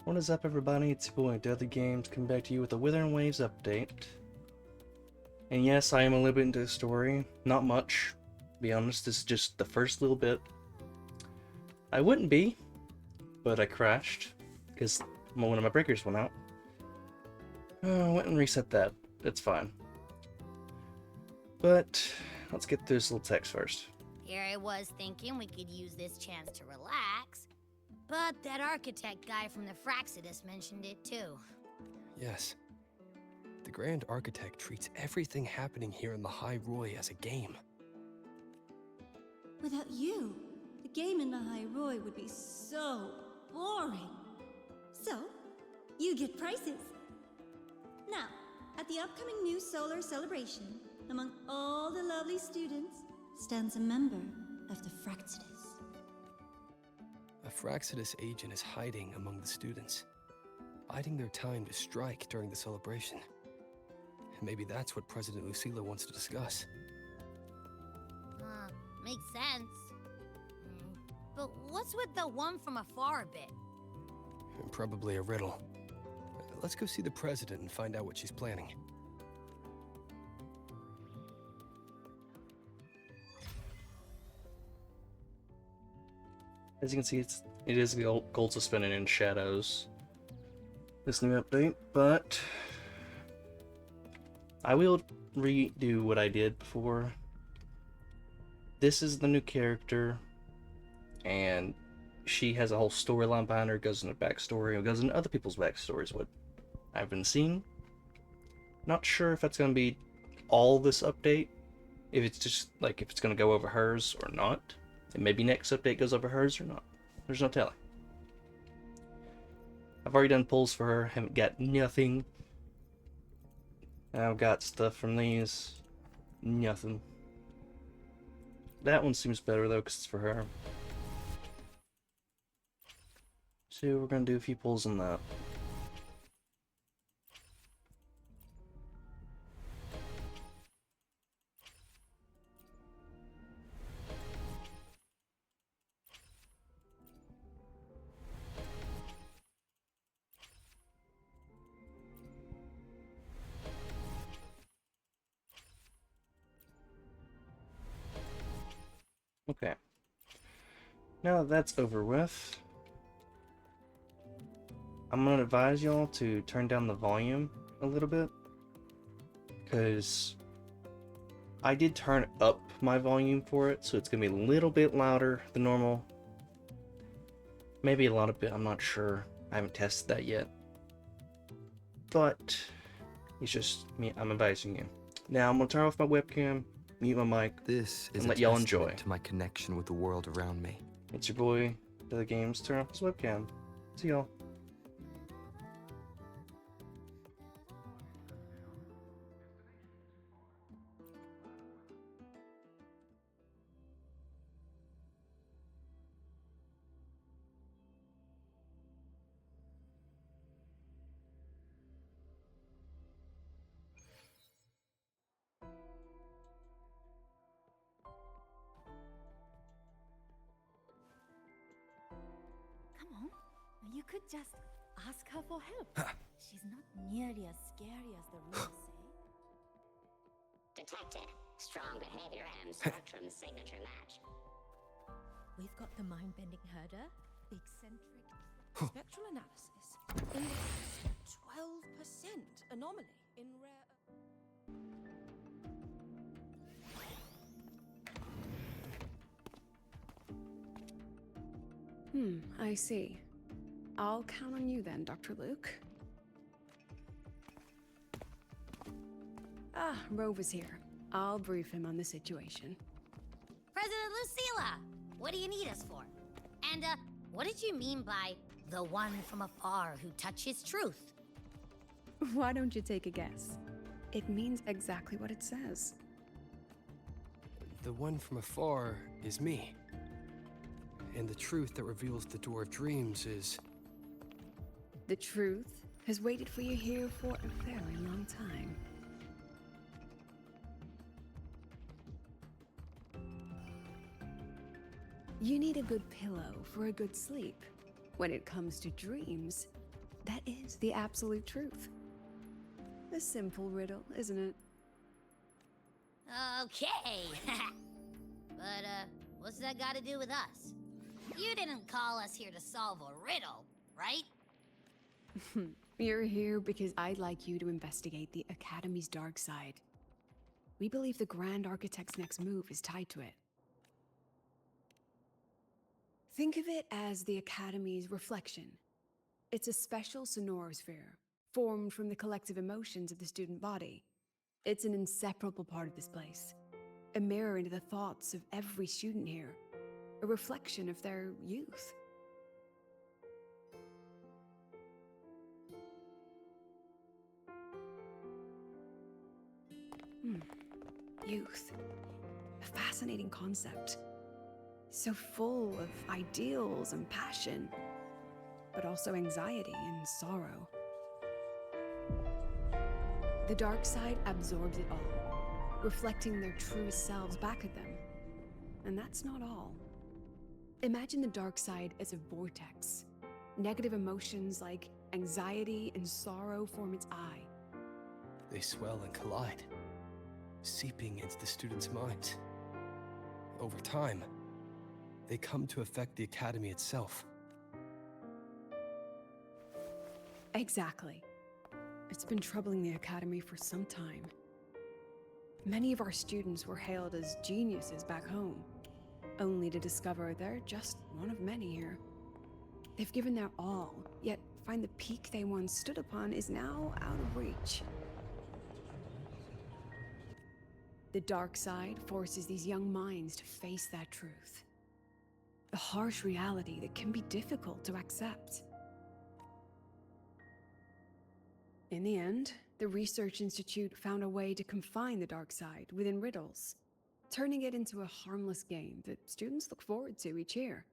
What is up, everybody? It's your boy Deadly Games coming back to you with a Wuthering Waves update. And yes, I am a little bit into the story. Not much, to be honest. This is just the first little bit. I wouldn't be, but I crashed because one of my breakers went out. I went and reset that. It's fine. But let's get through this little text first. Here I was thinking we could use this chance to relax, but that architect guy from the Fraxidus mentioned it too. Yes. The Grand Architect treats everything happening here in the High Roy as a game. Without you, the game in the High Roy would be so boring. So, you get prizes. Now, at the upcoming new solar celebration, among all the lovely students, stands a member of the Fraxidus. A Fraxidus agent is hiding among the students, biding their time to strike during the celebration. Maybe that's what President Lucilla wants to discuss. Makes sense. But what's with the one from afar bit? Probably a riddle. Let's go see the president and find out what she's planning. As you can see, it is gold suspended in shadows. This new update, but I will redo what I did before. This is the new character, and she has a whole storyline behind her. It goes into backstory, it goes into other people's backstories, what I've been seeing. Not sure if that's going to be all this update, if it's just like if it's going to go over hers or not. And maybe next update goes over hers or not. There's no telling. I've already done pulls for her, haven't got nothing. I've got stuff from these. Nothing. That one seems better though, because it's for her. So we're going to do a few pulls on that. Okay. Now that that's over with, I'm going to advise y'all to turn down the volume a little bit, because I did turn up my volume for it, so it's going to be a little bit louder than normal. Maybe a lot of bit, I'm not sure. I haven't tested that yet. But it's just me, I'm advising you. Now I'm going to turn off my webcam, mute my mic, This is and a let y'all testament enjoy. to my connection with the world around me. It's your boy, the games. Turn off his webcam. See y'all. Come on, you could just ask her for help. She's not nearly as scary as the rumors say. Detected. Strong behavior and Spectrum signature match. We've got the mind-bending herder, the eccentric spectral analysis. Indicates 12% anomaly in rare... I see. I'll count on you then, Dr. Luke. Ah, Rover's here. I'll brief him on the situation. President Lucilla, what do you need us for? And, what did you mean by the one from afar who touches truth? Why don't you take a guess? It means exactly what it says. The one from afar is me. And the truth that reveals the Door of Dreams is... The truth has waited for you here for a very long time. You need a good pillow for a good sleep. When it comes to dreams, That is the absolute truth. A simple riddle, isn't it? Okay. But, what's that got to do with us? You didn't call us here to solve a riddle, right? You're here because I'd like you to investigate the Academy's dark side. We believe the Grand Architect's next move is tied to it. Think of it as the Academy's reflection. It's a special sonorosphere, formed from the collective emotions of the student body. It's an inseparable part of this place, a mirror into the thoughts of every student here, a reflection of their youth. Youth. A fascinating concept. So full of ideals and passion, but also anxiety and sorrow. The dark side absorbs it all, reflecting their truest selves back at them. And that's not all. Imagine the dark side as a vortex. Negative emotions like anxiety and sorrow form its eye. They swell and collide, seeping into the students' minds. Over time, they come to affect the Academy itself. Exactly. It's been troubling the Academy for some time. Many of our students were hailed as geniuses back home, only to discover they're just one of many here. They've given their all, yet find the peak they once stood upon is now out of reach. The dark side forces these young minds to face that truth. A harsh reality that can be difficult to accept. In the end, the Research Institute found a way to confine the dark side within riddles, turning it into a harmless game that students look forward to each year.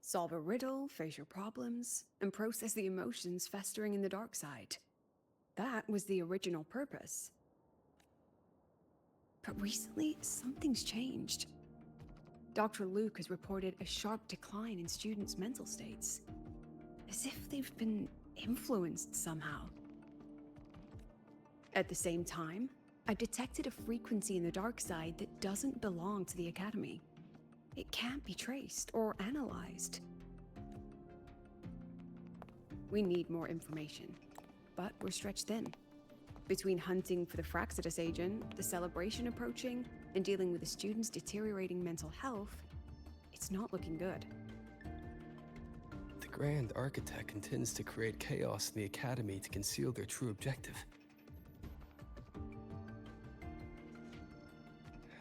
Solve a riddle, face your problems, and process the emotions festering in the dark side. That was the original purpose. But recently, something's changed. Dr. Luke has reported a sharp decline in students' mental states, as if they've been influenced somehow. At the same time, I've detected a frequency in the dark side that doesn't belong to the Academy. It can't be traced or analyzed. We need more information, but we're stretched thin. Between hunting for the Fraxidus agent, the celebration approaching, and dealing with the students' deteriorating mental health, it's not looking good. The Grand Architect intends to create chaos in the Academy to conceal their true objective.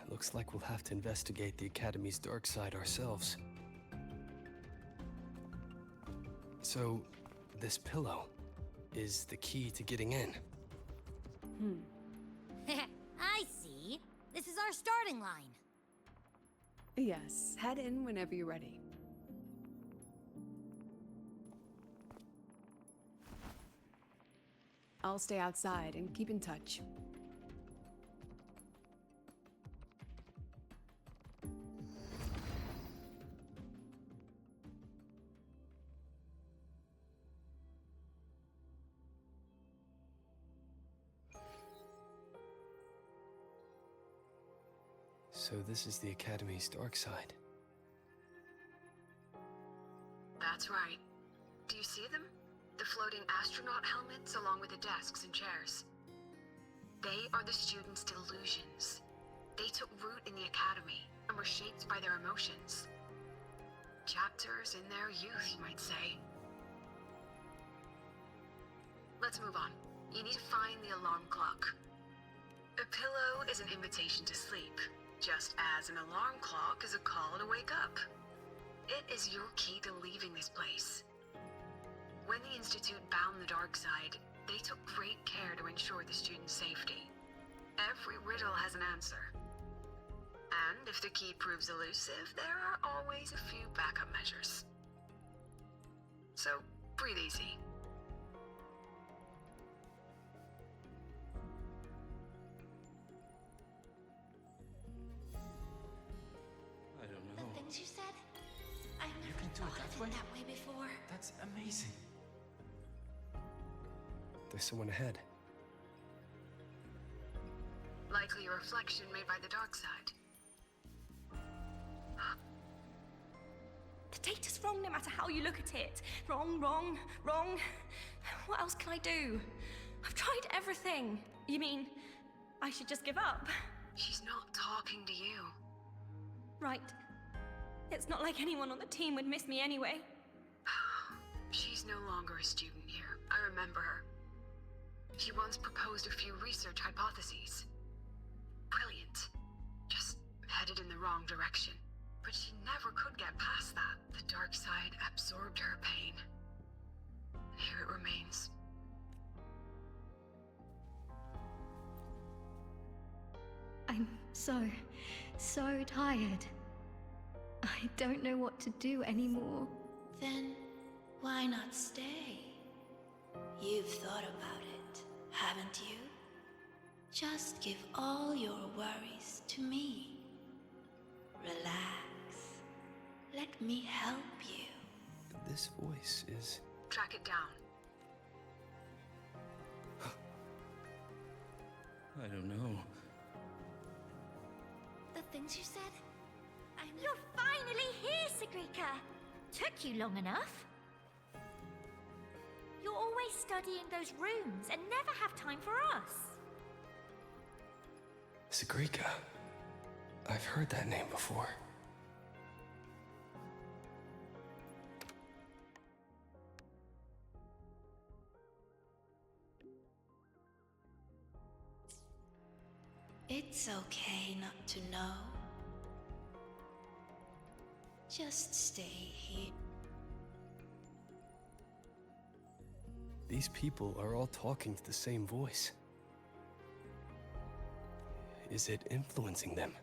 Looks like we'll have to investigate the Academy's dark side ourselves. So, this pillow is the key to getting in. I see. This is our starting line. Yes, head in whenever you're ready. I'll stay outside and keep in touch. So this is the Academy's dark side. That's right. Do you see them? The floating astronaut helmets along with the desks and chairs. They are the students' delusions. They took root in the Academy and were shaped by their emotions. Chapters in their youth, you might say. Let's move on. You need to find the alarm clock. A pillow is an invitation to sleep, just as an alarm clock is a call to wake up. It is your key to leaving this place. When the Institute bound the dark side, they took great care to ensure the students' safety. Every riddle has an answer. And if the key proves elusive, there are always a few backup measures. So, breathe easy. I don't know. The things you said? I've never can do it thought that of way? it that way before. That's amazing. with someone ahead. Likely a reflection made by the dark side. The data's wrong no matter how you look at it. Wrong, wrong, wrong. What else can I do? I've tried everything. You mean, I should just give up? She's not talking to you. Right. It's not like anyone on the team would miss me anyway. She's no longer a student here. I remember her. She once proposed a few research hypotheses. Brilliant. Just headed in the wrong direction. But she never could get past that. The dark side absorbed her pain. And here it remains. I'm so tired. I don't know what to do anymore. Then why not stay? You've thought about it, haven't you? Just give all your worries to me. Relax. Let me help you. This voice is... Track it down. I don't know. The things you said? You're finally here, Sagrika! Took you long enough. You're always studying those rooms and never have time for us. Sagrika. I've heard that name before. It's okay not to know. Just stay here. These people are all talking to the same voice. Is it influencing them?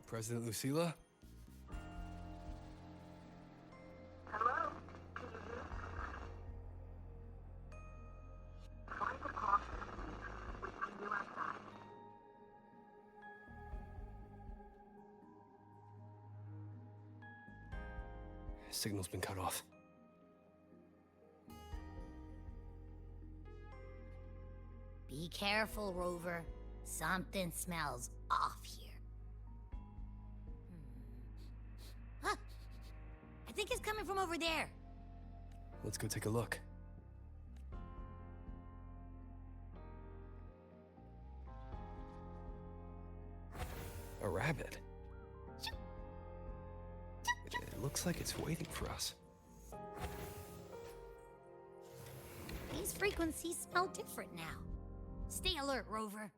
President Lucilla? Hello? Can you hear me? Find the clock between you outside. Signal's been cut off. Be careful, Rover. Something smells off here. Huh. I think it's coming from over there. Let's go take a look. A rabbit. It looks like it's waiting for us. These frequencies smell different now. Stay alert, Rover.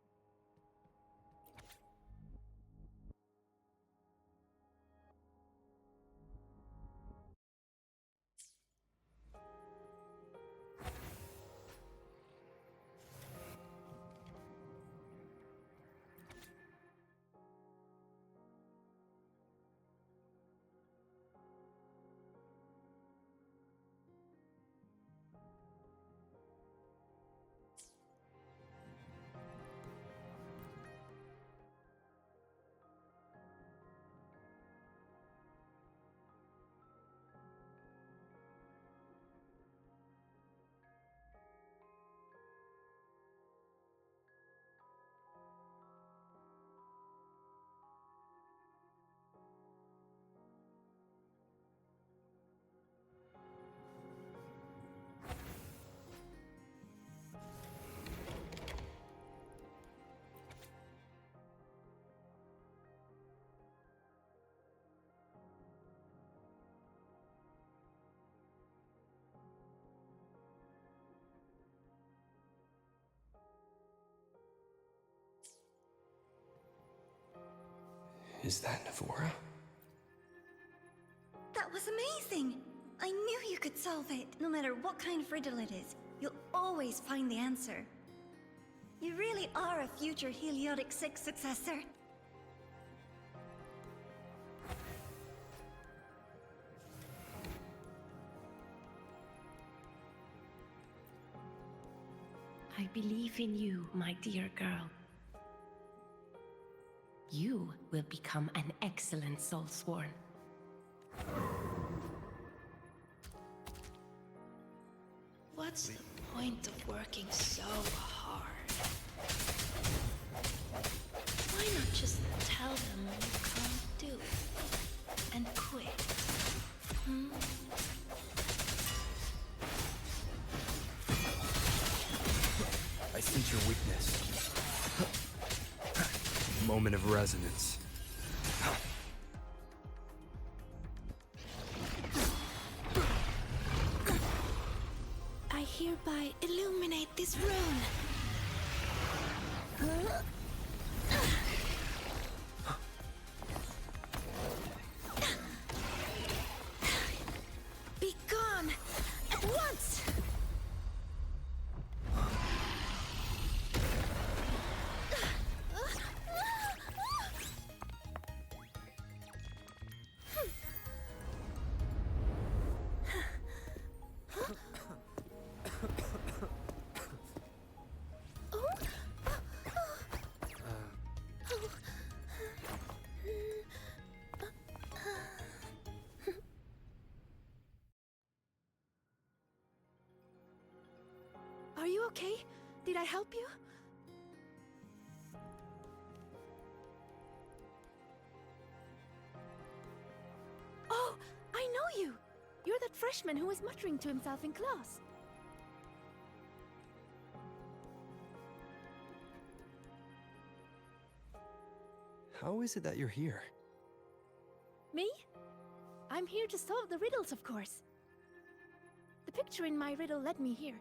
Is that Navora? That was amazing! I knew you could solve it. No matter what kind of riddle it is, you'll always find the answer. You really are a future Heliotic 6 successor. I believe in you, my dear girl. You will become an excellent Soulsworn. What's the point of working so hard? Why not just tell them you can't do it and quit? Hmm? I sense your weakness. Moment of resonance. I hereby illuminate this rune. Be gone at once! Are you okay? Did I help you? Oh, I know you! You're that freshman who was muttering to himself in class. How is it that you're here? Me? I'm here to solve the riddles, of course. The picture in my riddle led me here.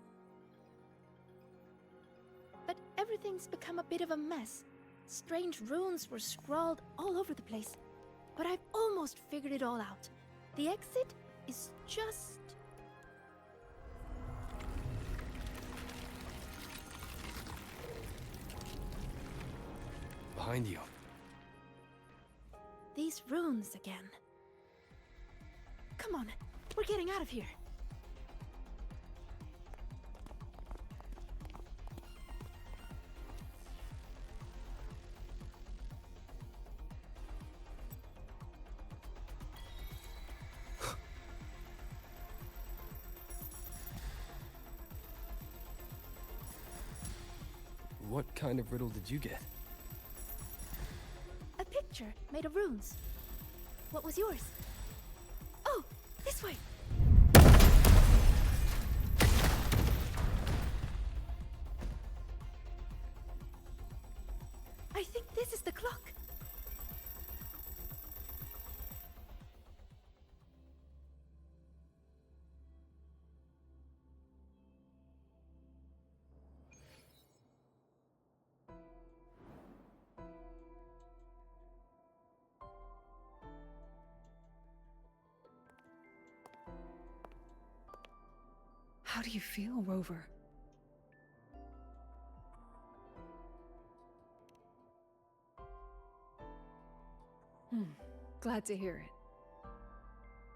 But everything's become a bit of a mess. Strange runes were scrawled all over the place. But I've almost figured it all out. The exit is just... Behind you. these runes again. Come on, we're getting out of here. What kind of riddle did you get? A picture made of runes. What was yours? Oh, this way. I think this is the clock. How do you feel, Rover? Glad to hear it.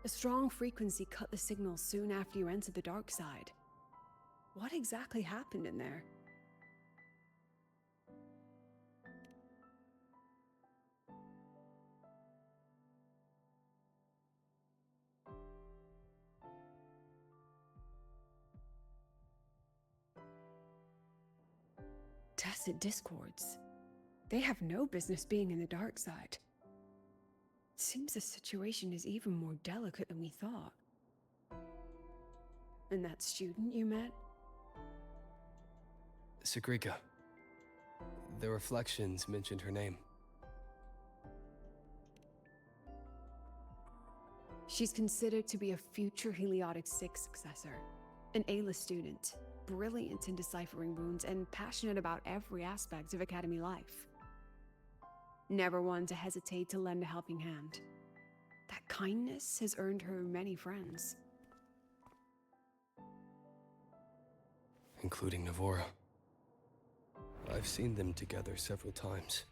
A strong frequency cut the signal soon after you entered the dark side. What exactly happened in there? Tacit discords. They have no business being in the dark side. Seems the situation is even more delicate than we thought. And that student you met? Sagrika. The reflections mentioned her name. She's considered to be a future Heliotic 6 successor. An A-list student, brilliant in deciphering runes and passionate about every aspect of Academy life. Never one to hesitate to lend a helping hand. That kindness has earned her many friends. Including Navora. I've seen them together several times.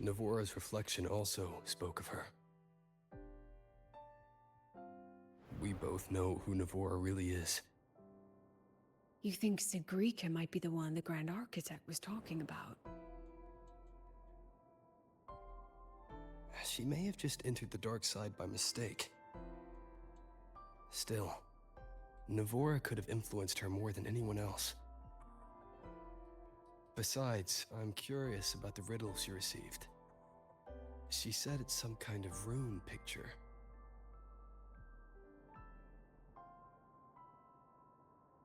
Navora's reflection also spoke of her. We both know who Navora really is. You think Sagrika might be the one the Grand Architect was talking about? She may have just entered the dark side by mistake. Still, Navora could have influenced her more than anyone else. Besides, I'm curious about the riddle she received. She said it's some kind of rune picture.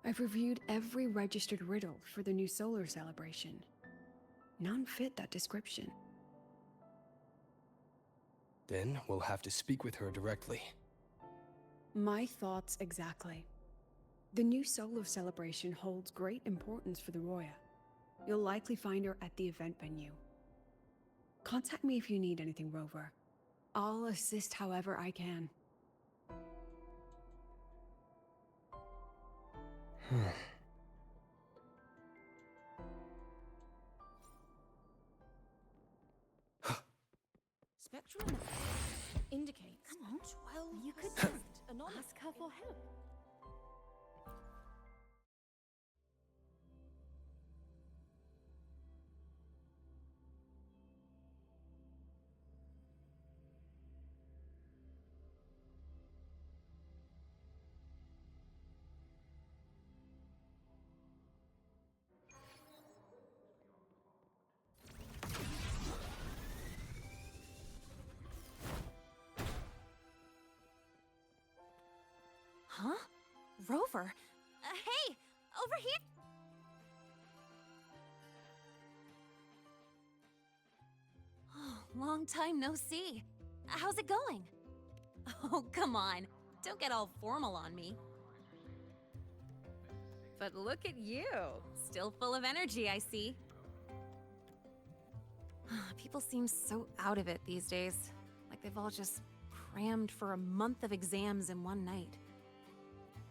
I've reviewed every registered riddle for the new solar celebration. None fit that description. Then we'll have to speak with her directly. My thoughts exactly. The new solar celebration holds great importance for the Roya. You'll likely find her at the event venue. Contact me if you need anything, Rover. I'll assist however I can. Spectral indicates. Come on, 12. you could just anonymous. ask her for help. Huh? Rover? Hey! Over here! Oh, long time no see. How's it going? Oh, come on. Don't get all formal on me. But look at you. Still full of energy, I see. People seem so out of it these days. Like they've all just crammed for a month of exams in one night.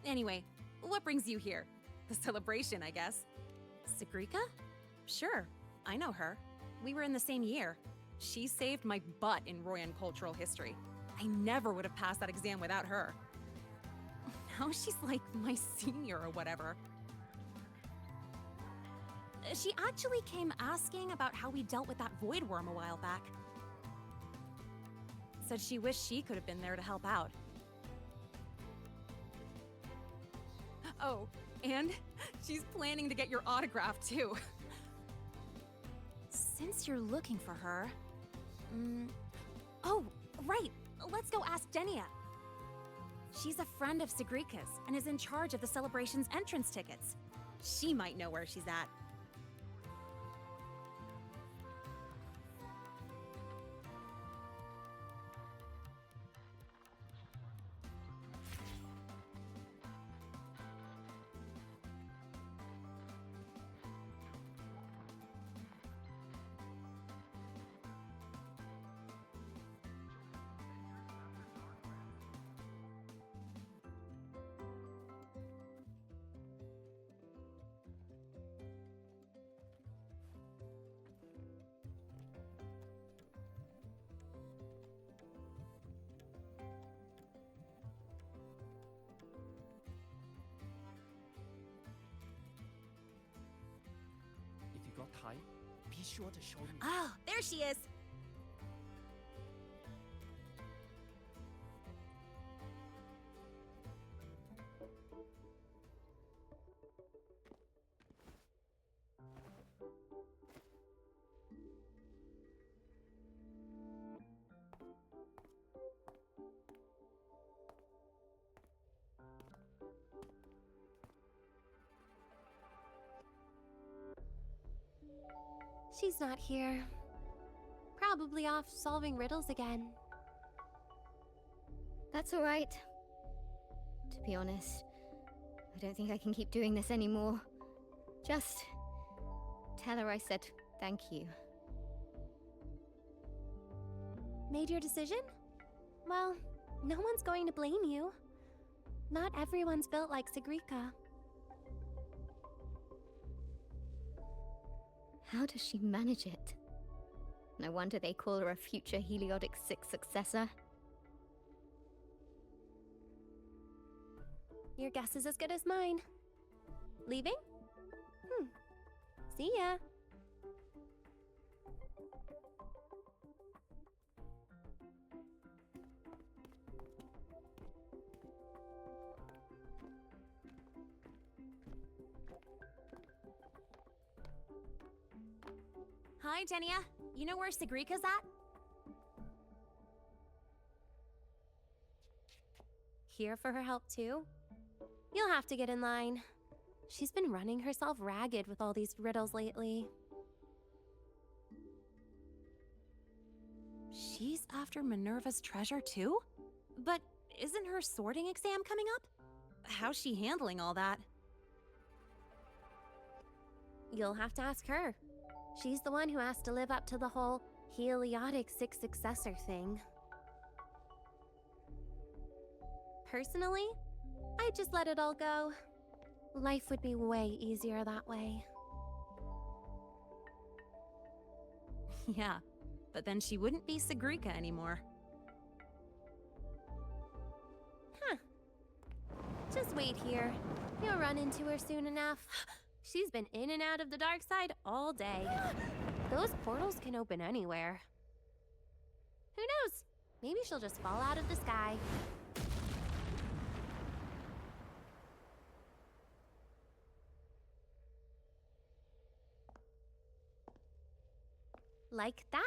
Anyway, what brings you here? The celebration, I guess. Sigrika? Sure, I know her. We were in the same year. She saved my butt in Royan cultural history. I never would have passed that exam without her. Now she's like my senior or whatever. She actually came asking about how we dealt with that void worm a while back. Said she wished she could have been there to help out. Oh, and she's planning to get your autograph too. Since you're looking for her... Oh, right! Let's go ask Denia. She's a friend of Sigrika's and is in charge of the celebration's entrance tickets. She might know where she's at. If you got time, be sure to show me. Oh, there she is! She's not here. Probably off solving riddles again. That's alright. To be honest, I don't think I can keep doing this anymore. Just tell her I said thank you. Made your decision? Well, no one's going to blame you. Not everyone's built like Sigrika. How does she manage it? No wonder they call her a future Heliotic 6 successor. Your guess is as good as mine. Leaving? See ya. Hi, Denia. You know where Sagrika's at? Here for her help too? You'll have to get in line. She's been running herself ragged with all these riddles lately. She's after Minerva's treasure too? But isn't her sorting exam coming up? How's she handling all that? You'll have to ask her. She's the one who has to live up to the whole Heliotic Six Successor thing. Personally, I'd just let it all go. Life would be way easier that way. Yeah, but then she wouldn't be Sagrika anymore. Huh. Just wait here. You'll run into her soon enough. She's been in and out of the dark side all day. Those portals can open anywhere. Who knows? Maybe she'll just fall out of the sky. Like that.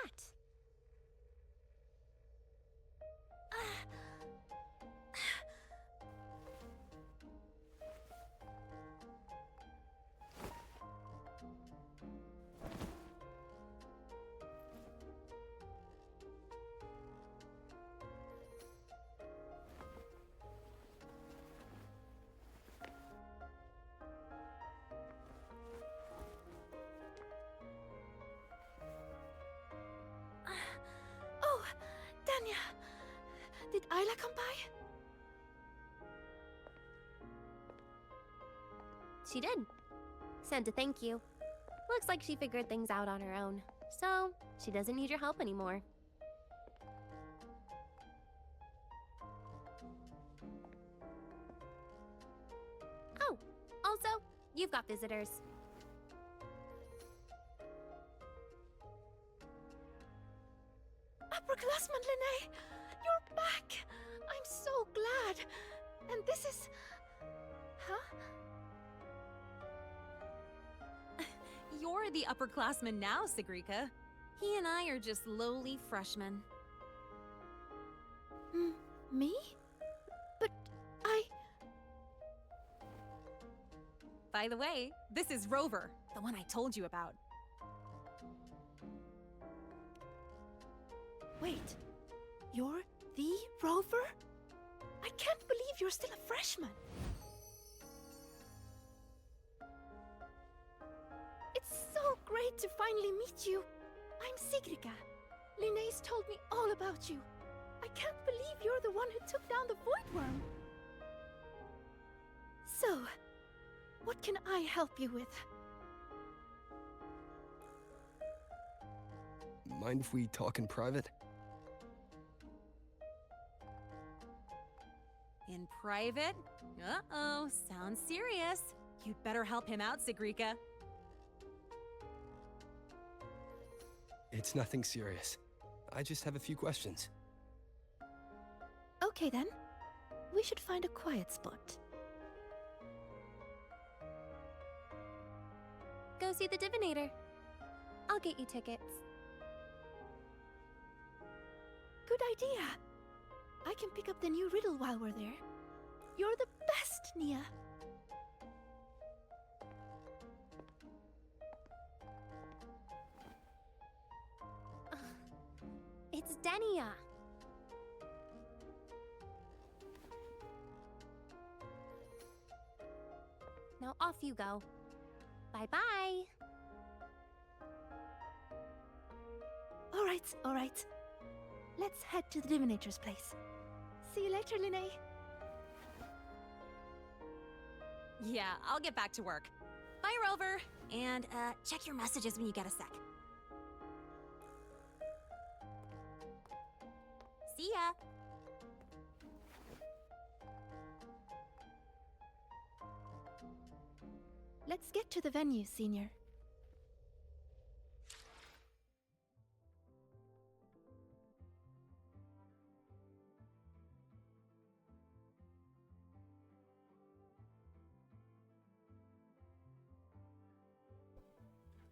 Oh, Danya! Did Isla come by? She did. Sent a thank you. Looks like she figured things out on her own. So, she doesn't need your help anymore. Oh, also, you've got visitors. Upperclassman Linnae! You're back! I'm so glad! And this is... Huh? You're the upperclassman now, Sagrika. He and I are just lowly freshmen. Me? But I... By the way, this is Rover, the one I told you about. Wait, you're the Rover? I can't believe you're still a freshman. It's so great to finally meet you. I'm Sigrika. Linnaeus told me all about you. I can't believe you're the one who took down the Void Worm. So, what can I help you with? Mind if we talk in private? In private? Uh-oh, sounds serious. You'd better help him out, Sagrika. It's nothing serious. I just have a few questions. Okay then. We should find a quiet spot. Go see the Divinator. I'll get you tickets. Good idea. I can pick up the new riddle while we're there. You're the best, Nia. It's Denia. Now off you go. Bye-bye. All right. Let's head to the Divinator's place. See you later, Linnae. Yeah, I'll get back to work. Bye, Rover. And, check your messages when you get a sec. See ya. Let's get to the venue, Senior.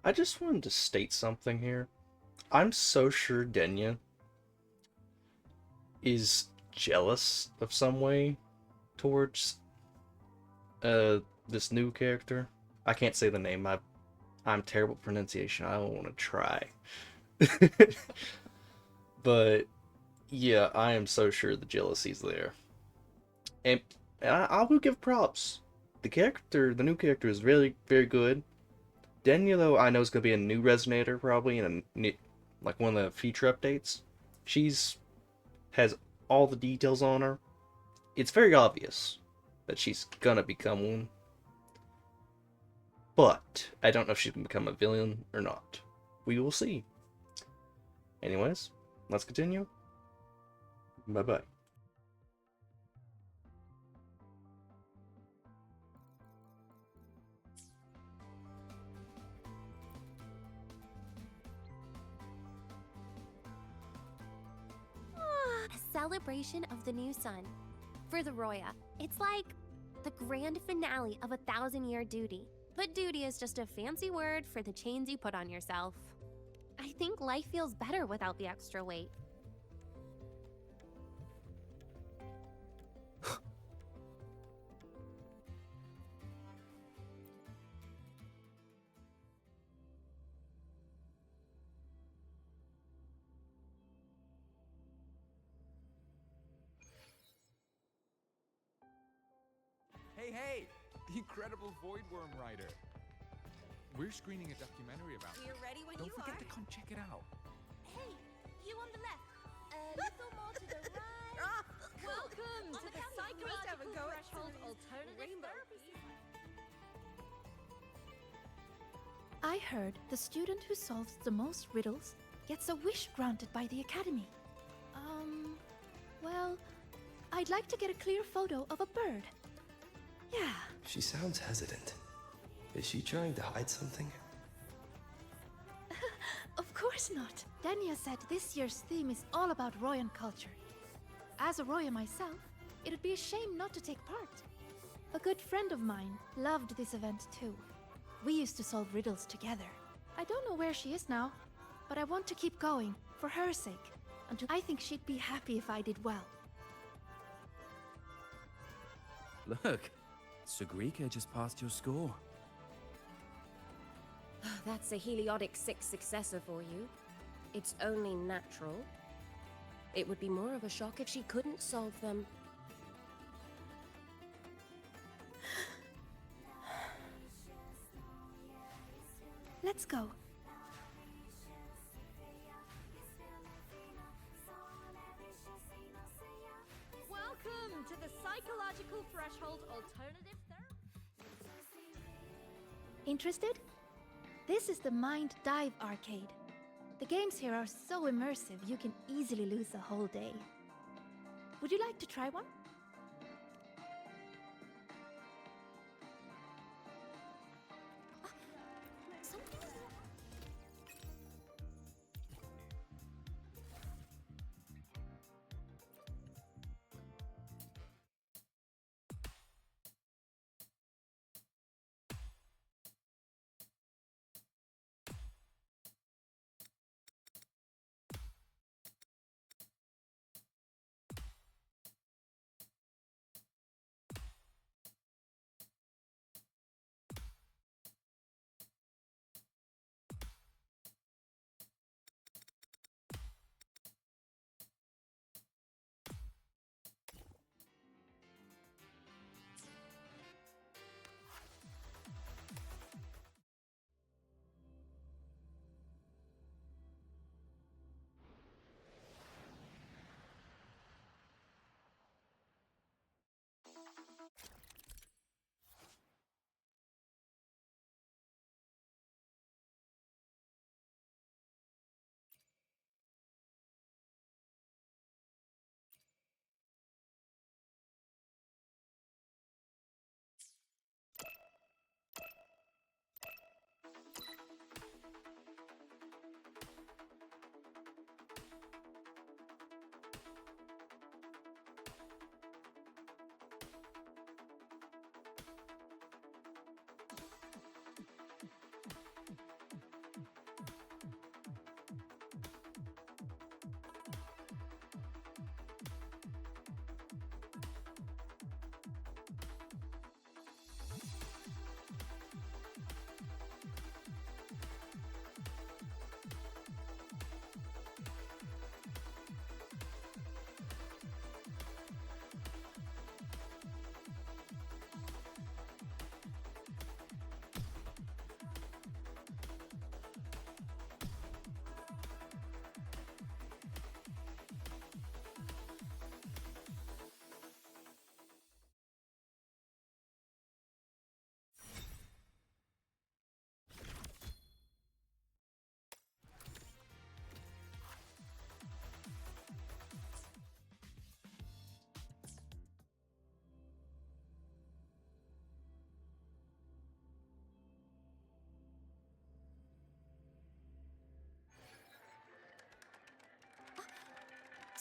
I just wanted to state something here. I'm so sure Denya is jealous of some way towards this new character. I can't say the name. I'm terrible at pronunciation. I don't want to try. But yeah, I am so sure the jealousy's there. And I will give props. The new character is really very good. Denya, though, I know is going to be a new Resonator probably in like one of the future updates. She's has all the details on her. It's very obvious that she's gonna become one. But I don't know if she's gonna become a villain or not. We will see. Anyways, let's continue. Bye bye. A celebration of the new sun. For the Roya, it's like the grand finale of a 1,000-year duty. But duty is just a fancy word for the chains you put on yourself. I think life feels better without the extra weight. Hey, hey! The incredible Voidworm Rider. We're screening a documentary about it. We're ready when Don't you forget are. to come check it out. Hey, you on the left. A little more to the right. Welcome to the psychological threshold alternative therapy. I heard the student who solves the most riddles gets a wish granted by the Academy. Well, I'd like to get a clear photo of a bird. Yeah. She sounds hesitant. Is she trying to hide something? Of course not. Danya said this year's theme is all about Royan culture. As a Roya myself, it'd be a shame not to take part. A good friend of mine loved this event too. We used to solve riddles together. I don't know where she is now, but I want to keep going, for her sake. Until I think she'd be happy if I did well. Look, Sagrika just passed your score. That's a Heliotic 6 successor for you. It's only natural. It would be more of a shock if she couldn't solve them. Let's go. Welcome to the psychological threshold alternative therapy. Interested? This is the Mind Dive Arcade. The games here are so immersive you can easily lose a whole day. Would you like to try one?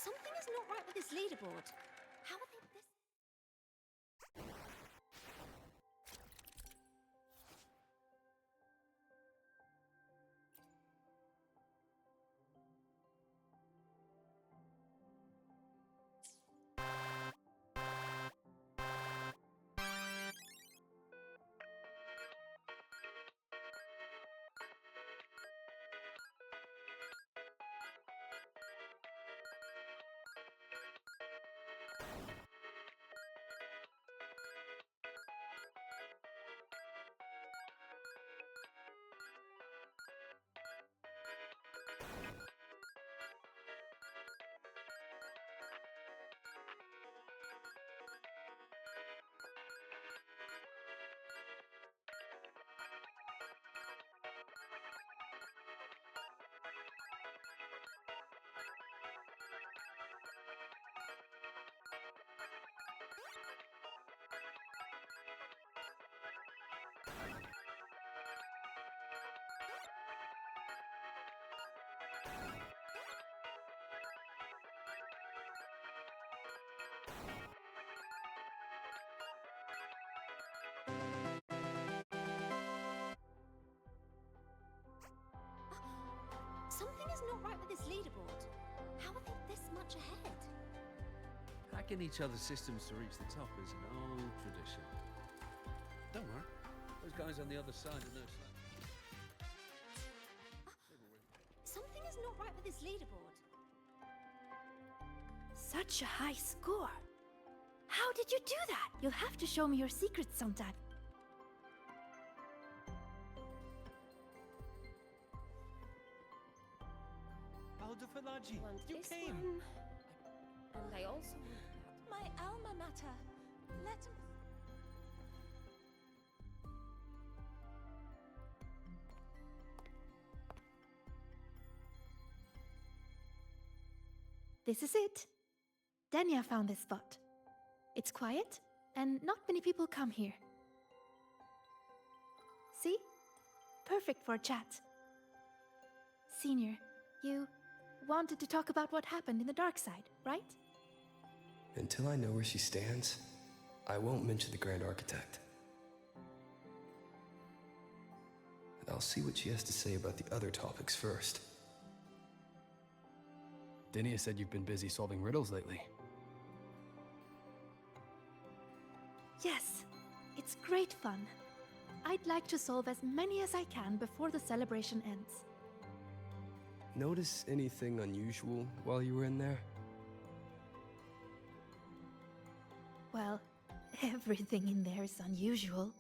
Something is not right with this leaderboard. How are they this? Something is not right with this leaderboard. How are they this much ahead? Hacking each other's systems to reach the top is an old tradition. Don't worry, those guys on the other side are no slouch. Something is not right with this leaderboard. Such a high score. How did you do that? You'll have to show me your secrets sometime. Aldefalaji, Want you this came! one. And I also want that. My alma mater. Let him. This is it. Dania found this spot. It's quiet, and not many people come here. See? Perfect for a chat. Senior, you wanted to talk about what happened in the dark side, right? Until I know where she stands, I won't mention the Grand Architect. And I'll see what she has to say about the other topics first. Dinia said you've been busy solving riddles lately. Yes, it's great fun. I'd like to solve as many as I can before the celebration ends. Notice anything unusual while you were in there? Well, everything in there is unusual.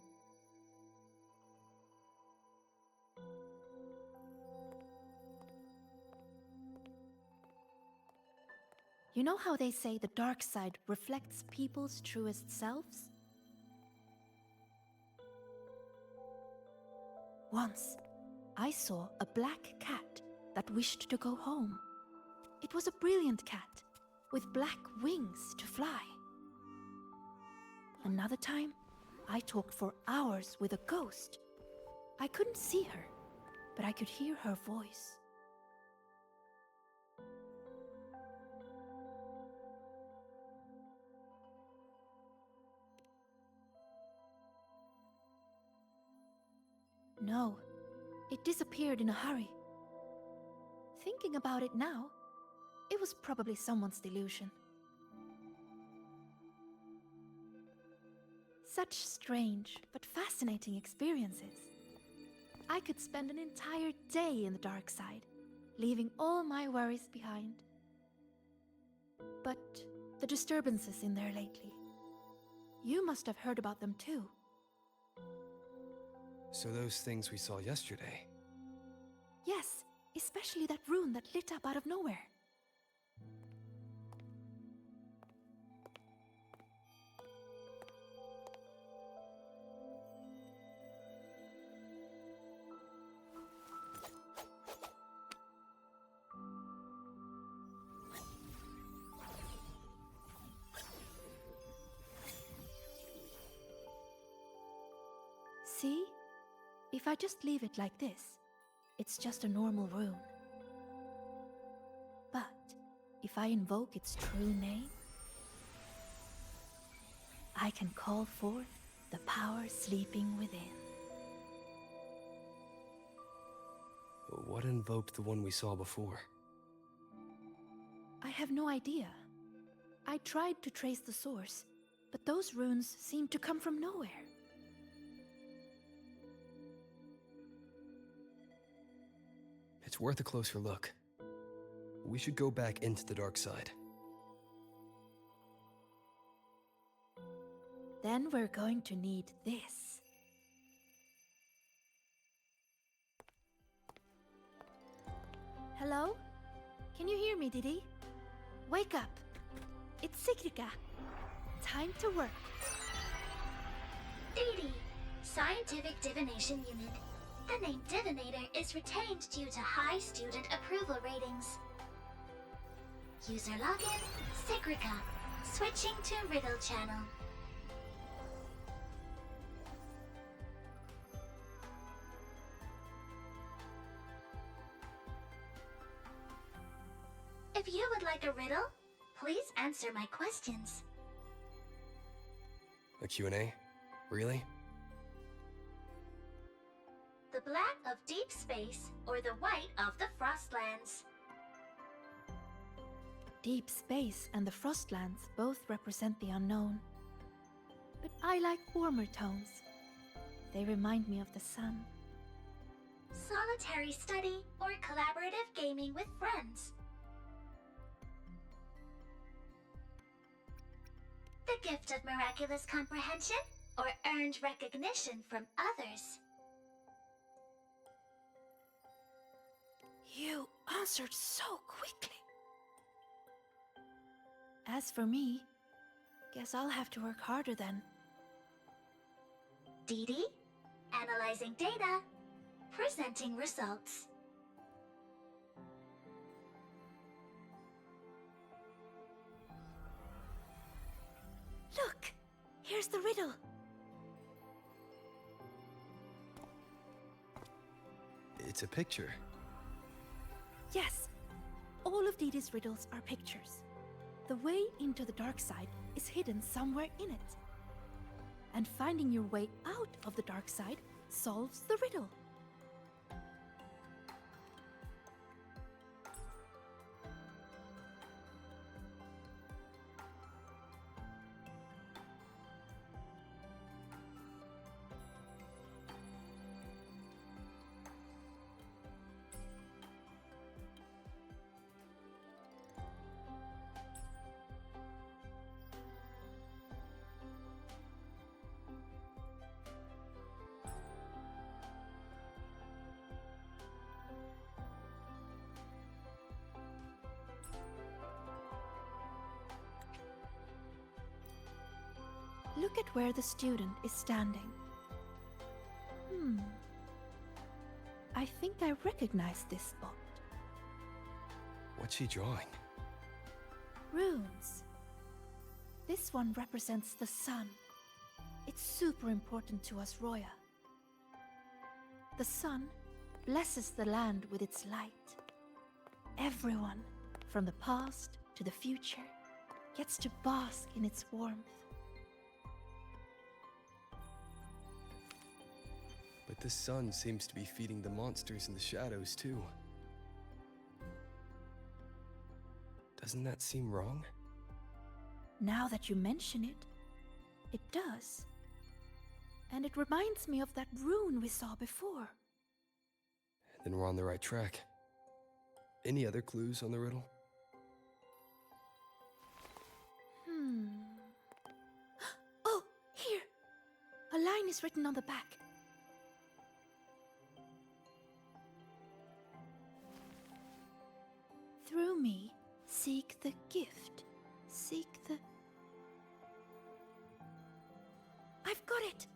You know how they say the dark side reflects people's truest selves? Once, I saw a black cat that wished to go home. It was a brilliant cat, with black wings to fly. Another time, I talked for hours with a ghost. I couldn't see her, but I could hear her voice. No, it disappeared in a hurry. Thinking about it now, it was probably someone's delusion. Such strange but fascinating experiences. I could spend an entire day in the dark side, leaving all my worries behind. But the disturbances in there lately, you must have heard about them too. So those things we saw yesterday. Yes, especially that rune that lit up out of nowhere. See? If I just leave it like this, it's just a normal rune. But if I invoke its true name, I can call forth the power sleeping within. What invoked the one we saw before? I have no idea. I tried to trace the source, but those runes seem to come from nowhere. It's worth a closer look. We should go back into the dark side. Then we're going to need this. Hello? Can you hear me, Didi? Wake up! It's Sigrika. Time to work. DD, Scientific Divination Unit. The name Divinator is retained due to high student approval ratings. User login, Sigrika. Switching to Riddle Channel. If you would like a riddle, please answer my questions. A Q&A? Really? The black of deep space or the white of the Frostlands? Deep space and the Frostlands both represent the unknown. But I like warmer tones. They remind me of the sun. Solitary study or collaborative gaming with friends? The gift of miraculous comprehension or earned recognition from others? You answered so quickly. As for me, guess I'll have to work harder then. DD, analyzing data, presenting results. Look! Here's the riddle. It's a picture. Yes. All of Didi's riddles are pictures. The way into the dark side is hidden somewhere in it. And finding your way out of the dark side solves the riddle. Look at where the student is standing. I think I recognize this spot. What's she drawing? Runes. This one represents the sun. It's super important to us, Roya. The sun blesses the land with its light. Everyone, from the past to the future, gets to bask in its warmth. But the sun seems to be feeding the monsters in the shadows, too. Doesn't that seem wrong? Now that you mention it, it does. And it reminds me of that rune we saw before. Then we're on the right track. Any other clues on the riddle? Oh, here! A line is written on the back. Through me, seek the gift. Seek the... I've got it!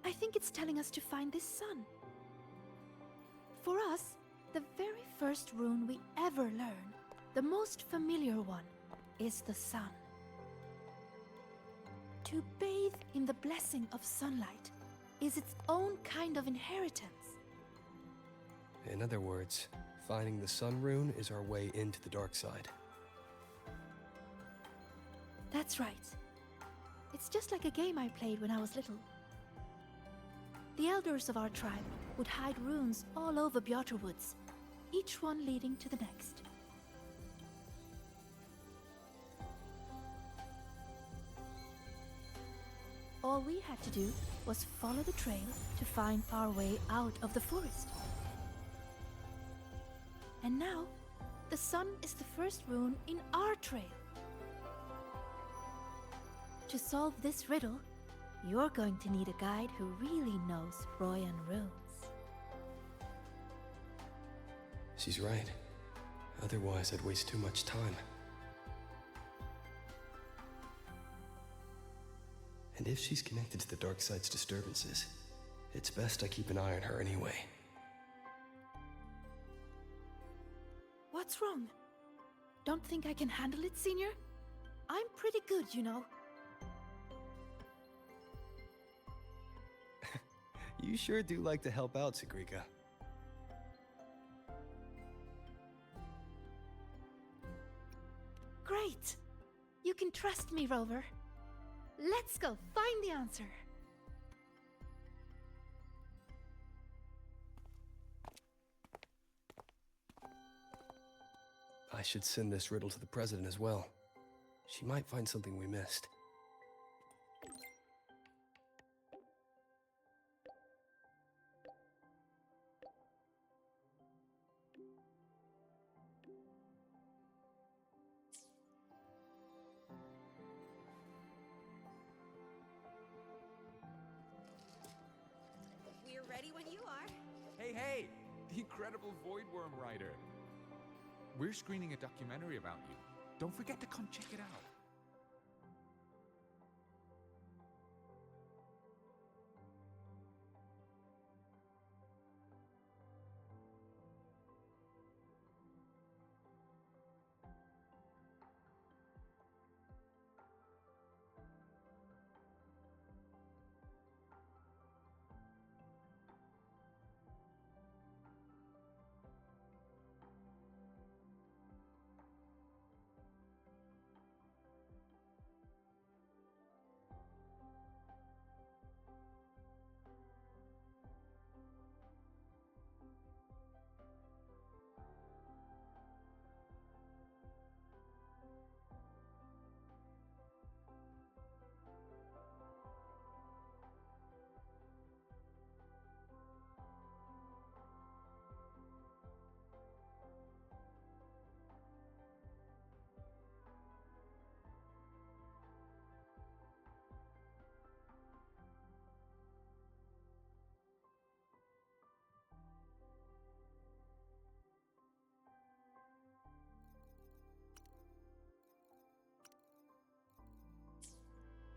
I think it's telling us to find this sun. For us, the very first rune we ever learn, the most familiar one, is the sun. To bathe in the blessing of sunlight is its own kind of inheritance. In other words, Finding the sun rune is our way into the dark side. That's right. It's just like a game I played when I was little. The elders of our tribe would hide runes all over Bjotr Woods, each one leading to the next. All we had to do was follow the trail to find our way out of the forest. And now, the sun is the first rune in our trail. To solve this riddle, you're going to need a guide who really knows Royan runes. She's right. Otherwise, I'd waste too much time. And if she's connected to the dark side's disturbances, it's best I keep an eye on her anyway. What's wrong? Don't think I can handle it, Senior? I'm pretty good, you know. You sure do like to help out, Sigrika. Great! You can trust me, Rover. Let's go find the answer. I should send this riddle to the president as well. She might find something we missed. We're ready when you are. Hey, hey! The incredible Voidworm writer. We're screening a documentary about you. Don't forget to come check it out.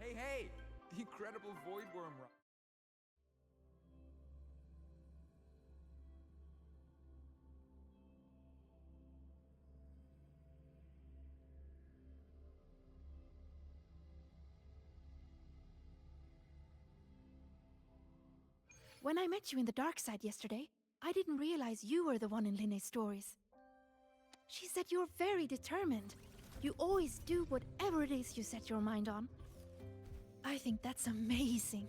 Hey, hey! The incredible Voidworm writer. When I met you in the dark side yesterday, I didn't realize you were the one in Linne's stories. She said you're very determined. You always do whatever it is you set your mind on. I think that's amazing.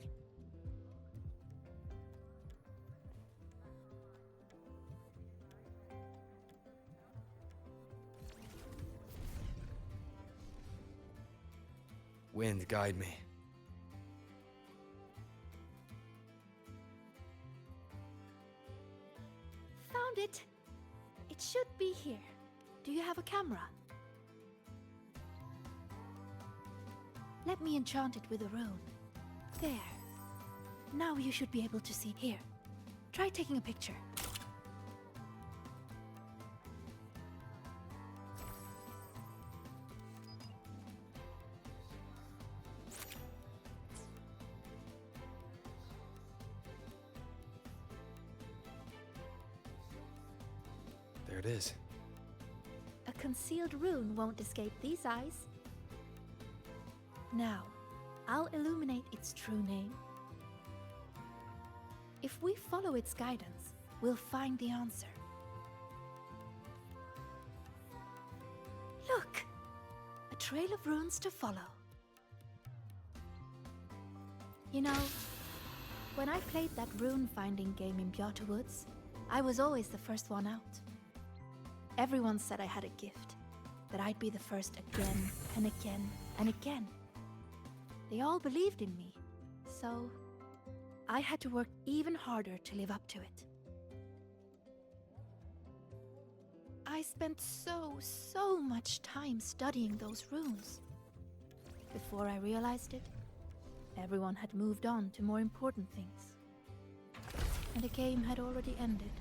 Wind, guide me. Found it. It should be here. Do you have a camera? Let me enchant it with a rune. There. Now you should be able to see. Here. Try taking a picture. There it is. A concealed rune won't escape these eyes. Now, I'll illuminate its true name. If we follow its guidance, we'll find the answer. trail of runes to follow. You know, when I played that rune-finding game in Bjorta Woods, I was always the first one out. Everyone said I had a gift, that I'd be the first again and again and again. They all believed in me, so I had to work even harder to live up to it. I spent so much time studying those runes. Before I realized it, everyone had moved on to more important things. And the game had already ended.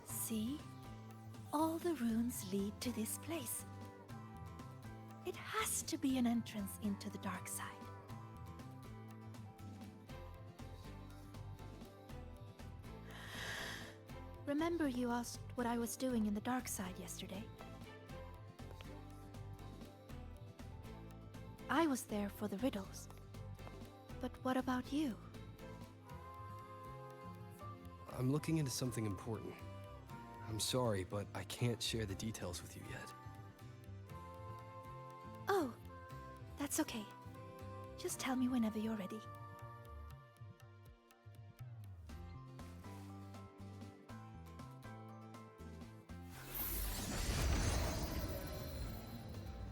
See? All the runes lead to this place. It has to be an entrance into the dark side. Remember you asked what I was doing in the dark side yesterday? I was there for the riddles. But what about you? I'm looking into something important. I'm sorry, but I can't share the details with you yet. Oh, that's okay. Just tell me whenever you're ready.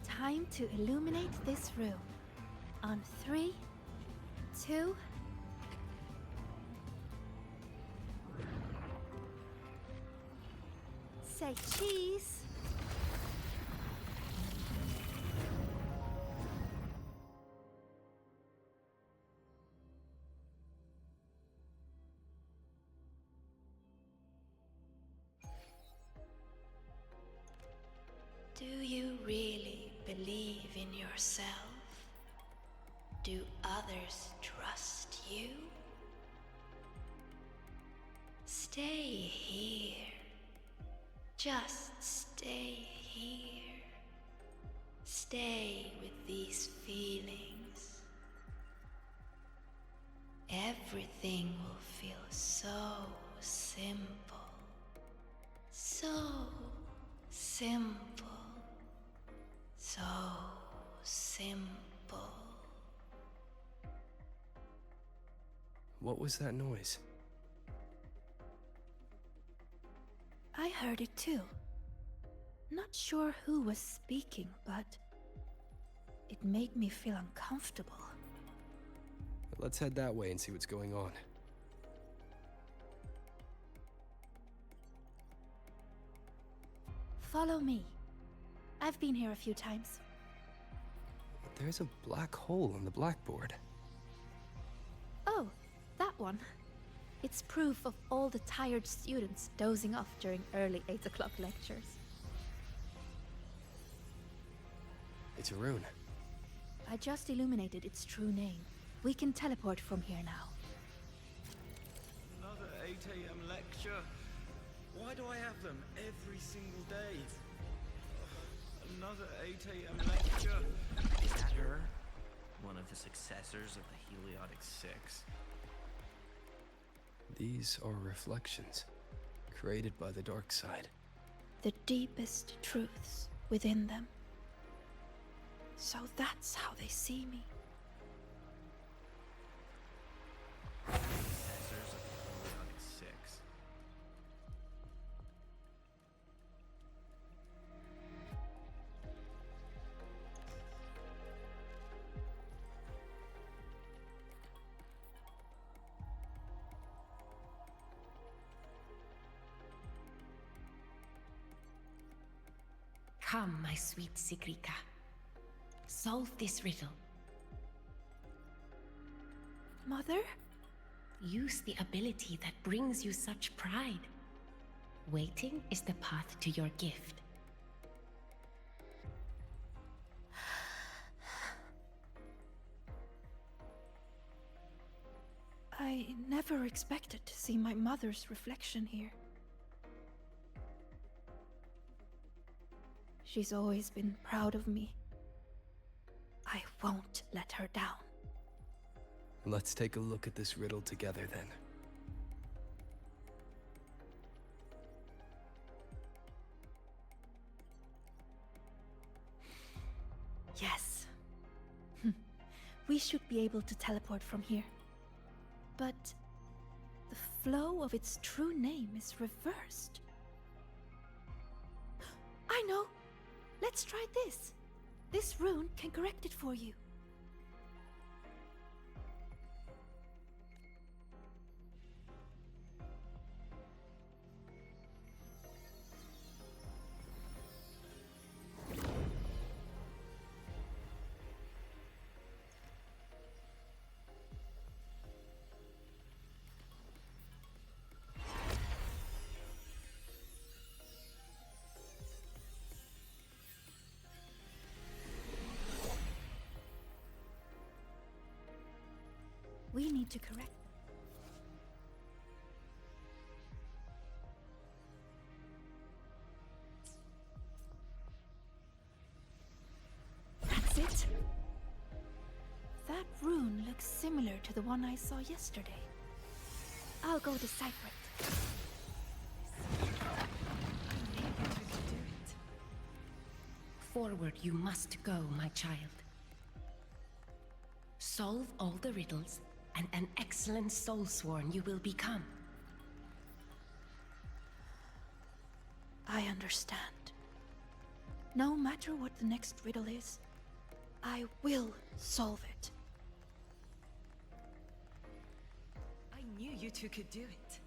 Time to illuminate this room. On 3, 2... Say cheese. Do you really believe in yourself? Do others trust you? Stay here. Just stay here. Stay with these feelings. Everything will feel so simple. So simple. So simple. What was that noise? I heard it too. Not sure who was speaking, but it made me feel uncomfortable. Let's head that way and see what's going on. Follow me. I've been here a few times. There's a black hole on the blackboard. Oh, that one. It's proof of all the tired students dozing off during early 8 o'clock lectures. It's a rune. I just illuminated its true name. We can teleport from here now. Another 8 AM lecture? Why do I have them every single day? Another 8 AM lecture? Is that her? One of the successors of the Heliotic Six. These are reflections, created by the dark side. The deepest truths within them. So that's how they see me. Successors of the Heliotic Six. Come, my sweet Sigrika. Solve this riddle. Mother? Use the ability that brings you such pride. Waiting is the path to your gift. I never expected to see my mother's reflection here. She's always been proud of me. I won't let her down. Let's take a look at this riddle together then. Yes. We should be able to teleport from here. But the flow of its true name is reversed. I know! Let's try this. This rune can correct it for you. We need to correct. That's it. That rune looks similar to the one I saw yesterday. I'll go decipher it. Forward you must go, my child. Solve all the riddles, and an excellent soulsworn you will become. I understand. No matter what the next riddle is, I will solve it. I knew you two could do it.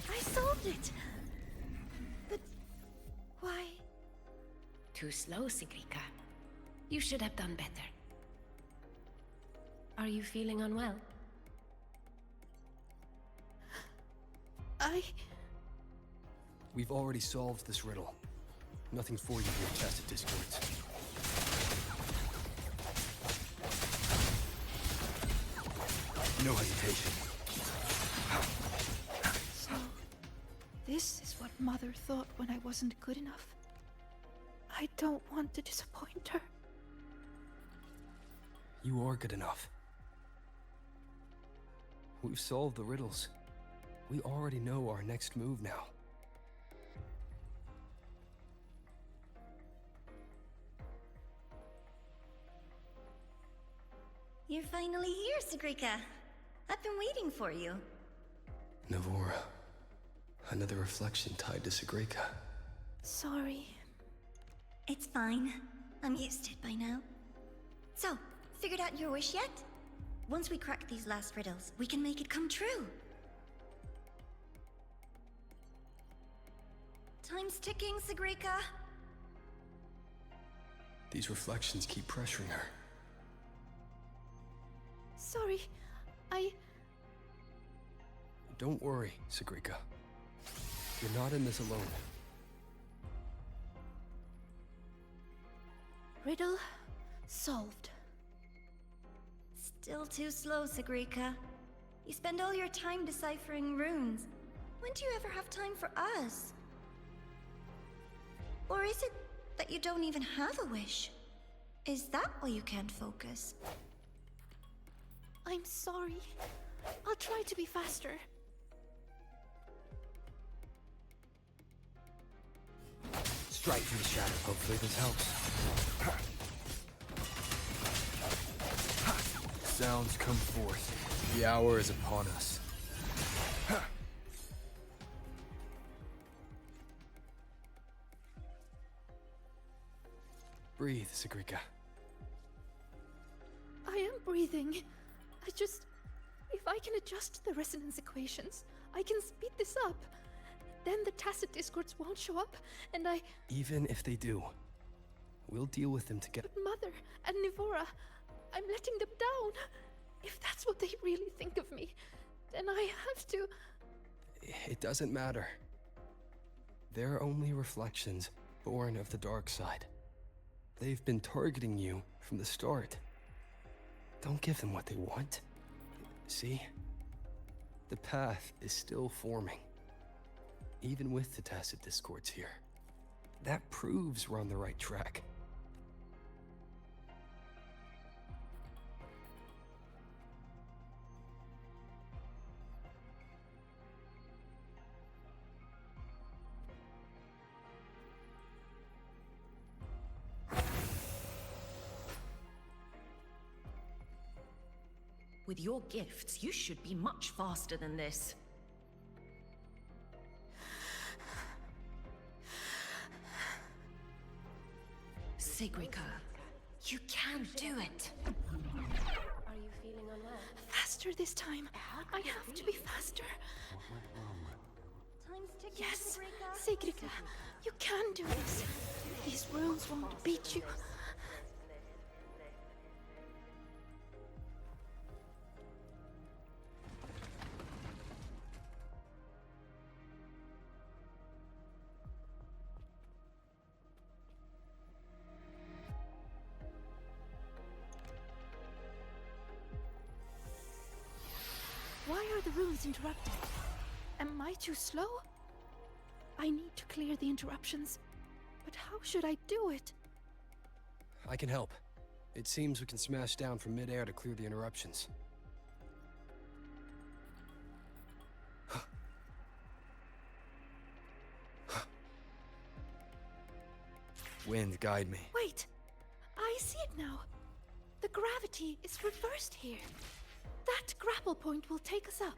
I solved it! But why? Too slow, Sigrika. You should have done better. Are you feeling unwell? We've already solved this riddle. Nothing for you here, Tacit Discords. No hesitation. So, this is what Mother thought when I wasn't good enough. I don't want to disappoint her. You are good enough. We've solved the riddles. We already know our next move now. You're finally here, Sigrika. I've been waiting for you. Navora. Another reflection tied to Sigrika. Sorry. It's fine. I'm used to it by now. So, figured out your wish yet? Once we crack these last riddles, we can make it come true. Time's ticking, Sigrika. These reflections keep pressuring her. Sorry, Don't worry, Sigrika. You're not in this alone. Riddle solved. Still too slow, Sigrika. You spend all your time deciphering runes. When do you ever have time for us? Or is it that you don't even have a wish? Is that why you can't focus? I'm sorry. I'll try to be faster. Strike from the shadow. Hopefully this helps. Sounds come forth. The hour is upon us. Breathe, Sigrika. I am breathing. If I can adjust the resonance equations, I can speed this up. Then the Tacit Discords won't show up, and Even if they do, we'll deal with them together. But Mother and Nivora, I'm letting them down. If that's what they really think of me, then I have to... It doesn't matter. They're only reflections born of the dark side. They've been targeting you from the start. Don't give them what they want. See? The path is still forming. Even with the tacit discords here. That proves we're on the right track. With your gifts, you should be much faster than this. Sigrika, you can do it. Are you feeling unwell? Faster this time. I have to be faster. Time's ticking, Yes, Sigrika. Sigrika, you can do this. These runes won't beat you. Why are the runes interrupted? Am I too slow? I need to clear the interruptions. But how should I do it? I can help. It seems we can smash down from mid-air to clear the interruptions. Wind, guide me. Wait! I see it now. The gravity is reversed here. That grapple point will take us up.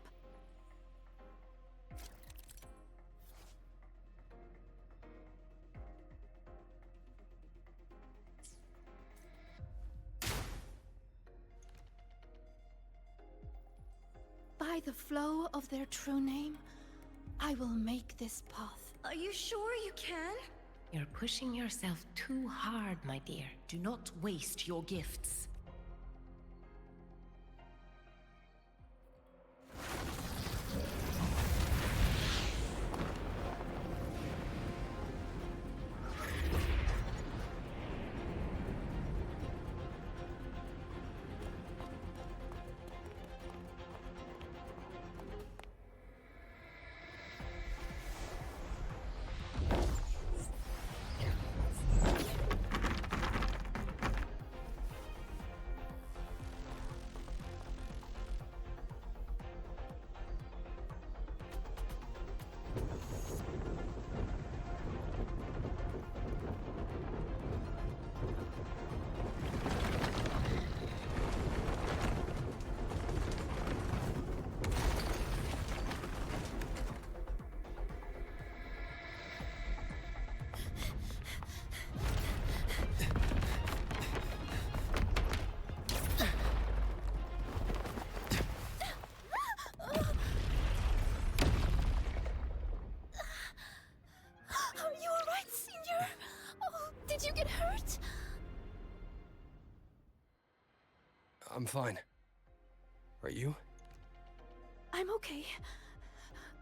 By the flow of their true name, I will make this path. Are you sure you can? You're pushing yourself too hard, my dear. Do not waste your gifts. Are you alright, Senior? Oh, did you get hurt? I'm fine. Are you? I'm okay.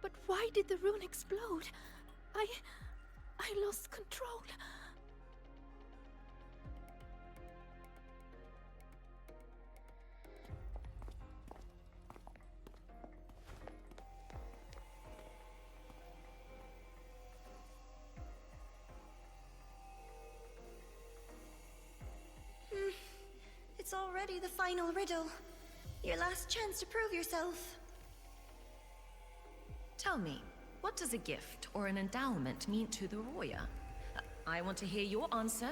But why did the rune explode? I lost control. It's already the final riddle. Your last chance to prove yourself. Tell me, what does a gift or an endowment mean to the Roya? I want to hear your answer.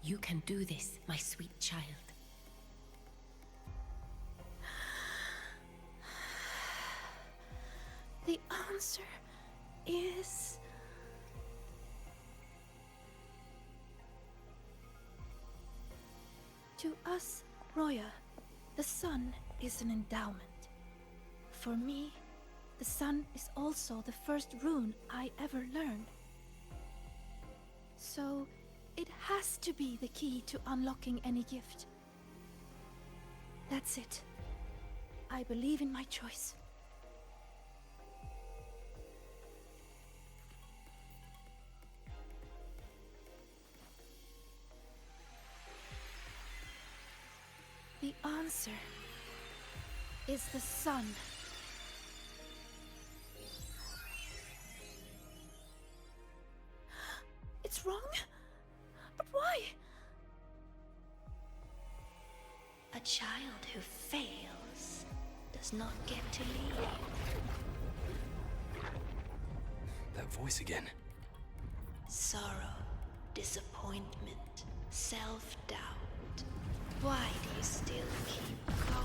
You can do this, my sweet child. The answer is... To us, Roya, the sun is an endowment. For me, the sun is also the first rune I ever learned. So, it has to be the key to unlocking any gift. That's it. I believe in my choice. answer is the sun. It's wrong? But why? A child who fails does not get to lead. That voice again. Sorrow, disappointment, self-doubt. Why do you still keep going?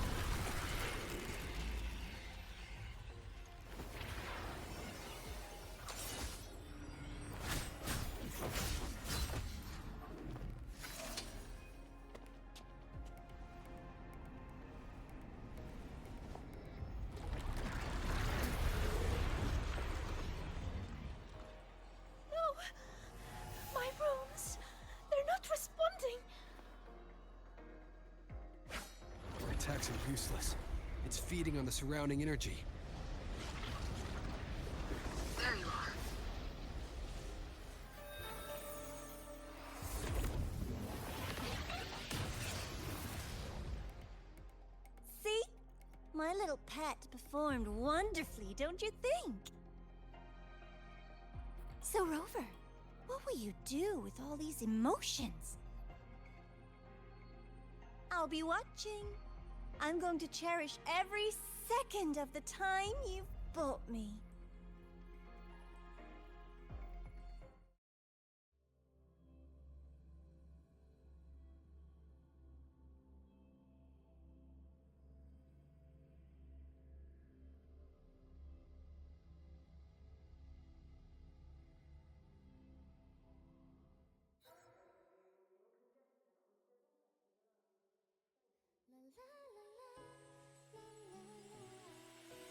My runes, they're not responding. Our attacks are useless. It's feeding on the surrounding energy. There you are. See? My little pet performed wonderfully, don't you think? So, Rover, what will you do with all these emotions? I'll be watching. I'm going to cherish every second of the time you've bought me.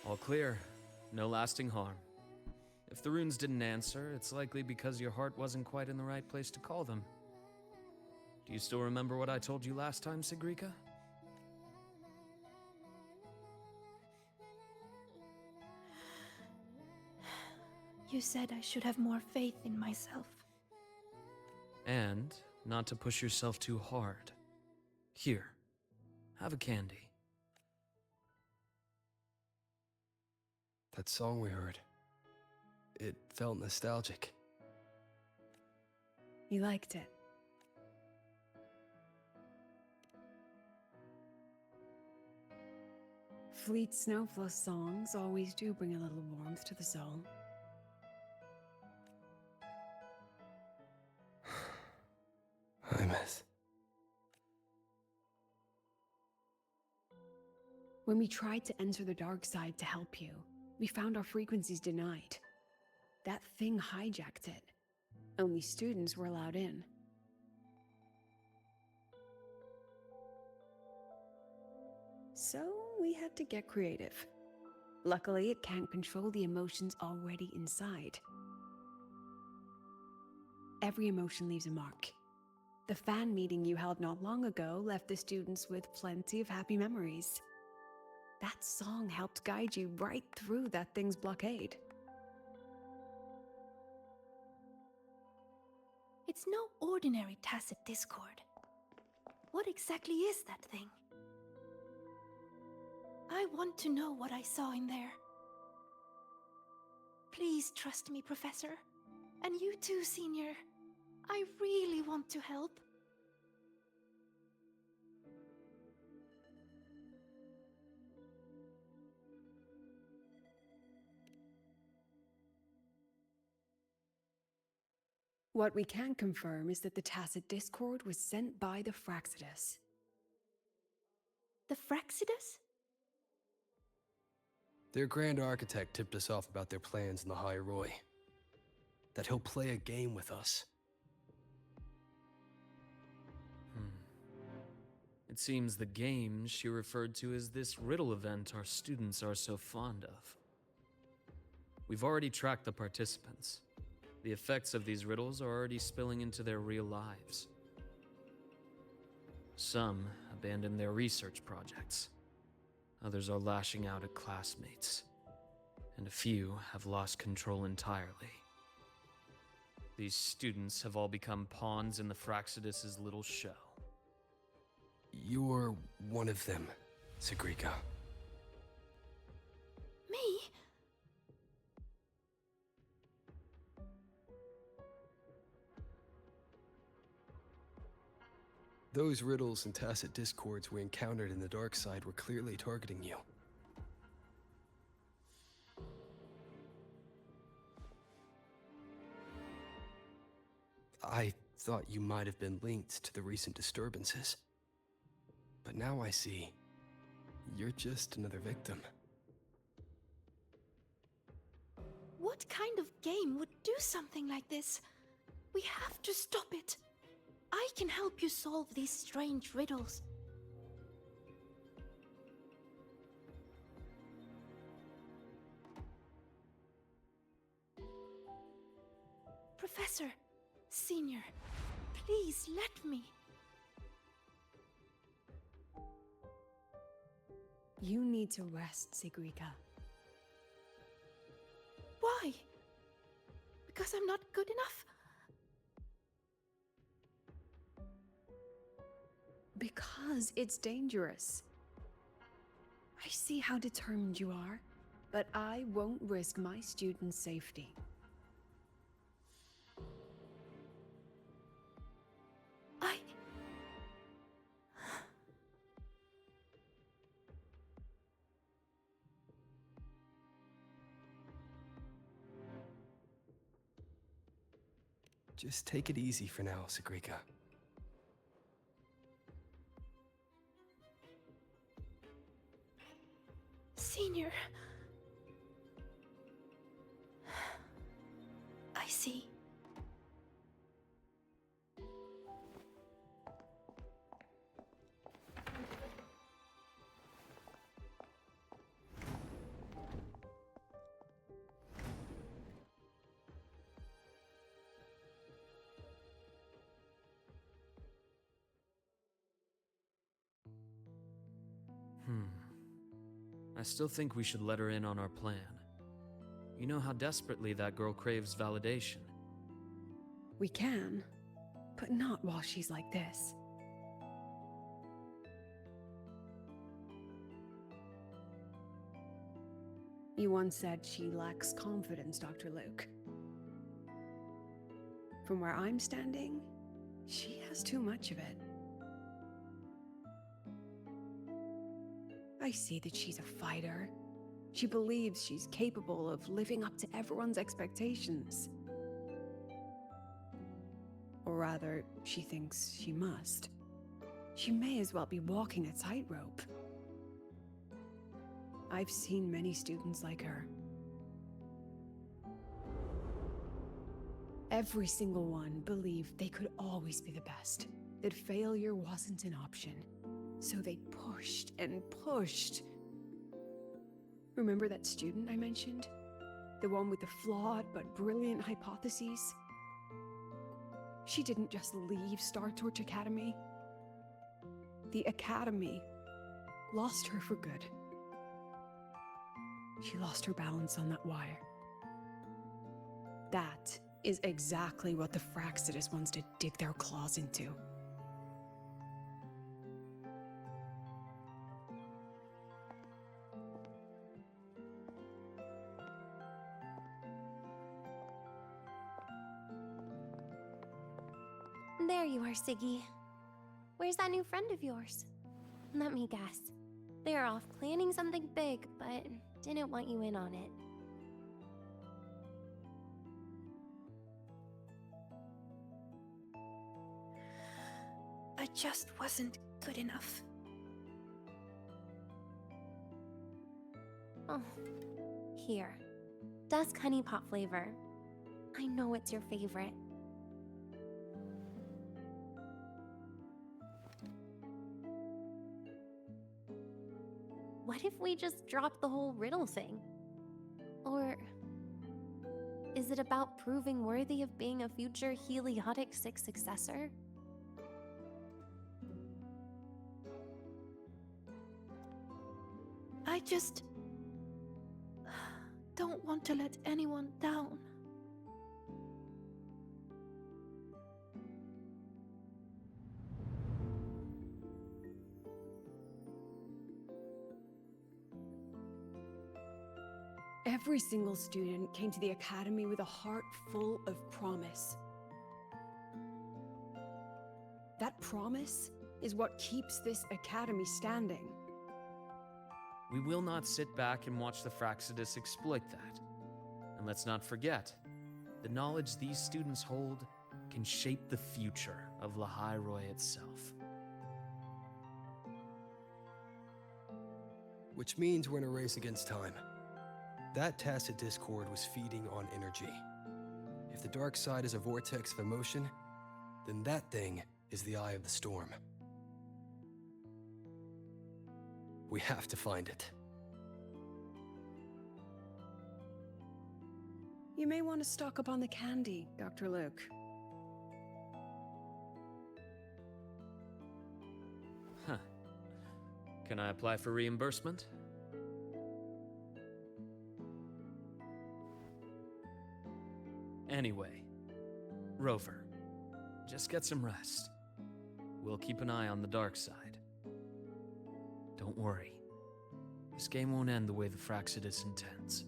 All clear. No lasting harm. If the runes didn't answer, it's likely because your heart wasn't quite in the right place to call them. Do you still remember what I told you last time, Sigrika? You said I should have more faith in myself. And not to push yourself too hard. Here, have a candy. That song we heard. It felt nostalgic. You liked it? Fleet Snowflow songs always do bring a little warmth to the soul. I miss. When we tried to enter the dark side to help you, we found our frequencies denied. That thing hijacked it. Only students were allowed in. So we had to get creative. Luckily, it can't control the emotions already inside. Every emotion leaves a mark. The fan meeting you held not long ago left the students with plenty of happy memories. That song helped guide you right through that thing's blockade. It's no ordinary tacit discord. What exactly is that thing? I want to know what I saw in there. Please trust me, Professor. And you too, Senior. I really want to help. What we can confirm is that the tacit discord was sent by the Fraxidus. The Fraxidus? Their Grand Architect tipped us off about their plans in the High Roy. That he'll play a game with us. It seems the game she referred to as this riddle event our students are so fond of. We've already tracked the participants. The effects of these riddles are already spilling into their real lives. Some abandoned their research projects. Others are lashing out at classmates. And a few have lost control entirely. These students have all become pawns in the Fraxidus' little show. You're one of them, Sigrika. Me? Those riddles and tacit discords we encountered in the dark side were clearly targeting you. I thought you might have been linked to the recent disturbances. But now I see, you're just another victim. What kind of game would do something like this? We have to stop it. I can help you solve these strange riddles. Professor, Senior, please let me. You need to rest, Sigrika. Why? Because I'm not good enough? Because it's dangerous. I see how determined you are, but I won't risk my students' safety. Just take it easy for now, Sigrika. Senior. I see. I still think we should let her in on our plan. You know how desperately that girl craves validation. We can, but not while she's like this. You once said she lacks confidence, Dr. Luke. From where I'm standing, she has too much of it. I see that she's a fighter. She believes she's capable of living up to everyone's expectations. Or rather, she thinks she must. She may as well be walking a tightrope. I've seen many students like her. Every single one believed they could always be the best, that failure wasn't an option. So they pushed and pushed. Remember that student I mentioned? The one with the flawed but brilliant hypotheses? She didn't just leave Star Torch Academy. The Academy lost her for good. She lost her balance on that wire. That is exactly what the Fraxidus wants to dig their claws into. There you are, Siggy. Where's that new friend of yours? Let me guess. They're off planning something big, but didn't want you in on it. I just wasn't good enough. Oh, here. Dusk honey pot flavor. I know it's your favorite. What if we just drop the whole riddle thing? Or is it about proving worthy of being a future Heliotic 6 successor? I just don't want to let anyone down. Every single student came to the Academy with a heart full of promise. That promise is what keeps this Academy standing. We will not sit back and watch the Fraxidus exploit that. And let's not forget, the knowledge these students hold can shape the future of Lahairoi itself. Which means we're in a race against time. That tacit discord was feeding on energy. If the dark side is a vortex of emotion, then that thing is the eye of the storm. We have to find it. You may want to stock up on the candy, Dr. Luke. Huh. Can I apply for reimbursement? Anyway, Rover, just get some rest. We'll keep an eye on the dark side. Don't worry. This game won't end the way the Fraxidus intends.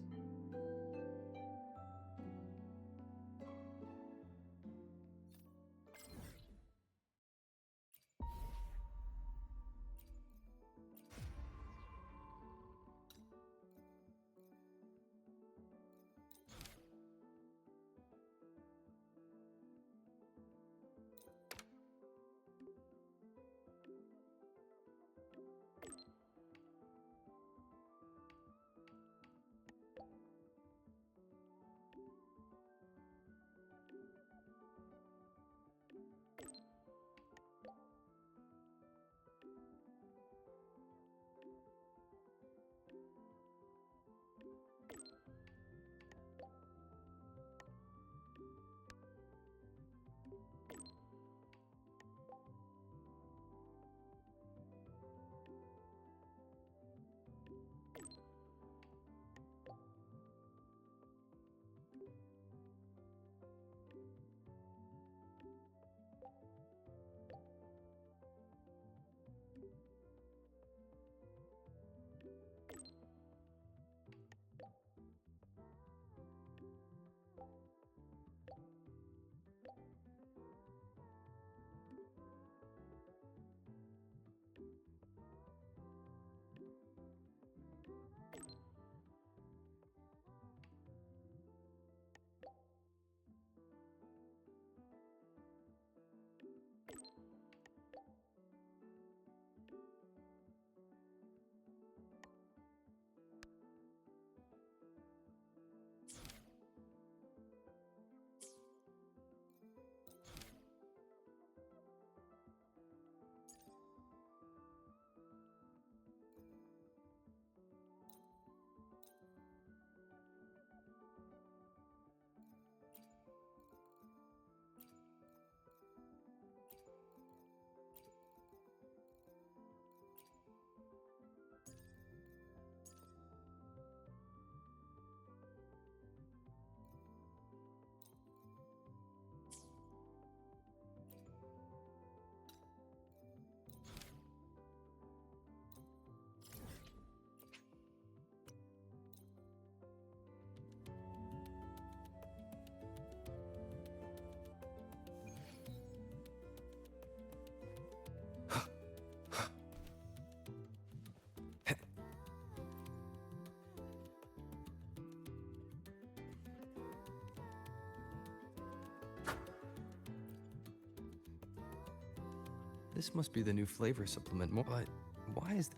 This must be the new flavor supplement, but why is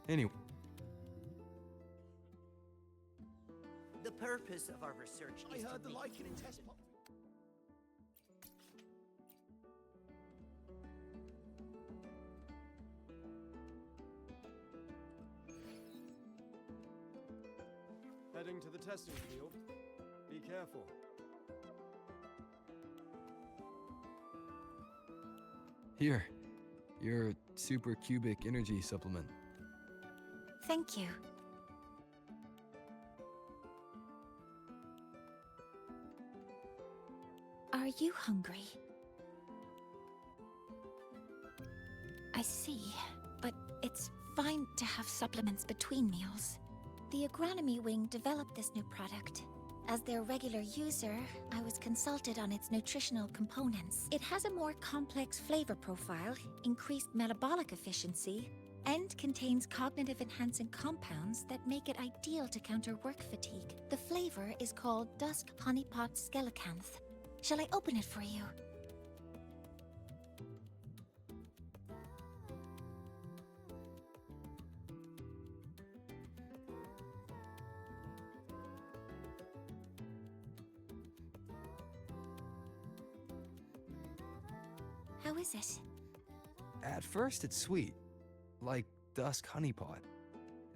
anyway. The purpose of our research is I heard to the make lichen in test pot. Heading to the testing field. Be careful. Here, your super cubic energy supplement. Thank you. Are you hungry? I see, but it's fine to have supplements between meals. The agronomy wing developed this new product. As their regular user, I was consulted on its nutritional components. It has a more complex flavor profile, increased metabolic efficiency, and contains cognitive enhancing compounds that make it ideal to counter work fatigue. The flavor is called Dusk Honeypot Skellicanth. Shall I open it for you? How is it? At first, it's sweet, like dusk honeypot.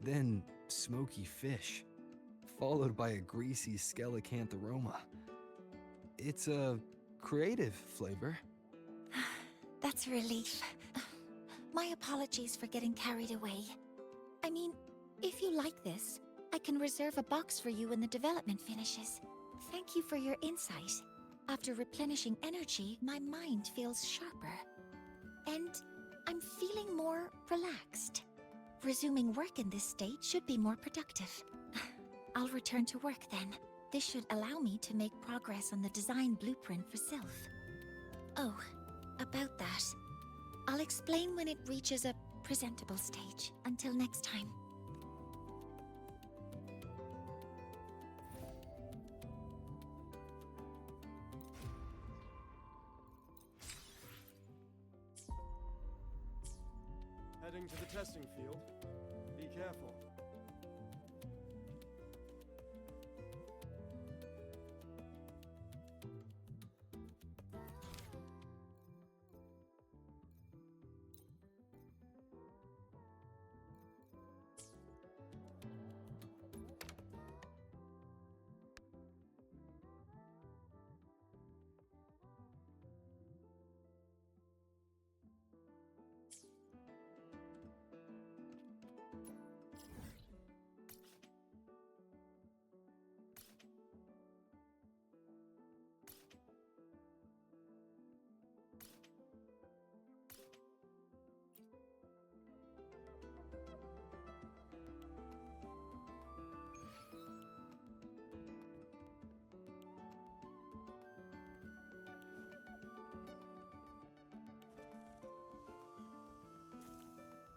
Then smoky fish, followed by a greasy skellicanth aroma. It's a creative flavor. That's a relief. My apologies for getting carried away. I mean, if you like this, I can reserve a box for you when the development finishes. Thank you for your insight. After replenishing energy, my mind feels sharper. And I'm feeling more relaxed. Resuming work in this state should be more productive. I'll return to work then. This should allow me to make progress on the design blueprint for Sylph. Oh, about that. I'll explain when it reaches a presentable stage. Until next time. Heading to the testing field. Be careful.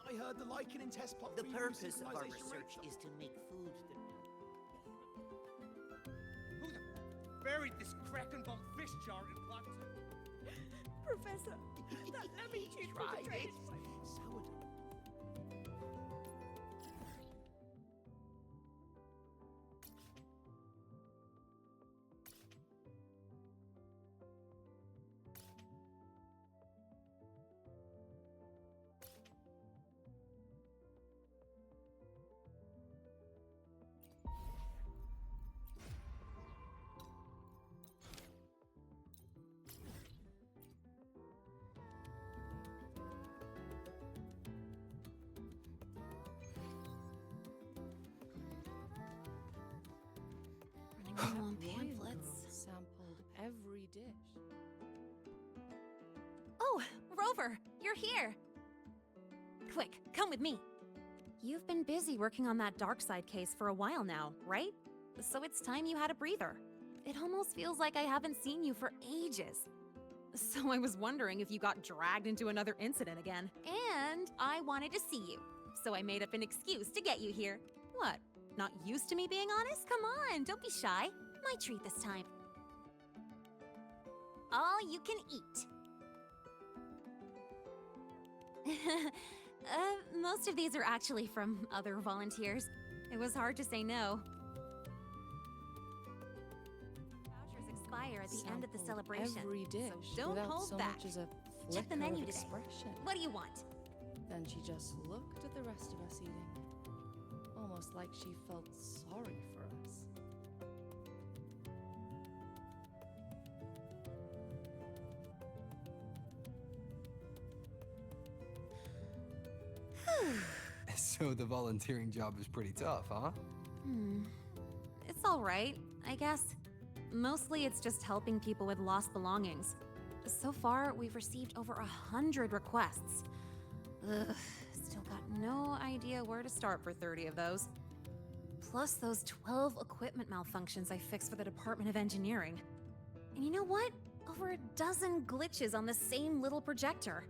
I heard the lichen test plot The for purpose of our synchronization research rate. is to make food that... Who the buried this crack and bolt fish jar in plot 2? Professor, that lemon juice Tried was it. Sourdough. Running low on pamphlets. Sampled every dish. Oh, Rover, you're here. Quick, come with me. You've been busy working on that dark side case for a while now, right? So it's time you had a breather. It almost feels like I haven't seen you for ages. So I was wondering if you got dragged into another incident again. And I wanted to see you. So I made up an excuse to get you here. What? Not used to me being honest? Come on, don't be shy. My treat this time. All you can eat. Most of these are actually from other volunteers. It was hard to say no. Vouchers expire at the end of the celebration. Every dish so don't without hold so back. much as a Check the flicker menu of today. expression. What do you want? Then she just looked at the rest of us eating, almost like she felt sorry for us. So the volunteering job is pretty tough, huh? It's all right, I guess. Mostly it's just helping people with lost belongings. So far, we've received over 100 requests. Ugh, still got no idea where to start for 30 of those. Plus those 12 equipment malfunctions I fixed for the Department of Engineering. And you know what? Over a dozen glitches on the same little projector.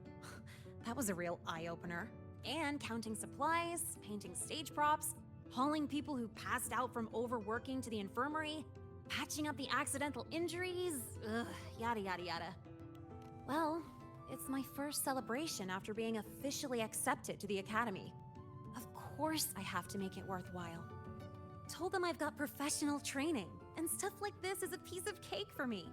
That was a real eye-opener. And counting supplies, painting stage props, hauling people who passed out from overworking to the infirmary, patching up the accidental injuries, yada yada yada. Well, it's my first celebration after being officially accepted to the Academy. Of course I have to make it worthwhile. Told them I've got professional training, and stuff like this is a piece of cake for me.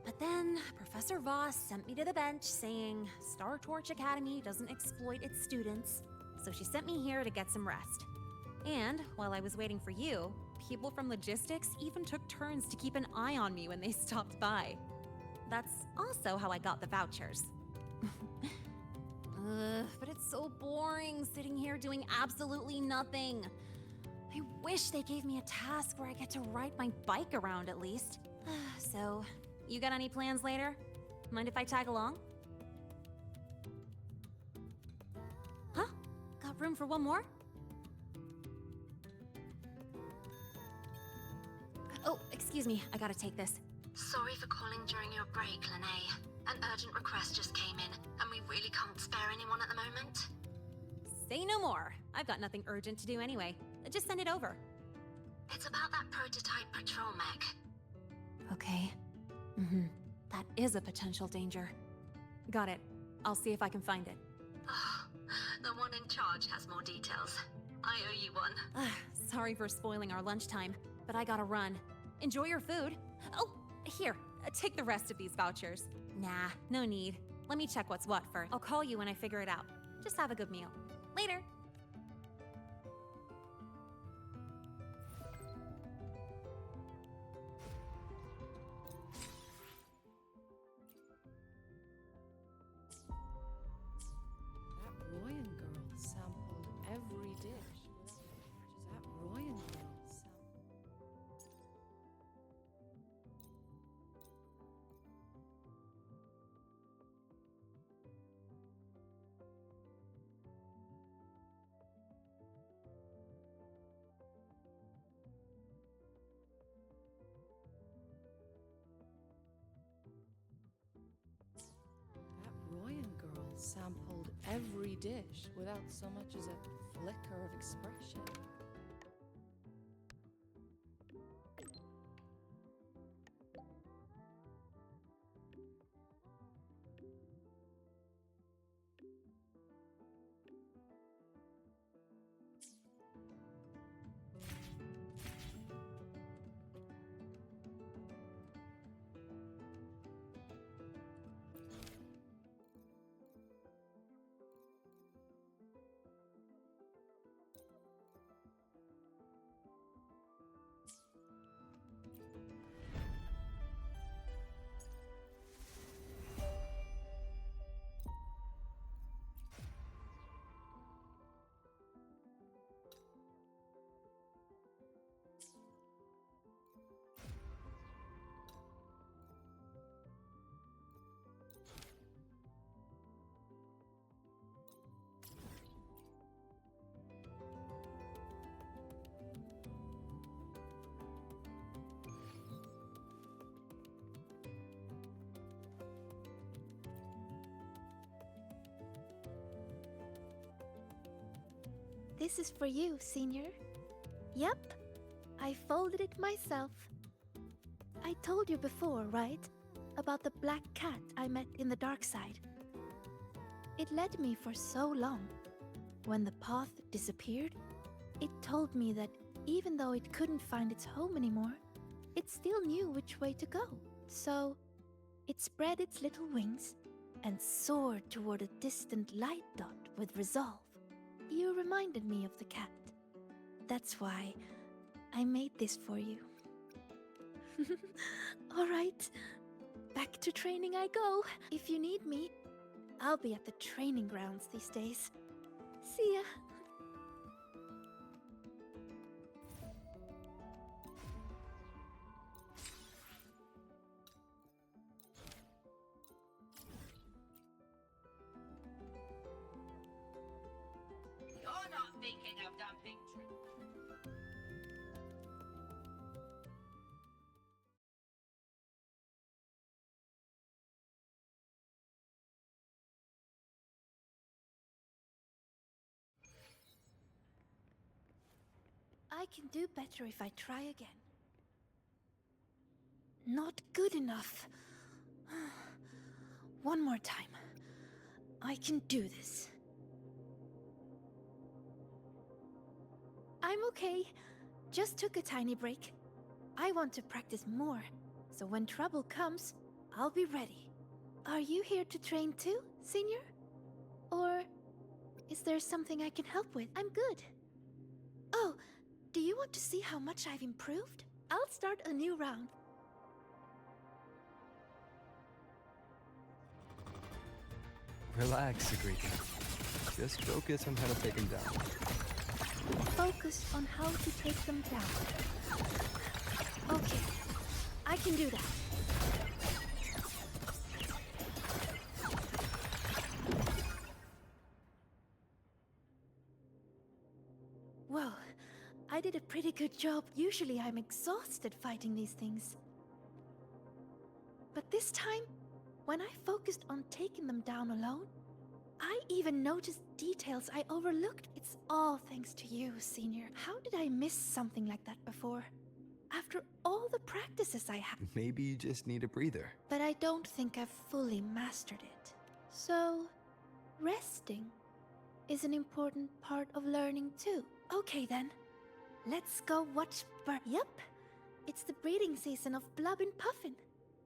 But then, Professor Voss sent me to the bench saying Star Torch Academy doesn't exploit its students, so she sent me here to get some rest. And while I was waiting for you, people from logistics even took turns to keep an eye on me when they stopped by. That's also how I got the vouchers. But it's so boring sitting here doing absolutely nothing. I wish they gave me a task where I get to ride my bike around at least. So, you got any plans later? Mind if I tag along? Huh? Got room for one more? Oh, excuse me, I gotta take this. Sorry for calling during your break, Lene. An urgent request just came in, and we really can't spare anyone at the moment. Say no more. I've got nothing urgent to do anyway. Just send it over. It's about that prototype patrol mech. Okay. That is a potential danger. Got it. I'll see if I can find it. Oh, the one in charge has more details. I owe you one. Sorry for spoiling our lunchtime, but I gotta run. Enjoy your food. Oh, here. Take the rest of these vouchers. Nah, no need. Let me check what's what first. I'll call you when I figure it out. Just have a good meal. Later. That Royan girl sampled every dish. That Royan girl sampled. That Royan girl sampled every dish without so much as a flicker of expression. This is for you, Senior. Yep, I folded it myself. I told you before, right? About the black cat I met in the dark side. It led me for so long. When the path disappeared, it told me that even though it couldn't find its home anymore, it still knew which way to go. So, it spread its little wings and soared toward a distant light dot with resolve. You reminded me of the cat. That's why I made this for you. All right, back to training I go. If you need me, I'll be at the training grounds these days. See ya. You're not thinking of dumping I can do better if I try again. Not good enough. One more time. I can do this. I'm okay. Just took a tiny break. I want to practice more, so when trouble comes, I'll be ready. Are you here to train too, Senior? Or is there something I can help with? I'm good. Oh, do you want to see how much I've improved? I'll start a new round. Relax, Agrika. Just focus on how to take him down. Focus on how to take them down. Okay, I can do that. Well, I did a pretty good job. Usually I'm exhausted fighting these things. But this time, when I focused on taking them down alone, I even noticed details I overlooked. It's all thanks to you, Senior. How did I miss something like that before? After all the practices I had. Maybe you just need a breather. But I don't think I've fully mastered it. So, resting is an important part of learning too. Okay then, let's go watch Yep, it's the breeding season of Blub and Puffin.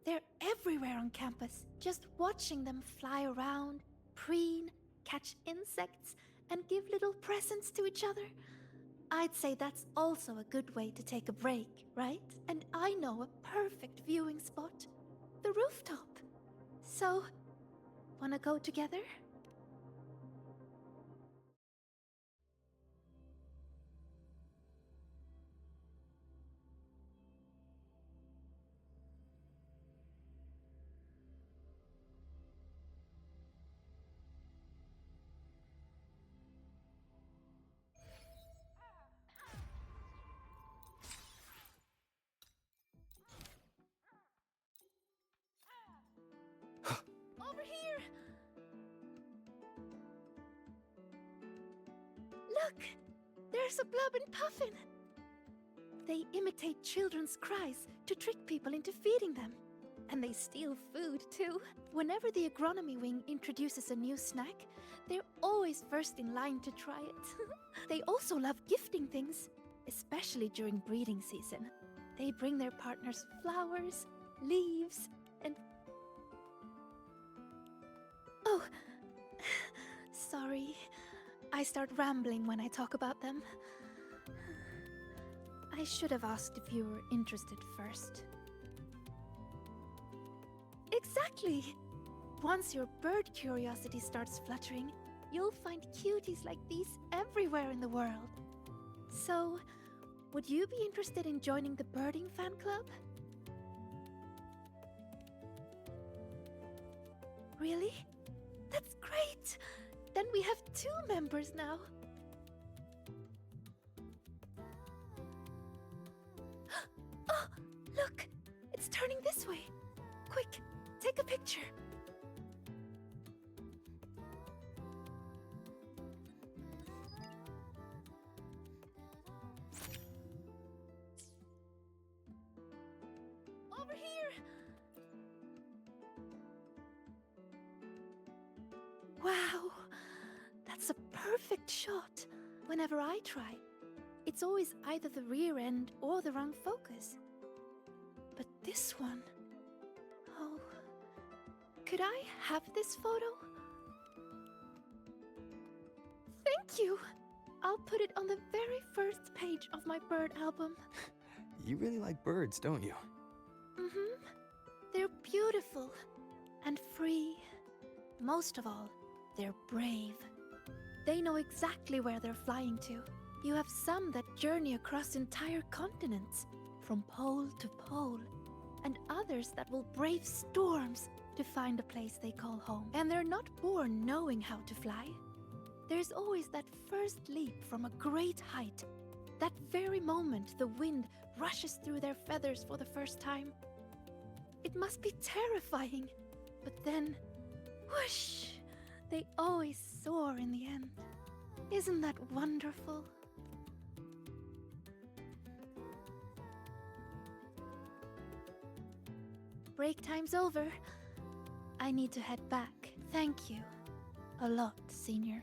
They're everywhere on campus. Just watching them fly around, preen, catch insects, and give little presents to each other. I'd say that's also a good way to take a break, right? And I know a perfect viewing spot. The rooftop. So, wanna go together? Over here! Look! There's a Blub and Puffin! They imitate children's cries to trick people into feeding them. And they steal food, too. Whenever the agronomy wing introduces a new snack, they're always first in line to try it. They also love gifting things, especially during breeding season. They bring their partners flowers, leaves, and... Oh, sorry. I start rambling when I talk about them. I should have asked if you were interested first. Exactly! Once your bird curiosity starts fluttering, you'll find cuties like these everywhere in the world. So, would you be interested in joining the birding fan club? Really? That's great! Then we have 2 members now. Oh, look! It's turning this way. Quick, take a picture. Over here! Wow, that's a perfect shot. Whenever I try, it's always either the rear end or the wrong focus. But this one... Oh... Could I have this photo? Thank you! I'll put it on the very first page of my bird album. You really like birds, don't you? Mm-hmm. They're beautiful and free. Most of all, they're brave. They know exactly where they're flying to. You have some that journey across entire continents, from pole to pole, and others that will brave storms to find a place they call home. And they're not born knowing how to fly. There's always that first leap from a great height. That very moment the wind rushes through their feathers for the first time. It must be terrifying, but then, whoosh, they always soar in the end. Isn't that wonderful? break time's over. I need to head back. Thank you. A lot, Senior.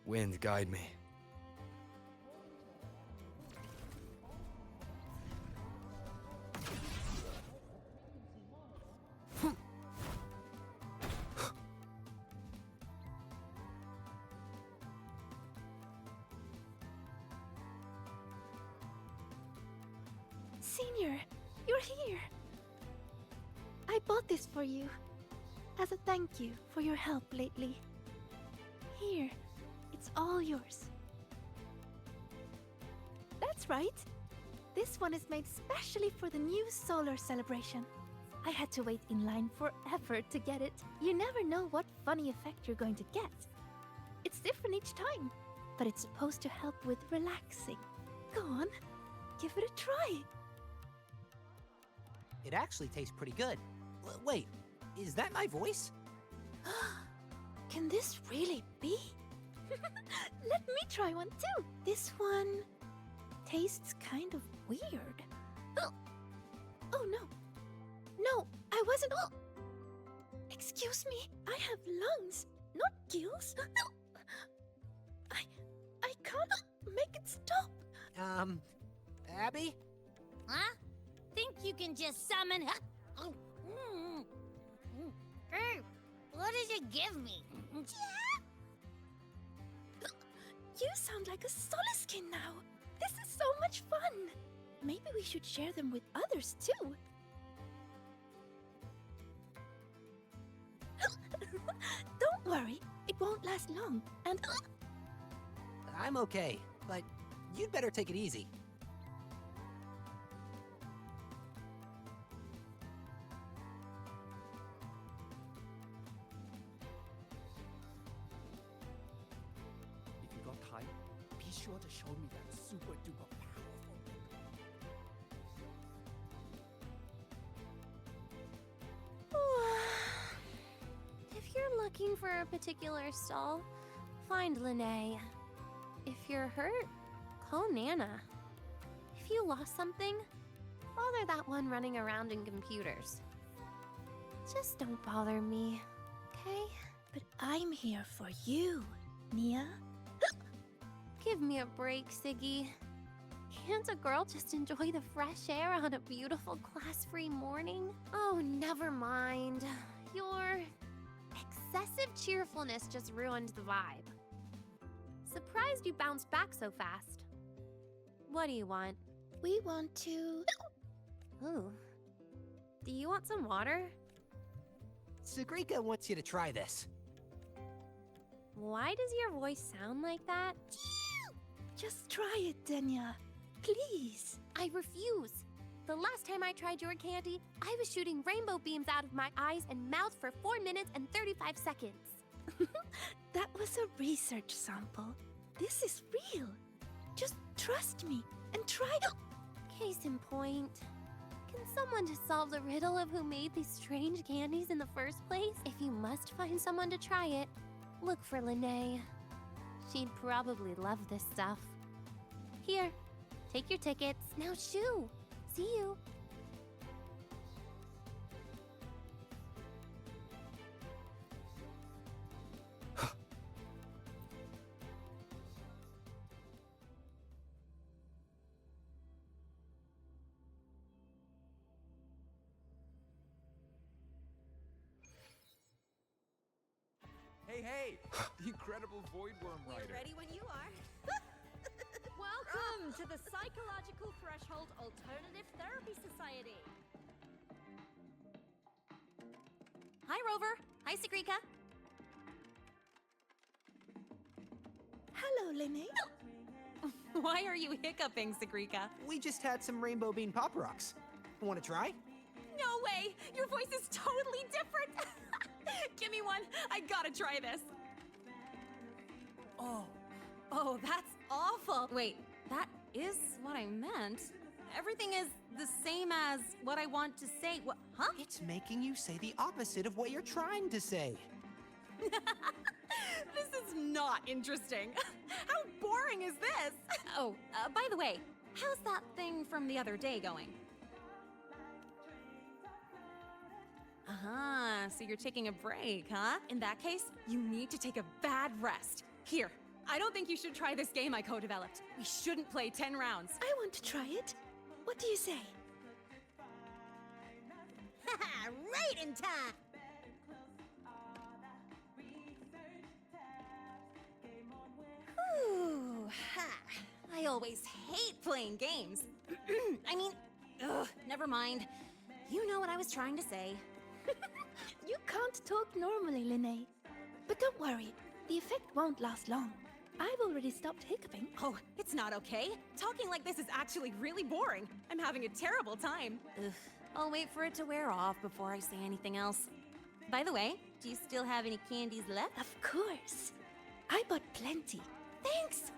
Wind, guide me. Senior, you're here. I bought this for you as a thank you for your help lately. Here, it's all yours. That's right. This one is made specially for the new solar celebration. I had to wait in line forever to get it. You never know what funny effect you're going to get. It's different each time, but it's supposed to help with relaxing. Go on, give it a try. It actually tastes pretty good. Wait, is that my voice? Can this really be? Let me try one too. This one tastes kind of weird. Oh no. No, I wasn't. Excuse me, I have lungs, not gills. I can't make it stop. Abby? Huh? Think you can just summon? What does it give me? You sound like a Soliskin now. This is so much fun. Maybe we should share them with others too. Don't worry, it won't last long. And I'm okay, but you'd better take it easy. If you got time, be sure to show me that super duper powerful. If you're looking for a particular stall, find Lene. If you're hurt, call Nana. If you lost something, bother that one running around in computers. Just don't bother me, okay? But I'm here for you, Nia. Give me a break, Siggy. Can't a girl just enjoy the fresh air on a beautiful class-free morning? Oh, never mind. Your excessive cheerfulness just ruined the vibe. Surprised you bounced back so fast. What do you want? We want to... Ooh. Do you want some water? Sagrika wants you to try this. Why does your voice sound like that? Just try it, Denya. Please. I refuse. The last time I tried your candy, I was shooting rainbow beams out of my eyes and mouth for 4 minutes and 35 seconds. That was a research sample. This is real. Just trust me and try it. Case in point. Can someone just solve the riddle of who made these strange candies in the first place? If you must find someone to try it, look for Lene. She'd probably love this stuff. Here, take your tickets. Now shoo! See you. Hey, the incredible void worm rider. We're ready when you are. Welcome to the Psychological Threshold Alternative Therapy Society. Hi, Rover. Hi, Sagrika. Hello, Linné. Why are you hiccuping, Sagrika? We just had some rainbow bean pop rocks. Want to try? No way! Your voice is totally different! Give me one. I gotta try this. Oh, that's awful. Wait, that is what I meant. Everything is the same as what I want to say. What, huh? It's making you say the opposite of what you're trying to say. This is not interesting. How boring is this? Oh, by the way, how's that thing from the other day going? So you're taking a break, huh? In that case, you need to take a bad rest. Here, I don't think you should try this game I co-developed. We shouldn't play 10 rounds. I want to try it. What do you say? Right in time! Ooh, ha. I always hate playing games. I mean, never mind. You know what I was trying to say. You can't talk normally, Linné. But don't worry, the effect won't last long. I've already stopped hiccuping. Oh, it's not okay. Talking like this is actually really boring. I'm having a terrible time. Ugh. I'll wait for it to wear off before I say anything else. By the way, do you still have any candies left? Of course. I bought plenty. Thanks!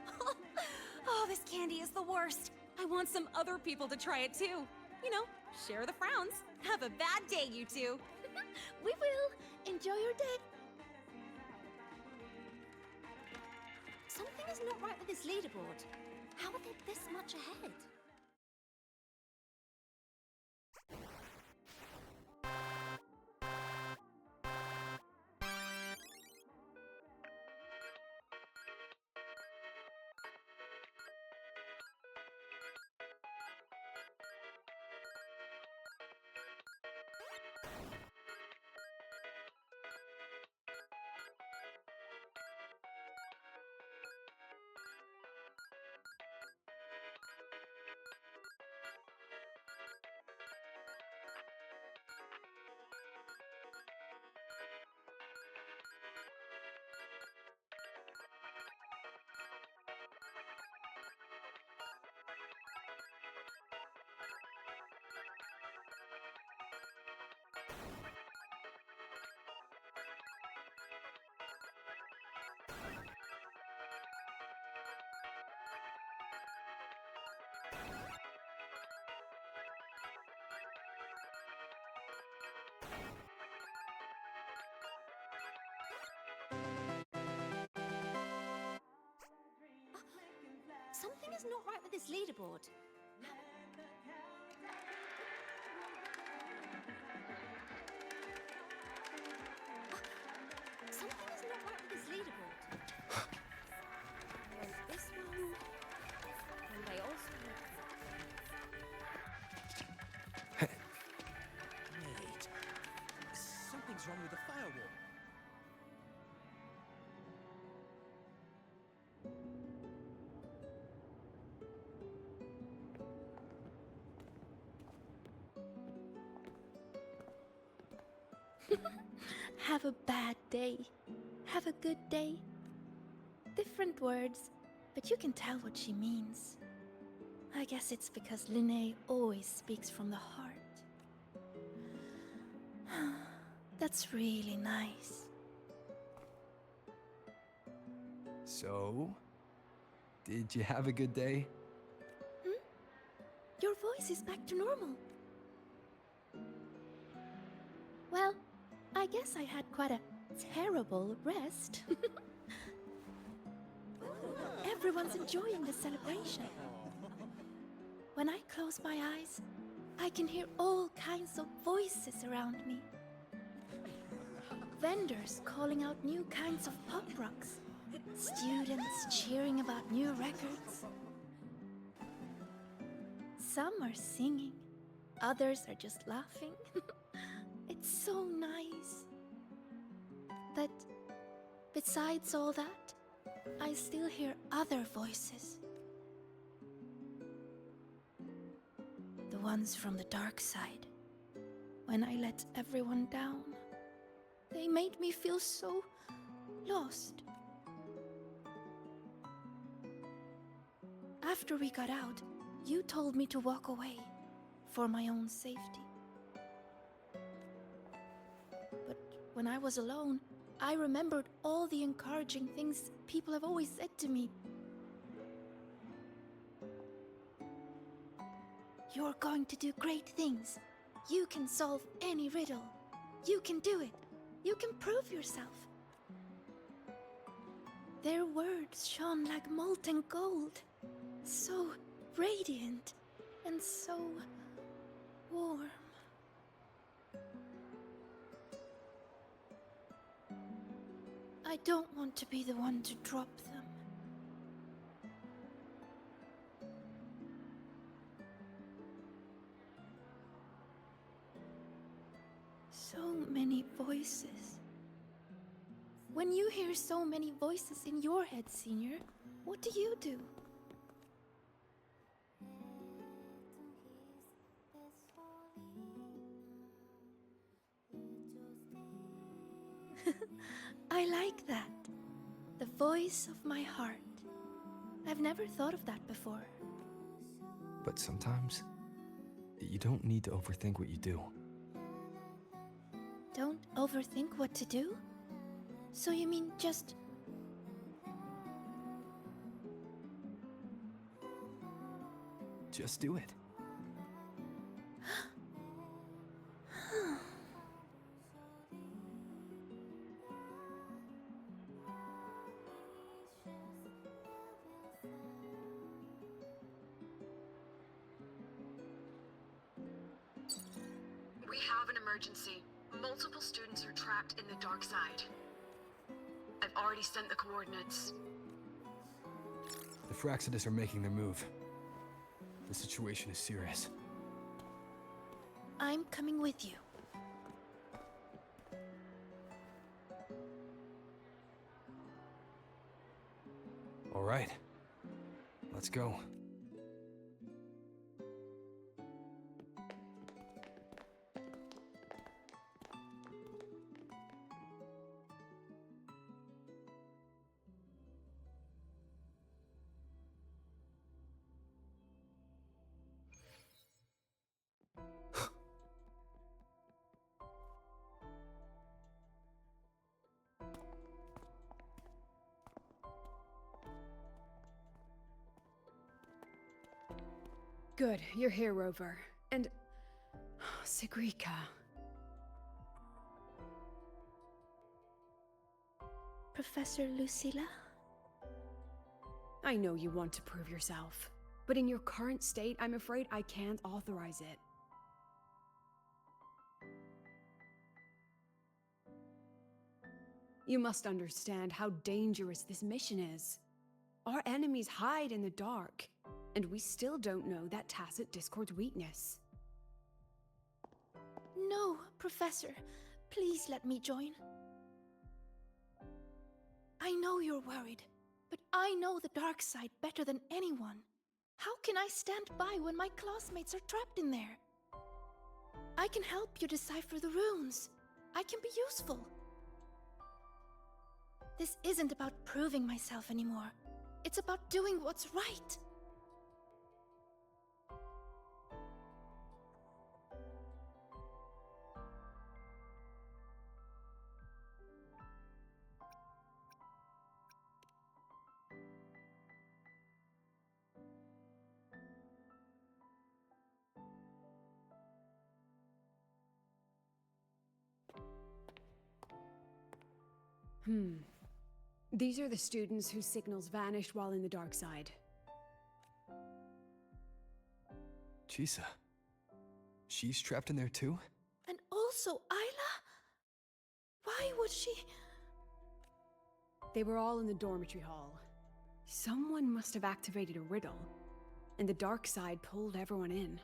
Oh, this candy is the worst. I want some other people to try it too. You know, share the frowns. Have a bad day, you two. We will. Enjoy your day. Something is not right with this leaderboard. How are they this much ahead? Something is not right with this leaderboard. Something is not right with this leaderboard. There's this one, and they also... Wait. Something's wrong with the firewall. Have a bad day. Have a good day. Different words, but you can tell what she means. I guess it's because Linné always speaks from the heart. That's really nice. So, did you have a good day? Your voice is back to normal. Well, I guess I had quite a terrible rest. Everyone's enjoying the celebration. When I close my eyes, I can hear all kinds of voices around me. Vendors calling out new kinds of pop rocks. Students cheering about new records. Some are singing, others are just laughing. It's so nice. But besides all that, I still hear other voices. The ones from the dark side. When I let everyone down, they made me feel so lost. After we got out, you told me to walk away for my own safety. But when I was alone, I remembered all the encouraging things people have always said to me. You're going to do great things. You can solve any riddle. You can do it. You can prove yourself. Their words shone like molten gold. So radiant and so warm. I don't want to be the one to drop them. So many voices. When you hear so many voices in your head, Senior, what do you do? I like that. The voice of my heart. I've never thought of that before. But sometimes, you don't need to overthink what you do. Don't overthink what to do? So you mean just... Just do it. We have an emergency. Multiple students are trapped in the dark side. I've already sent the coordinates. The Fraxidus are making their move. The situation is serious. I'm coming with you. All right. Let's go. Good, you're here, Rover. And... Sigrika. Professor Lucilla? I know you want to prove yourself, but in your current state, I'm afraid I can't authorize it. You must understand how dangerous this mission is. Our enemies hide in the dark, and we still don't know that tacit Discord's weakness. No, Professor. Please let me join. I know you're worried, but I know the dark side better than anyone. How can I stand by when my classmates are trapped in there? I can help you decipher the runes. I can be useful. This isn't about proving myself anymore. It's about doing what's right. These are the students whose signals vanished while in the dark side. Chisa. She's trapped in there too? And also Isla? Why would she... They were all in the dormitory hall. Someone must have activated a riddle, and the dark side pulled everyone in.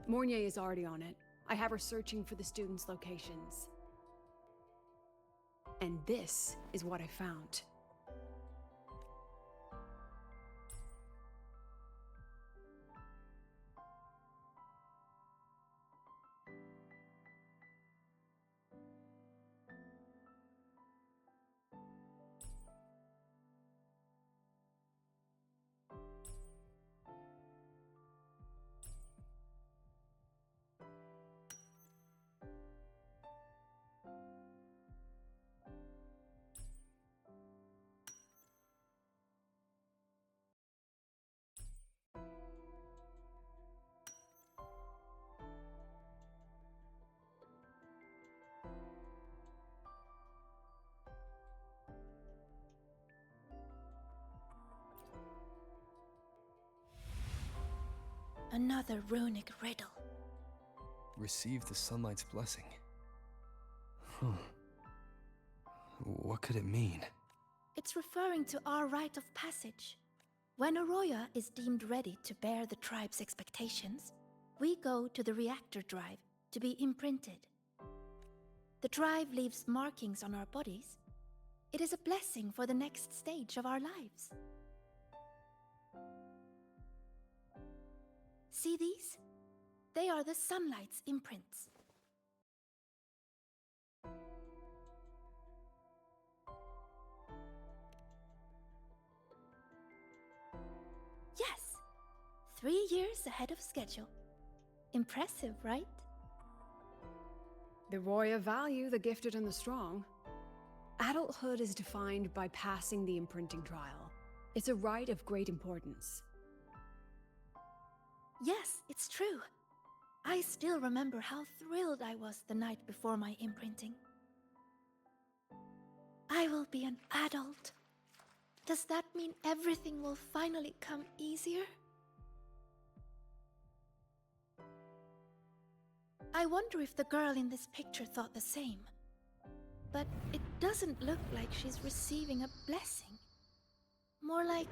Mornier is already on it. I have her searching for the students' locations. And this is what I found. Another runic riddle. Receive the sunlight's blessing. What could it mean? It's referring to our rite of passage. When a Roya is deemed ready to bear the tribe's expectations, we go to the reactor drive to be imprinted. The drive leaves markings on our bodies. It is a blessing for the next stage of our lives. See these? They are the sunlight's imprints. Yes, 3 years ahead of schedule. Impressive, right? The Roya value the gifted and the strong. Adulthood is defined by passing the imprinting trial. It's a rite of great importance. Yes, it's true. I still remember how thrilled I was the night before my imprinting. I will be an adult. Does that mean everything will finally come easier? I wonder if the girl in this picture thought the same. But it doesn't look like she's receiving a blessing. More like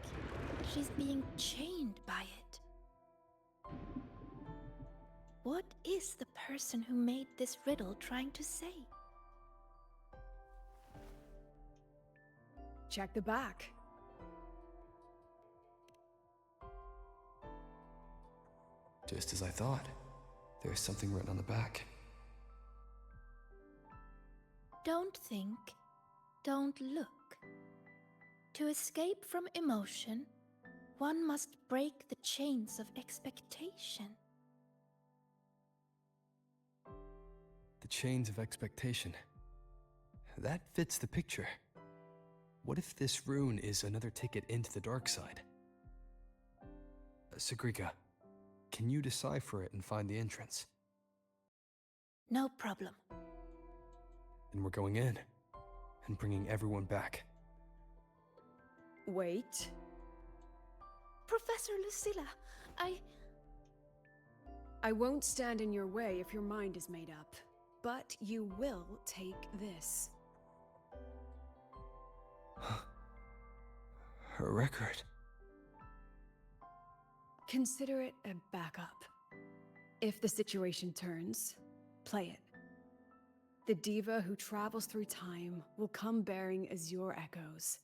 she's being chained by it. What is the person who made this riddle trying to say? Check the back. Just as I thought. There's something written on the back. Don't think, don't look. To escape from emotion, one must break the chains of expectation. The chains of expectation. That fits the picture. What if this rune is another ticket into the dark side? Sigrika, can you decipher it and find the entrance? No problem. Then we're going in and bringing everyone back. Wait. Professor Lucilla, I won't stand in your way if your mind is made up, but you will take this. Her record. Consider it a backup. If the situation turns, play it. The diva who travels through time will come bearing azure echoes.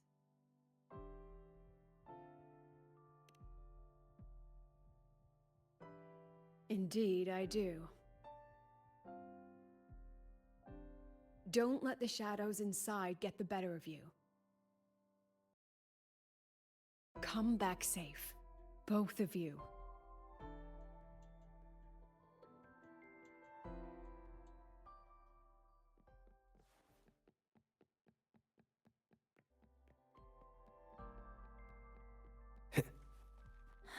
Indeed, I do. Don't let the shadows inside get the better of you. Come back safe, both of you.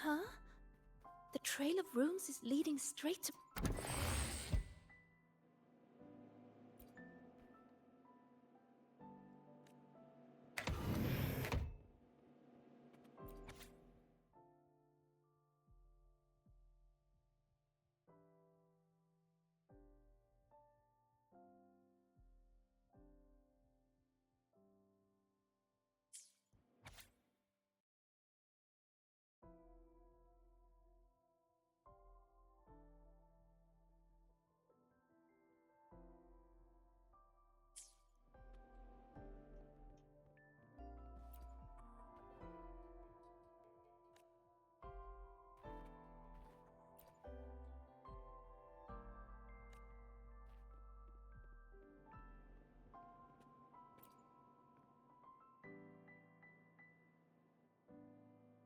Huh? The trail of runes is leading straight to...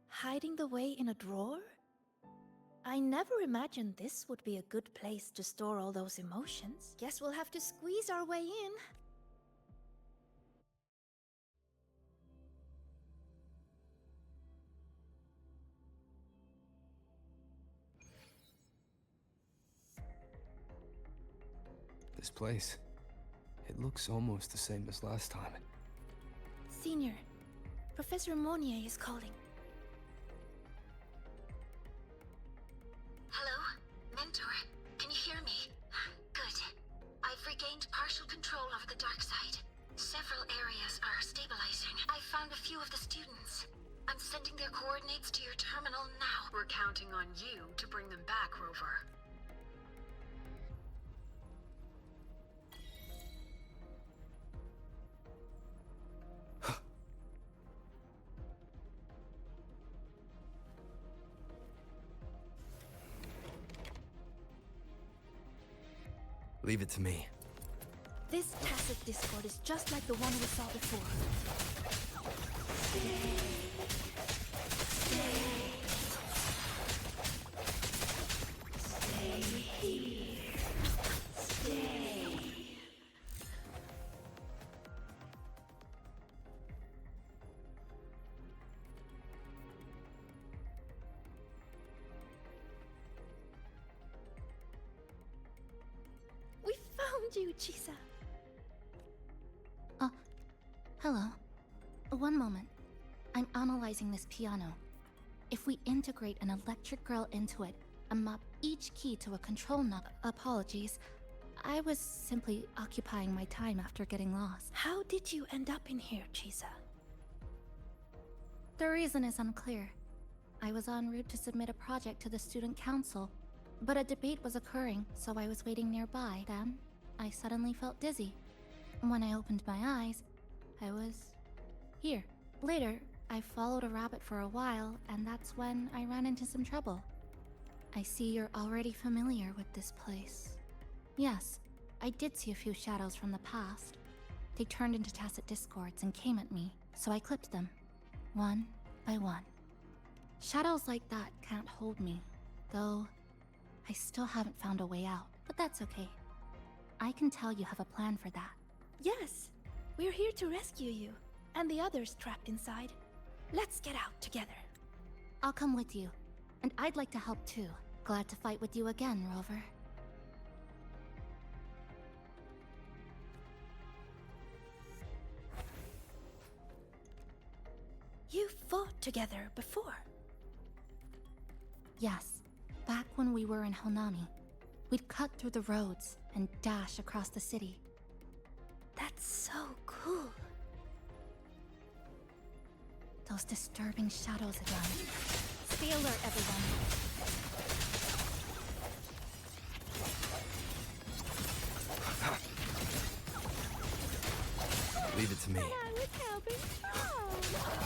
Hiding the way in a drawer? I never imagined this would be a good place to store all those emotions. Guess we'll have to squeeze our way in. This place. It looks almost the same as last time. Senior, Professor Monnier is calling. Several areas are stabilizing. I found a few of the students. I'm sending their coordinates to your terminal now. We're counting on you to bring them back, Rover. Leave it to me. This tacit discord is just like the one we saw before. Stay here. Stay. We found you, Chisa. Hello. One moment. I'm analyzing this piano. If we integrate an electric girl into it and map each key to a control knob— Apologies. I was simply occupying my time after getting lost. How did you end up in here, Chisa? The reason is unclear. I was en route to submit a project to the student council, but a debate was occurring, so I was waiting nearby. Then, I suddenly felt dizzy. When I opened my eyes, I was here. Later, I followed a rabbit for a while, and that's when I ran into some trouble. I see you're already familiar with this place. Yes, I did see a few shadows from the past. They turned into tacit discords and came at me, so I clipped them, one by one. Shadows like that can't hold me, though I still haven't found a way out, but that's okay. I can tell you have a plan for that. Yes, we're here to rescue you, and the others trapped inside. Let's get out together. I'll come with you, and I'd like to help too. Glad to fight with you again, Rover. You fought together before. Yes, back when we were in Honami. We'd cut through the roads and dash across the city. That's so cool. Those disturbing shadows again. Stay alert, everyone. Leave it to me. I was helping.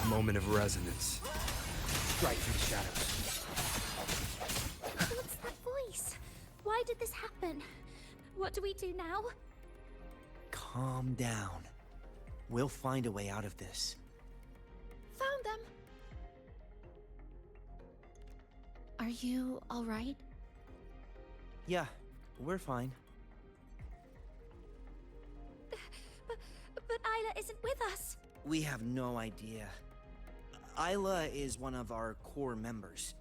A moment of resonance. Strike through the shadows. What's that voice? Why did this happen? What do we do now? Calm down. We'll find a way out of this. Found them. Are you alright? Yeah, we're fine. But Isla isn't with us. We have no idea. Isla is one of our core members.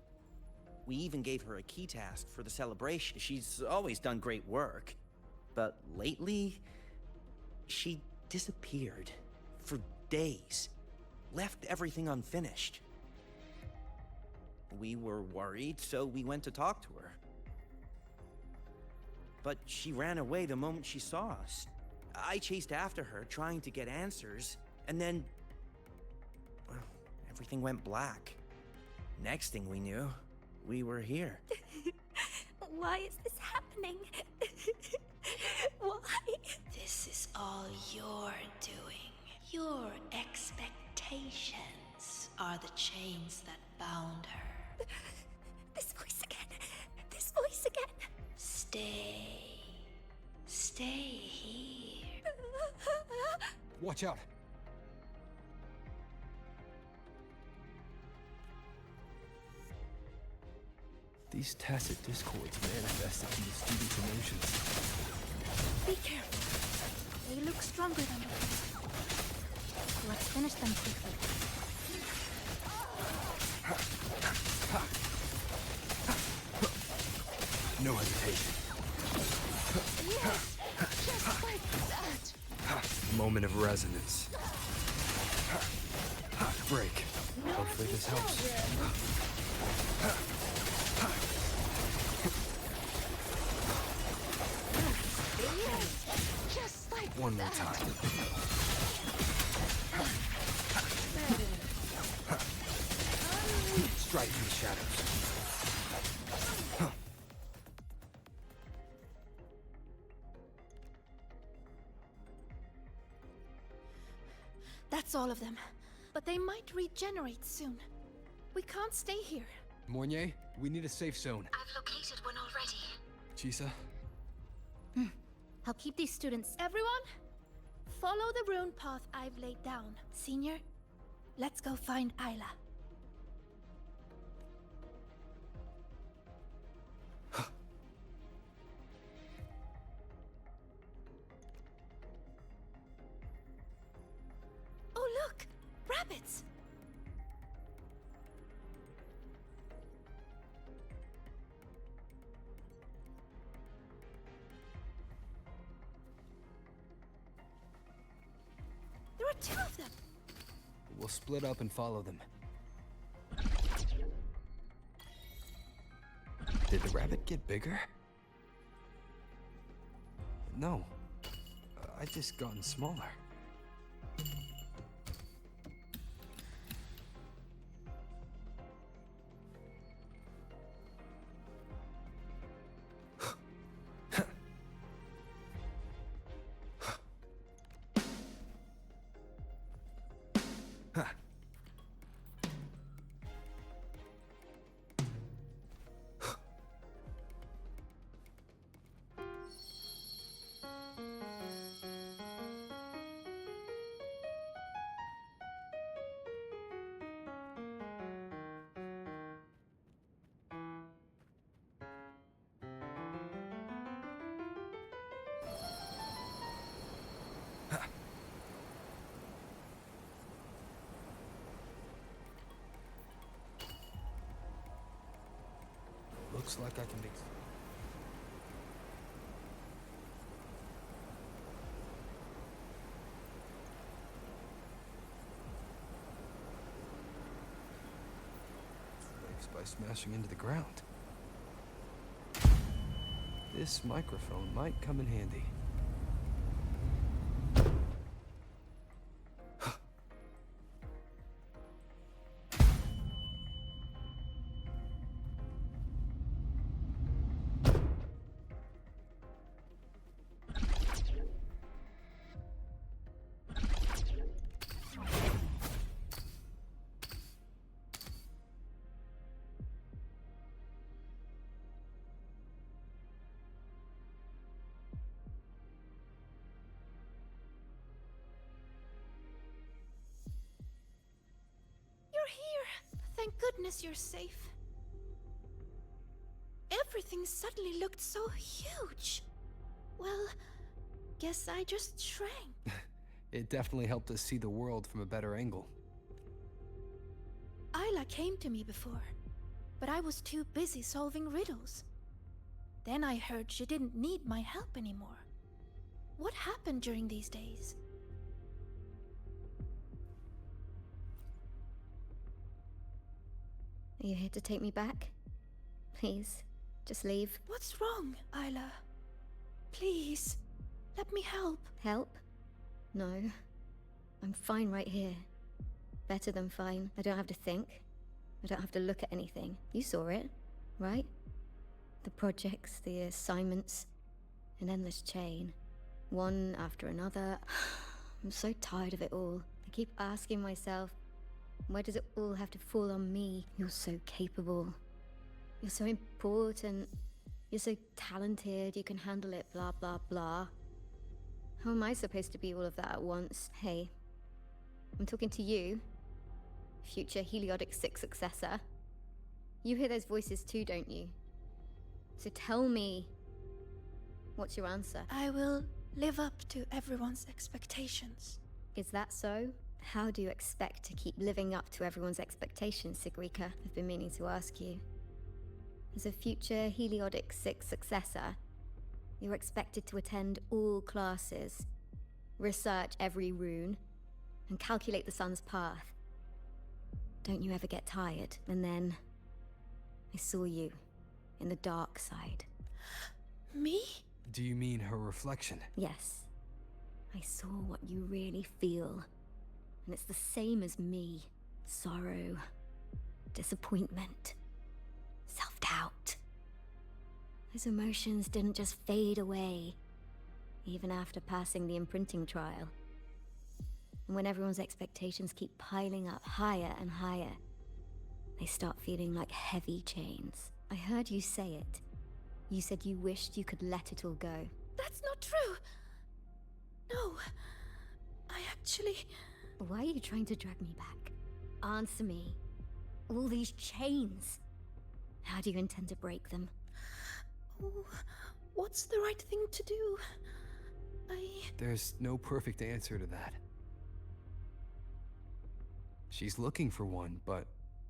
We even gave her a key task for the celebration. She's always done great work. But lately, she disappeared for days. Left everything unfinished. We were worried, so we went to talk to her. But she ran away the moment she saw us. I chased after her, trying to get answers, and then... well, everything went black. Next thing we knew, we were here. Why is this happening? Why? This is all you're doing. Your expectations are the chains that bound her. This voice again. This voice again. Stay. Stay here. Watch out. These tacit discords manifested in the students' emotions. Be careful. They look stronger than before. Let's finish them quickly. No hesitation. Yes, just like that. Moment of resonance. Break. Hopefully this helps. Yes, just like One more that. time. shadows. That's all of them. But they might regenerate soon. We can't stay here. Mornier, we need a safe zone. I've located one already. Chisa? I'll keep these students. Everyone, follow the rune path I've laid down. Senior, let's go find Isla. Oh, look! Rabbits! There are two of them! We'll split up and follow them. Did the rabbit get bigger? No. I just gotten smaller. Looks like I can be... Breaks by smashing into the ground. This microphone might come in handy. You're here! Thank goodness you're safe. Everything suddenly looked so huge. Well, guess I just shrank. It definitely helped us see the world from a better angle. Isla came to me before, but I was too busy solving riddles. Then I heard she didn't need my help anymore. What happened during these days? Are you here to take me back? Please, just leave. What's wrong, Isla? Please, let me help. Help? No. I'm fine right here. Better than fine. I don't have to think. I don't have to look at anything. You saw it, right? The projects, the assignments, an endless chain. One after another. I'm so tired of it all. I keep asking myself, why does it all have to fall on me? You're so capable. You're so important. You're so talented. You can handle it, blah, blah, blah. How am I supposed to be all of that at once? Hey, I'm talking to you, future Heliodic 6 successor. You hear those voices too, don't you? So tell me, what's your answer? I will live up to everyone's expectations. Is that so? How do you expect to keep living up to everyone's expectations, Sigrika? I've been meaning to ask you. As a future Heliodic 6 successor, you're expected to attend all classes, research every rune, and calculate the sun's path. Don't you ever get tired? And then I saw you in the dark side. Me? Do you mean her reflection? Yes. I saw what you really feel. And it's the same as me. Sorrow, disappointment, self-doubt. Those emotions didn't just fade away, even after passing the imprinting trial. And when everyone's expectations keep piling up higher and higher, they start feeling like heavy chains. I heard you say it. You said you wished you could let it all go. That's not true! No. I actually... Why are you trying to drag me back? Answer me. All these chains. How do you intend to break them? Oh, what's the right thing to do? There's no perfect answer to that. She's looking for one, but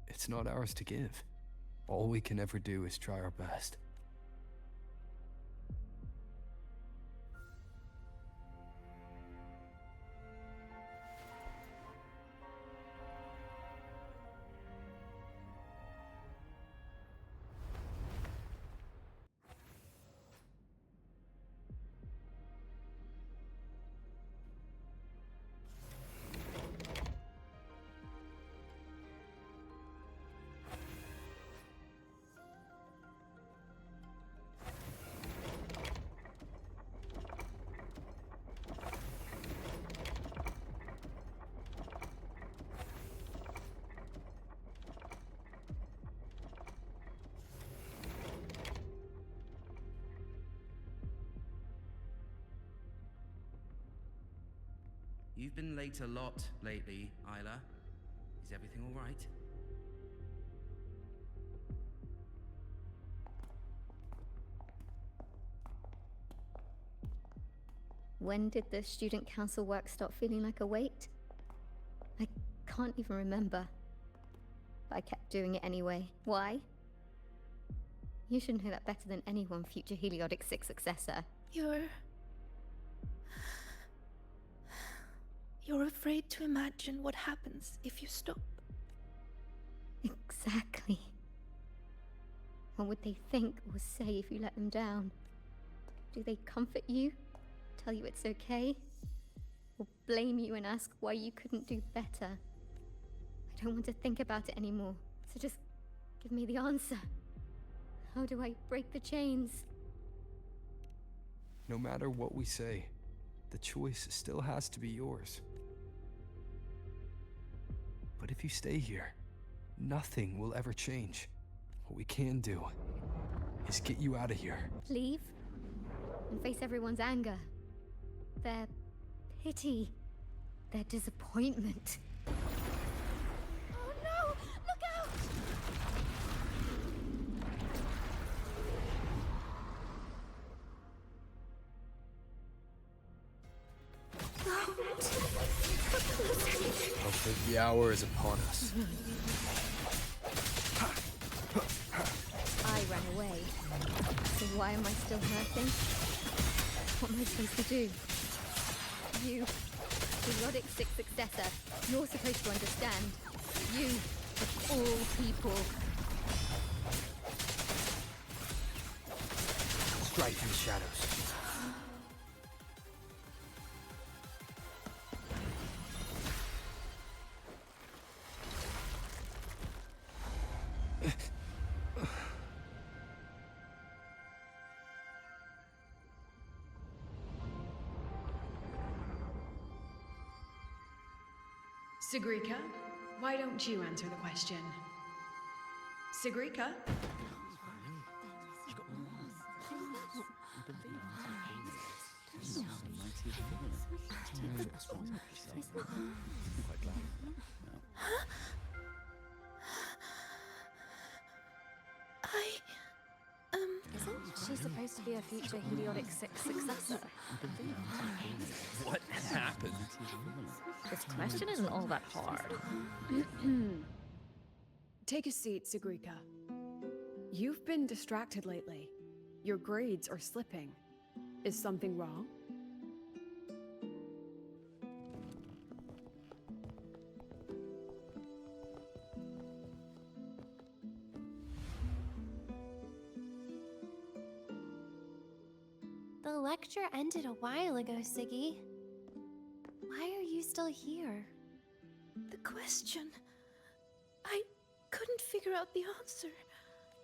it's not ours to give. All we can ever do is try our best. You've been late a lot lately, Isla. Is everything all right? When did the student council work stop feeling like a weight? I can't even remember. But I kept doing it anyway. Why? You should know that better than anyone, future Heliotic 6 successor. You're afraid to imagine what happens if you stop. Exactly. What would they think or say if you let them down? Do they comfort you? Tell you it's okay? Or blame you and ask why you couldn't do better? I don't want to think about it anymore, so just give me the answer. How do I break the chains? No matter what we say, the choice still has to be yours. But if you stay here, nothing will ever change. What we can do is get you out of here. Leave? And face everyone's anger. Their pity. Their disappointment. Oh no! Look out! I think the hour is upon us. I ran away. So why am I still hurting? What am I supposed to do? You, the Roddick 6 successor, you're supposed to understand. You, of all people. Strike from the shadows. Sigrika, why don't you answer the question? Sigrika? Isn't she supposed to be a future Heliotic 6 successor? What happened? This question isn't all that hard. Take a seat, Sigrika. You've been distracted lately. Your grades are slipping. Is something wrong? The lecture ended a while ago, Siggy. Why are you still here? The question... I couldn't figure out the answer.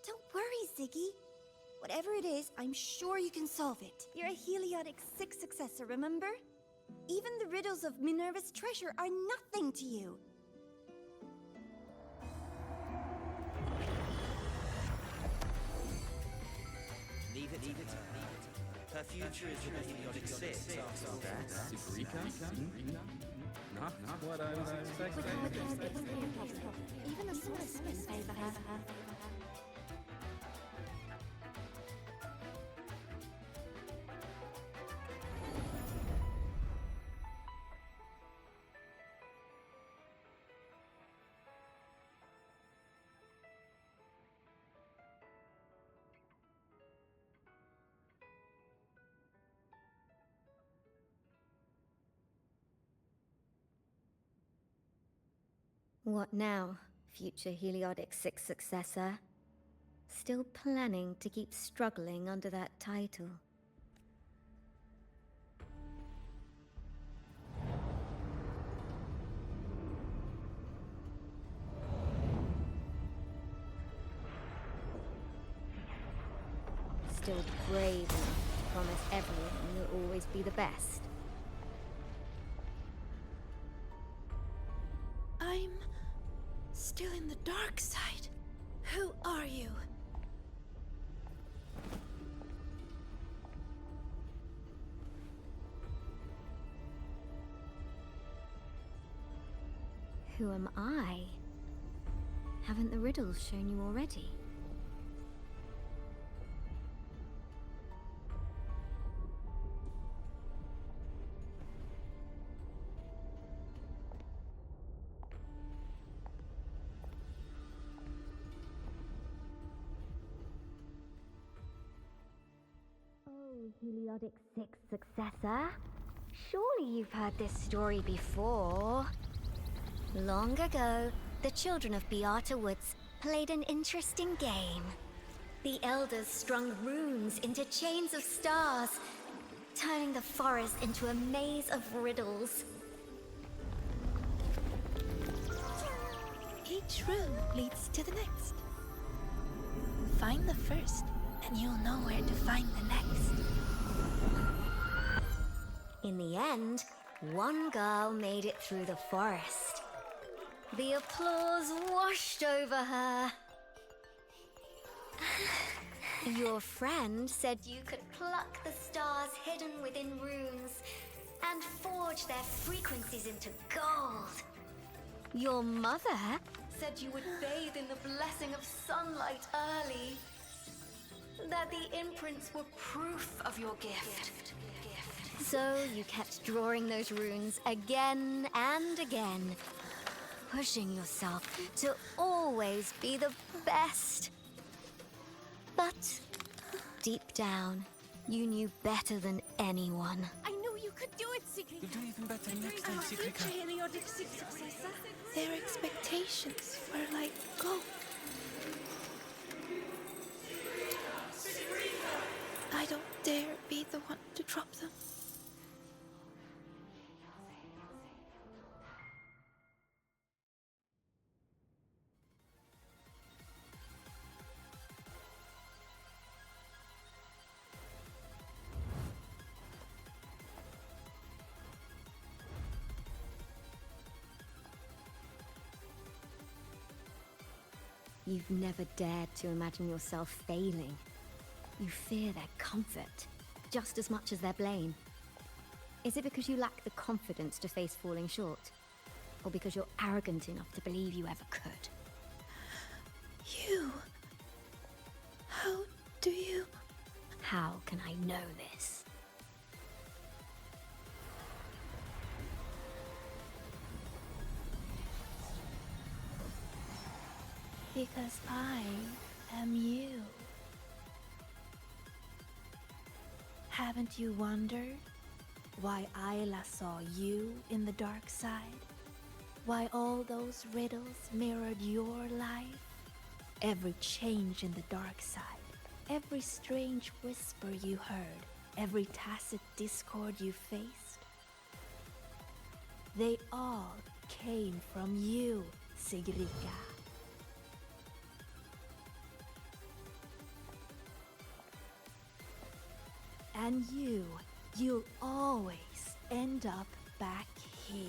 Don't worry, Ziggy. Whatever it is, I'm sure you can solve it. You're a Heliotic 6 successor, remember? Even the riddles of Minerva's treasure are nothing to you. Leave it to her. Her future is with the Heliotic 6 after all that. Not what I was expecting. Even the sorceress favor her. What now, future Heliotic 6 successor? Still planning to keep struggling under that title? Still brave enough to promise everyone you'll always be the best? I'm still in the dark side. Who are you? Who am I? Haven't the riddles shown you already? Heliotic 6 successor? Surely you've heard this story before. Long ago, the children of Beata Woods played an interesting game. The elders strung runes into chains of stars, turning the forest into a maze of riddles. Each rune leads to the next. Find the first, and you'll know where to find the next. In the end, one girl made it through the forest. The applause washed over her. Your friend said you could pluck the stars hidden within runes and forge their frequencies into gold. Your mother said you would bathe in the blessing of sunlight early. That the imprints were proof of your gift. So you kept drawing those runes again and again, pushing yourself to always be the best. But deep down, you knew better than anyone. I knew you could do it, Sigrika. You'll do even better next time, Sigrika. Heliotic 6 successor. Their expectations were like gold. I don't dare be the one to drop them. You've never dared to imagine yourself failing. You fear their comfort, just as much as their blame. Is it because you lack the confidence to face falling short? Or because you're arrogant enough to believe you ever could? You... How do you... How can I know this? Because I am you. Haven't you wondered why Ayla saw you in the dark side? Why all those riddles mirrored your life? Every change in the dark side, every strange whisper you heard, every tacit discord you faced, they all came from you, Sigrika. And you'll always end up back here.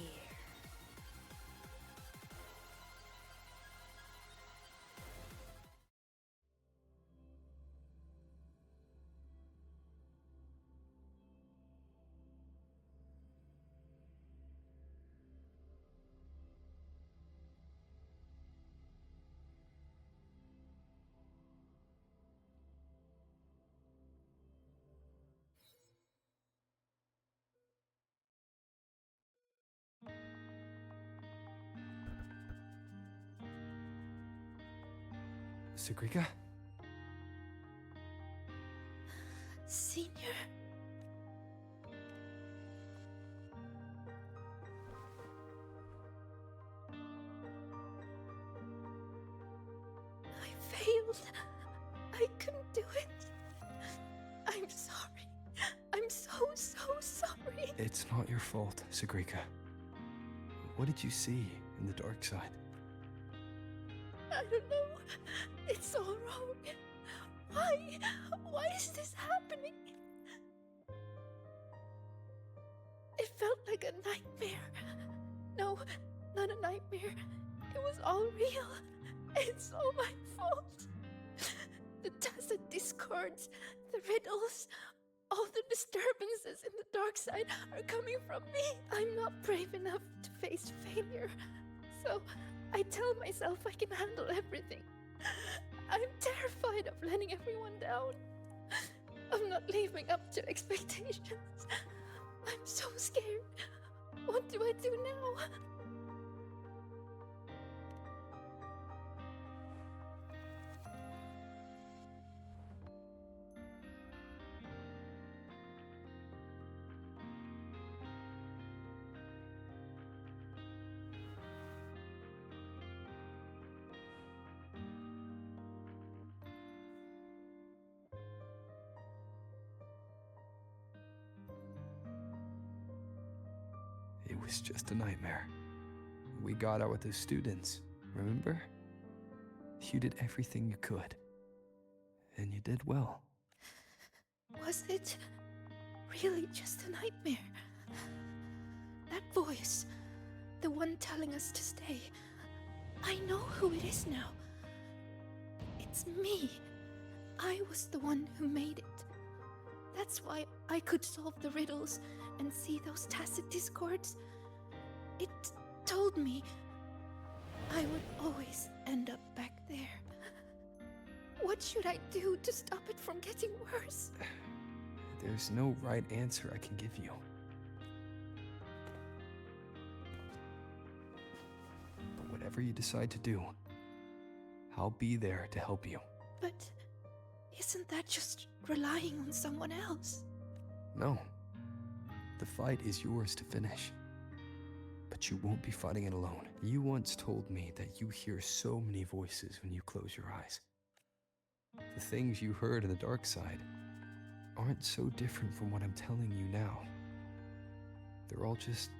Sagrika? Senior? I failed. I couldn't do it. I'm sorry. I'm so sorry. It's not your fault, Sagrika. What did you see in the dark side? I don't know. It's all wrong. Why is this happening? It felt like a nightmare. No, not a nightmare. It was all real. It's all my fault. The tacit discords, the riddles, all the disturbances in the dark side are coming from me. I'm not brave enough to face failure. So I tell myself I can handle everything. I'm terrified of letting everyone down. I'm not living up to expectations. I'm so scared. What do I do now? It was just a nightmare. We got out with the students, remember? You did everything you could. And you did well. Was it really just a nightmare? That voice, the one telling us to stay, I know who it is now. It's me. I was the one who made it. That's why I could solve the riddles and see those tacit discords. It told me I would always end up back there. What should I do to stop it from getting worse? There's no right answer I can give you. But whatever you decide to do, I'll be there to help you. But isn't that just relying on someone else? No. The fight is yours to finish. But you won't be fighting it alone. You once told me that you hear so many voices when you close your eyes. The things you heard in the dark side aren't so different from what I'm telling you now. They're all just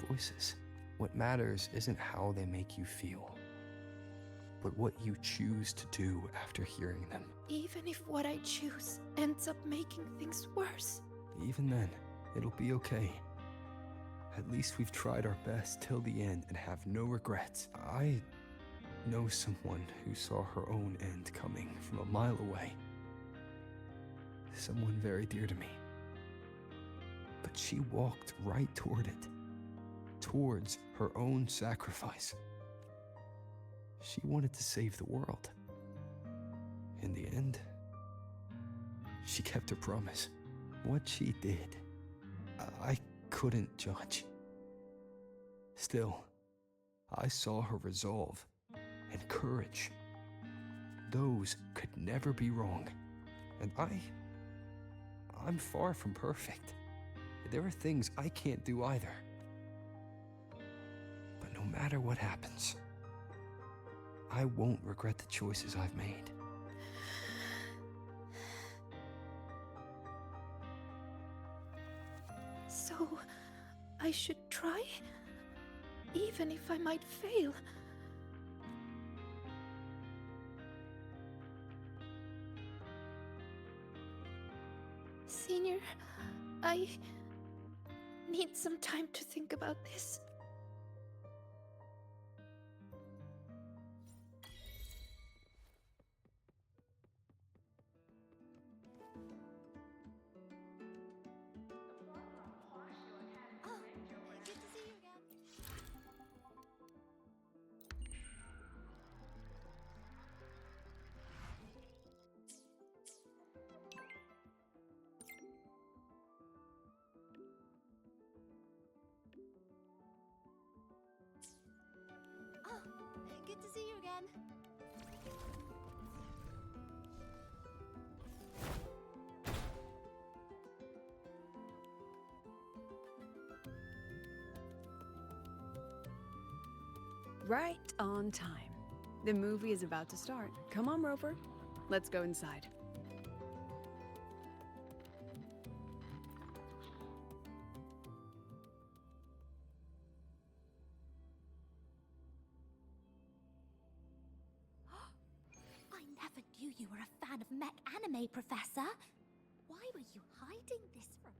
voices. What matters isn't how they make you feel, but what you choose to do after hearing them. Even if what I choose ends up making things worse. Even then, it'll be okay. At least we've tried our best till the end and have no regrets. I know someone who saw her own end coming from a mile away. Someone very dear to me. But she walked right toward it. Towards her own sacrifice. She wanted to save the world. In the end, she kept her promise. What she did, I couldn't judge. Still, I saw her resolve and courage. Those could never be wrong. And I'm far from perfect. There are things I can't do either. But no matter what happens, I won't regret the choices I've made. So, I should try? Even if I might fail? Senior, I need some time to think about this. Oh, good to see you again. Oh, good to see you again. Right on time. The movie is about to start. Come on, Rover. Let's go inside. I never knew you were a fan of mech anime, Professor. Why were you hiding this from?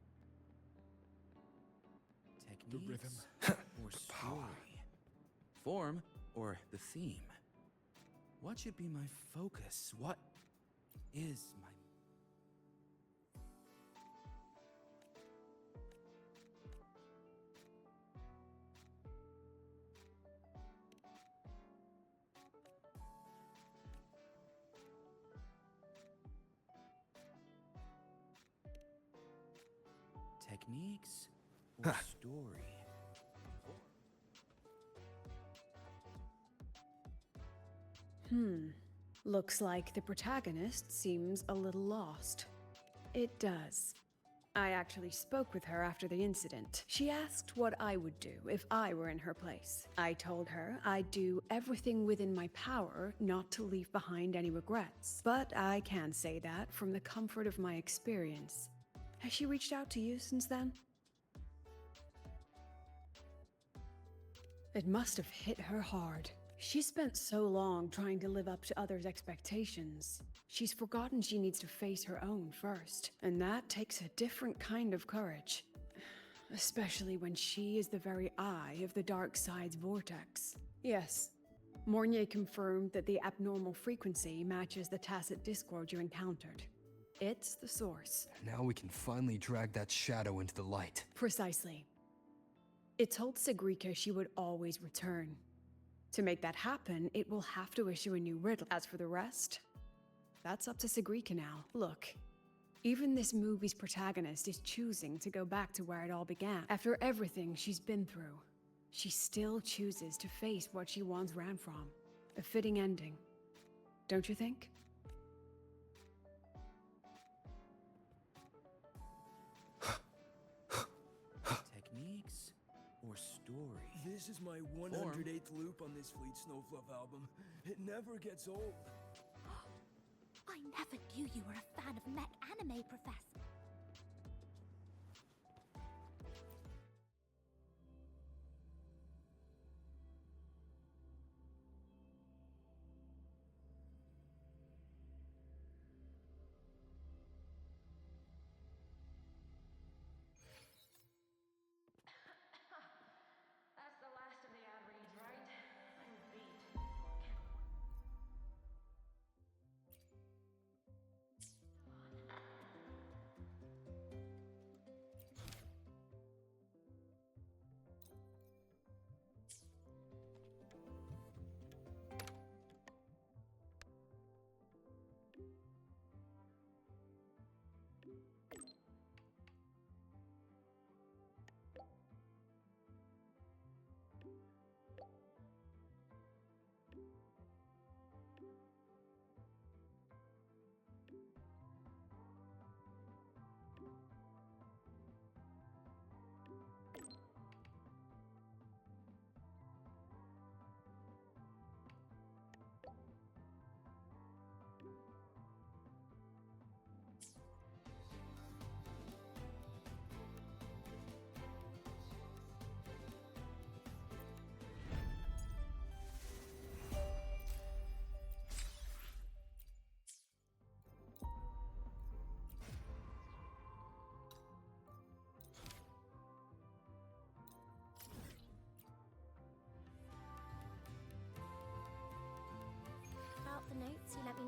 Techniques or story? Form or the theme? What should be my focus? What is my... Techniques or story? Looks like the protagonist seems a little lost. It does. I actually spoke with her after the incident. She asked what I would do if I were in her place. I told her I'd do everything within my power not to leave behind any regrets. But I can say that from the comfort of my experience. Has she reached out to you since then? It must have hit her hard. She spent so long trying to live up to others' expectations. She's forgotten she needs to face her own first. And that takes a different kind of courage. Especially when she is the very eye of the dark side's vortex. Yes, Mornier confirmed that the abnormal frequency matches the tacit discord you encountered. It's the source. Now we can finally drag that shadow into the light. Precisely. It told Sigrika she would always return. To make that happen, it will have to issue a new riddle. As for the rest, that's up to Sigrika now. Look, even this movie's protagonist is choosing to go back to where it all began. After everything she's been through, she still chooses to face what she once ran from. A fitting ending, don't you think? Techniques or story? This is my 108th loop on this Fleet Snowfluff album. It never gets old. I never knew you were a fan of mech anime, Professor. That's the last of the ad reads, right? I'm beat.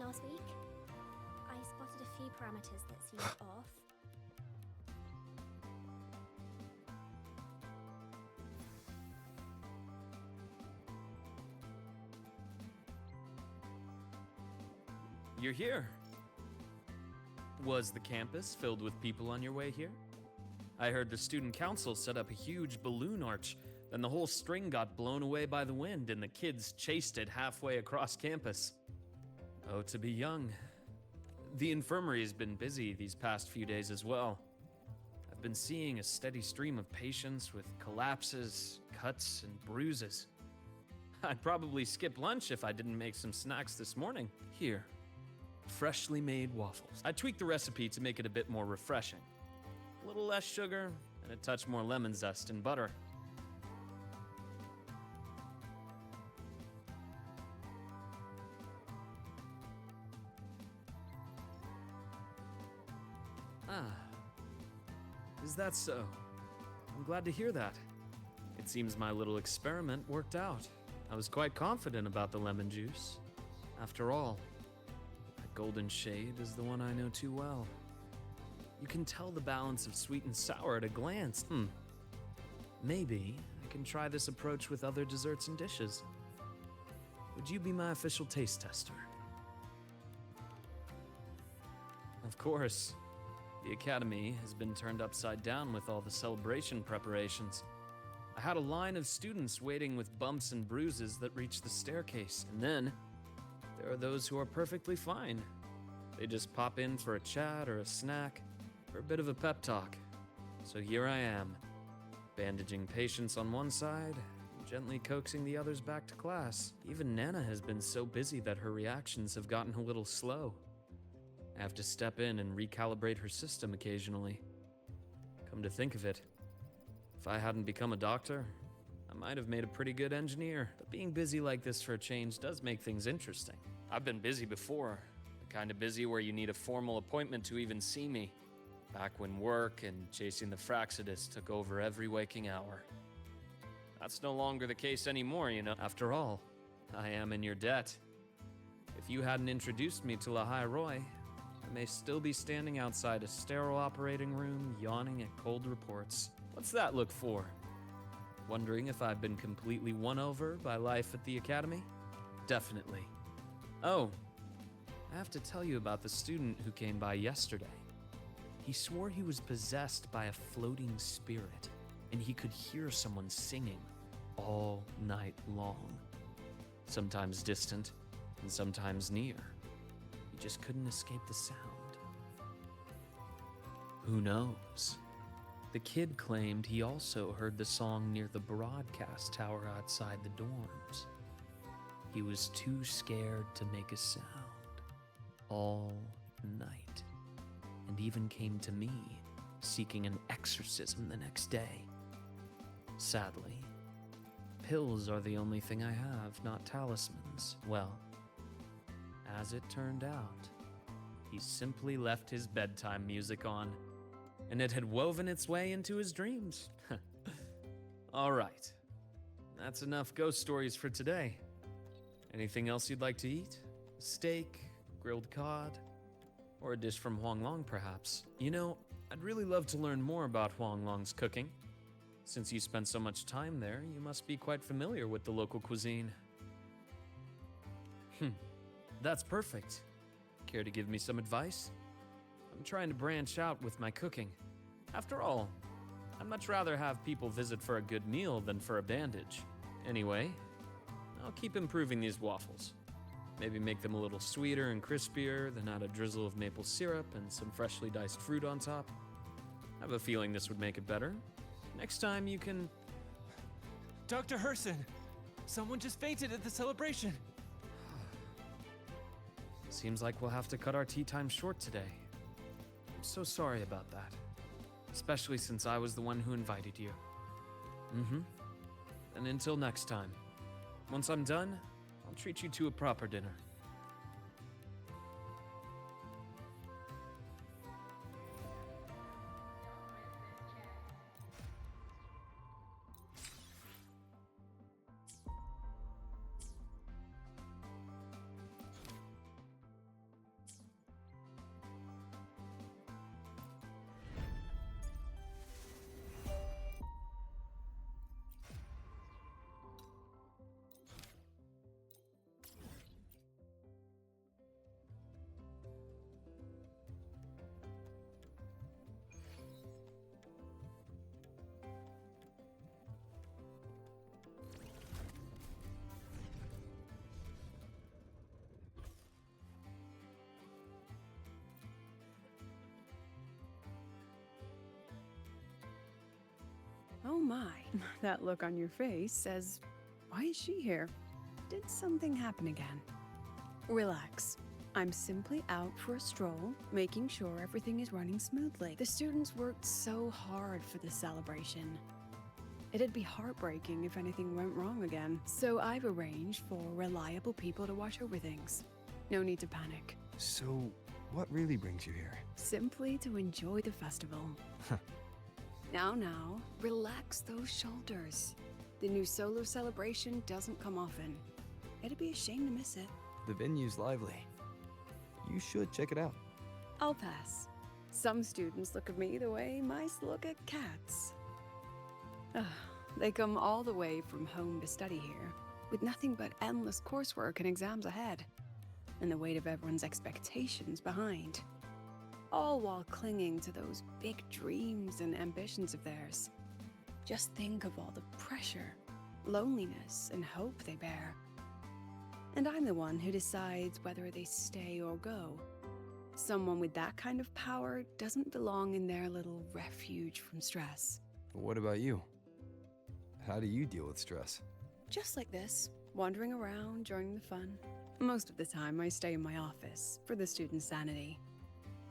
last week. I spotted a few parameters that seemed off. You're here. Was the campus filled with people on your way here? I heard the student council set up a huge balloon arch, then the whole string got blown away by the wind and the kids chased it halfway across campus. Oh, to be young. The infirmary has been busy these past few days as well. I've been seeing a steady stream of patients with collapses, cuts, and bruises. I'd probably skip lunch if I didn't make some snacks this morning. Here. Freshly made waffles. I tweaked the recipe to make it a bit more refreshing. A little less sugar and a touch more lemon zest and butter. Ah, is that so? I'm glad to hear that. It seems my little experiment worked out. I was quite confident about the lemon juice. After all, golden shade is the one I know too well. You can tell the balance of sweet and sour at a glance. Maybe I can try this approach with other desserts and dishes. Would you be my official taste tester? Of course. The academy has been turned upside down with all the celebration preparations. I had a line of students waiting with bumps and bruises that reached the staircase, and then there are those who are perfectly fine. They just pop in for a chat or a snack, or a bit of a pep talk. So here I am, bandaging patients on one side, gently coaxing the others back to class. Even Nana has been so busy that her reactions have gotten a little slow. I have to step in and recalibrate her system occasionally. Come to think of it, if I hadn't become a doctor, I might have made a pretty good engineer. But being busy like this for a change does make things interesting. I've been busy before, the kind of busy where you need a formal appointment to even see me. Back when work and chasing the Fraxidus took over every waking hour. That's no longer the case anymore, you know. After all, I am in your debt. If you hadn't introduced me to Lahai Roy, I may still be standing outside a sterile operating room, yawning at cold reports. What's that look for? Wondering if I've been completely won over by life at the academy? Definitely. Oh, I have to tell you about the student who came by yesterday. He swore he was possessed by a floating spirit, and he could hear someone singing all night long. Sometimes distant, and sometimes near. He just couldn't escape the sound. Who knows? The kid claimed he also heard the song near the broadcast tower outside the dorms. He was too scared to make a sound all night, and even came to me seeking an exorcism the next day. Sadly, pills are the only thing I have, not talismans. Well, as it turned out, he simply left his bedtime music on, and it had woven its way into his dreams. All right, that's enough ghost stories for today. Anything else you'd like to eat? Steak, grilled cod, or a dish from Huang Long, perhaps? You know, I'd really love to learn more about Huang Long's cooking. Since you spent so much time there, you must be quite familiar with the local cuisine. That's perfect. Care to give me some advice? I'm trying to branch out with my cooking. After all, I'd much rather have people visit for a good meal than for a bandage. Anyway, I'll keep improving these waffles. Maybe make them a little sweeter and crispier, then add a drizzle of maple syrup and some freshly diced fruit on top. I have a feeling this would make it better. Next time you can... Dr. Herson! Someone just fainted at the celebration! Seems like we'll have to cut our tea time short today. I'm so sorry about that. Especially since I was the one who invited you. And until next time. Once I'm done, I'll treat you to a proper dinner. Oh my, that look on your face says, why is she here? Did something happen again? Relax. I'm simply out for a stroll, making sure everything is running smoothly. The students worked so hard for this celebration. It'd be heartbreaking if anything went wrong again. So I've arranged for reliable people to watch over things. No need to panic. So, what really brings you here? Simply to enjoy the festival. Now, relax those shoulders. The new solar celebration doesn't come often. It'd be a shame to miss it. The venue's lively. You should check it out. I'll pass. Some students look at me the way mice look at cats. They come all the way from home to study here, with nothing but endless coursework and exams ahead, and the weight of everyone's expectations behind. All while clinging to those big dreams and ambitions of theirs. Just think of all the pressure, loneliness, and hope they bear. And I'm the one who decides whether they stay or go. Someone with that kind of power doesn't belong in their little refuge from stress. What about you? How do you deal with stress? Just like this, wandering around during the fun. Most of the time, I stay in my office for the students' sanity.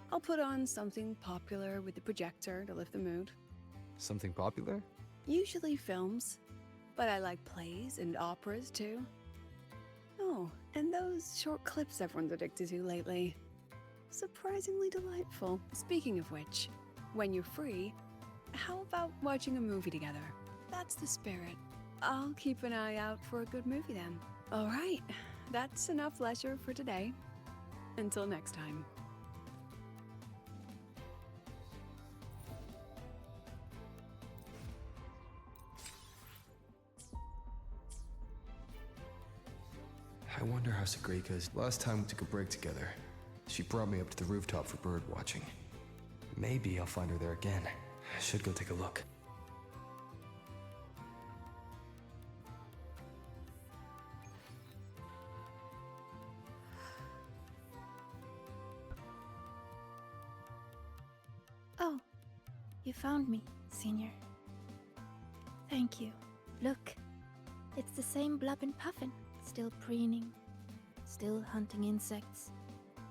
I'll put on something popular with the projector to lift the mood. Something popular? Usually films, but I like plays and operas too. Oh, and those short clips everyone's addicted to lately. Surprisingly delightful. Speaking of which, when you're free, how about watching a movie together? That's the spirit. I'll keep an eye out for a good movie then. All right, that's enough leisure for today. Until next time. I wonder how Sagrika's... Last time we took a break together, she brought me up to the rooftop for bird watching. Maybe I'll find her there again. I should go take a look. Oh, you found me, Senior. Thank you. Look, it's the same Blub and Puffin, still preening, still hunting insects,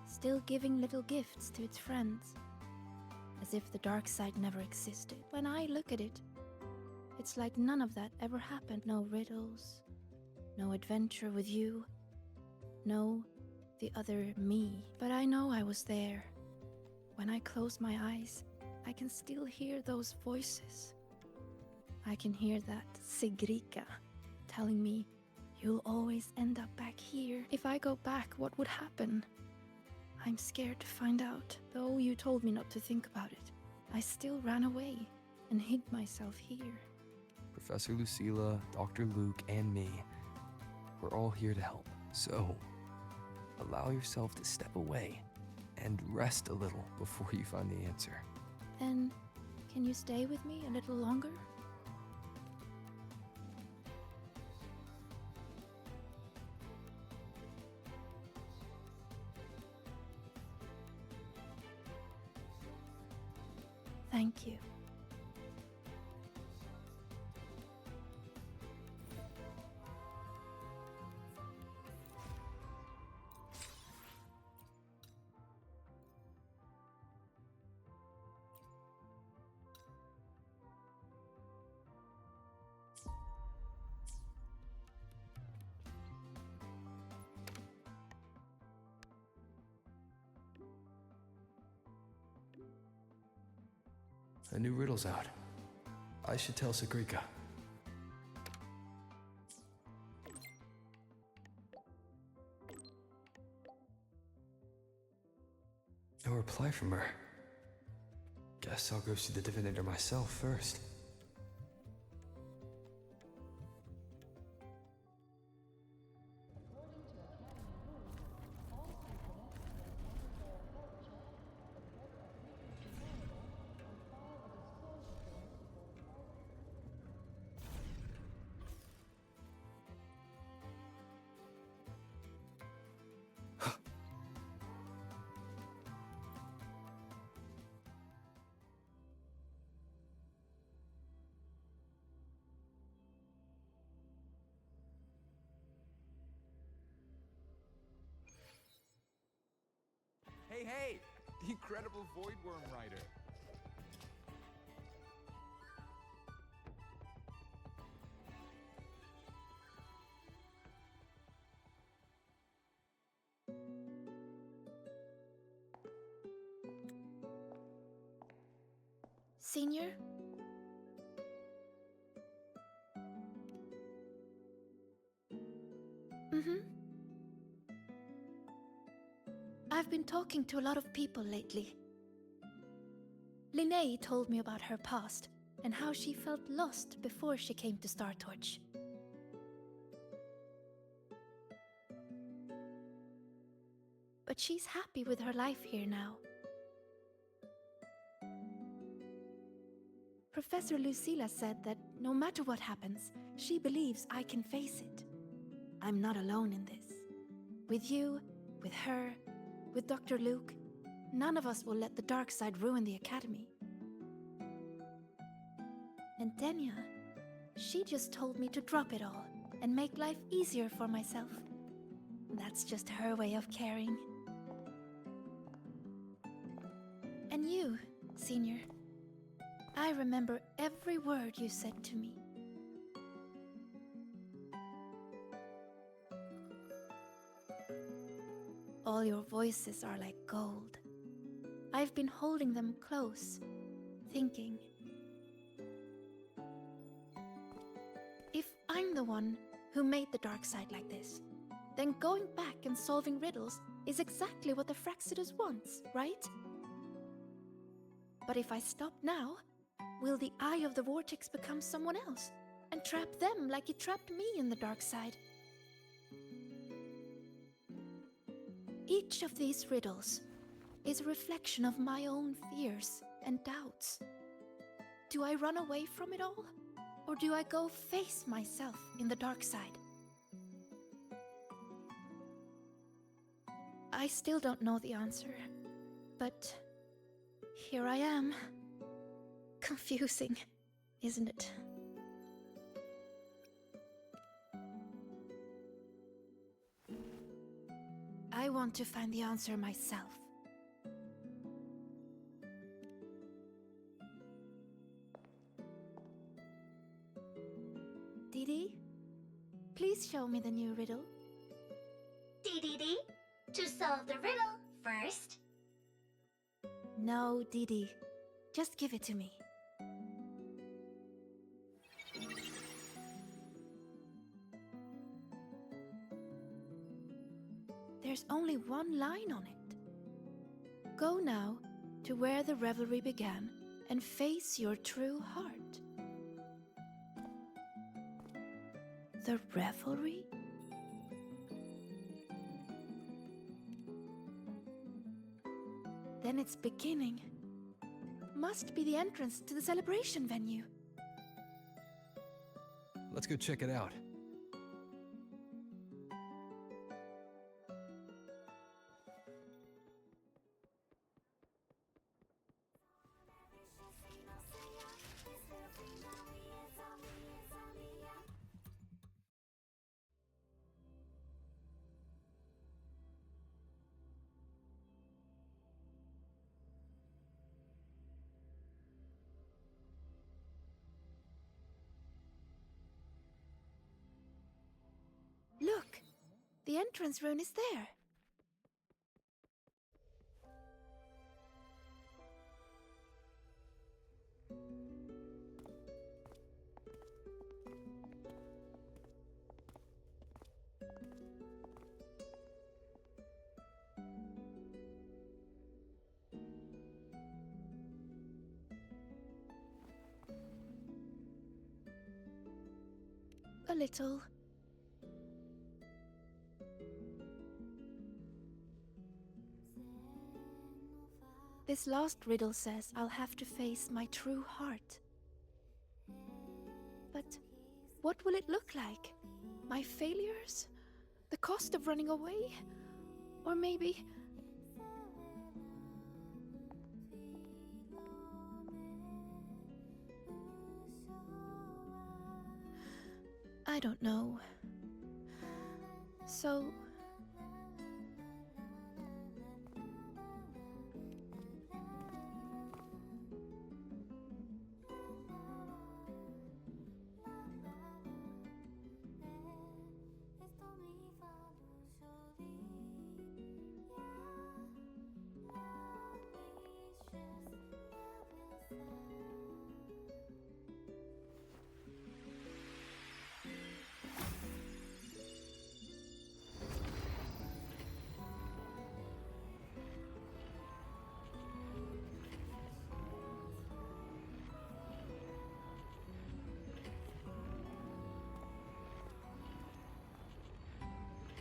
still giving little gifts to its friends, as if the dark side never existed. When I look at it, it's like none of that ever happened. No riddles, no adventure with you, no the other me. But I know I was there. When I close my eyes, I can still hear those voices. I can hear that Sigrika telling me, you'll always end up back here. If I go back, what would happen? I'm scared to find out. Though you told me not to think about it, I still ran away and hid myself here. Professor Lucilla, Dr. Luke, and me, we're all here to help. So, allow yourself to step away and rest a little before you find the answer. Then, can you stay with me a little longer? Thank you. A new riddle's out. I should tell Sagrika. No reply from her. Guess I'll go see the divinator myself first. hey! The incredible Voidworm Rider. Senior? Mm-hmm. I've been talking to a lot of people lately. Linnea told me about her past and how she felt lost before she came to Startorch. But she's happy with her life here now. Professor Lucilla said that no matter what happens, she believes I can face it. I'm not alone in this. With you, with her, with Dr. Luke, none of us will let the dark side ruin the Academy. And Denya, she just told me to drop it all and make life easier for myself. That's just her way of caring. And you, Senior, I remember every word you said to me. All your voices are like gold. I've been holding them close, thinking. If I'm the one who made the dark side like this, then going back and solving riddles is exactly what the Fraxidus wants, right? But if I stop now, will the Eye of the Vortex become someone else and trap them like it trapped me in the dark side? Each of these riddles is a reflection of my own fears and doubts. Do I run away from it all? Or do I go face myself in the dark side? I still don't know the answer, but here I am. Confusing, isn't it? I want to find the answer myself. Didi, please show me the new riddle. DDD, to solve the riddle first. No, Didi. Just give it to me. There's only one line on it. Go now to where the revelry began and face your true heart. The revelry? Then it's beginning. Must be the entrance to the celebration venue. Let's go check it out. Look! The entrance rune is there. A little. This last riddle says I'll have to face my true heart. But what will it look like? My failures? The cost of running away? Or maybe... I don't know. So...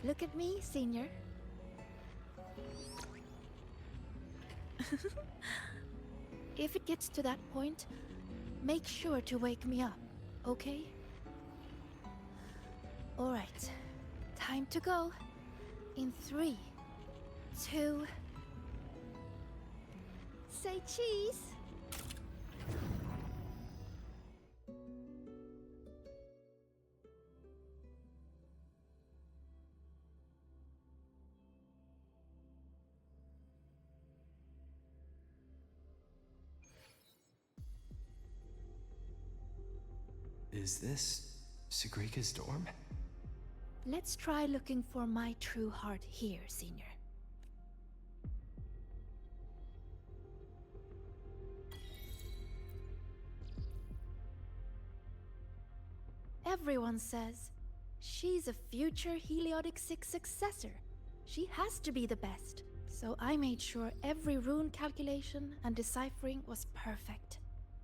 Look at me, Senior. If it gets to that point, make sure to wake me up, okay? Alright, time to go. In 3, 2... Say cheese! Is this Sagrika's dorm? Let's try looking for my true heart here, Senior. Everyone says she's a future Heliotic 6 successor. She has to be the best. So I made sure every rune calculation and deciphering was perfect.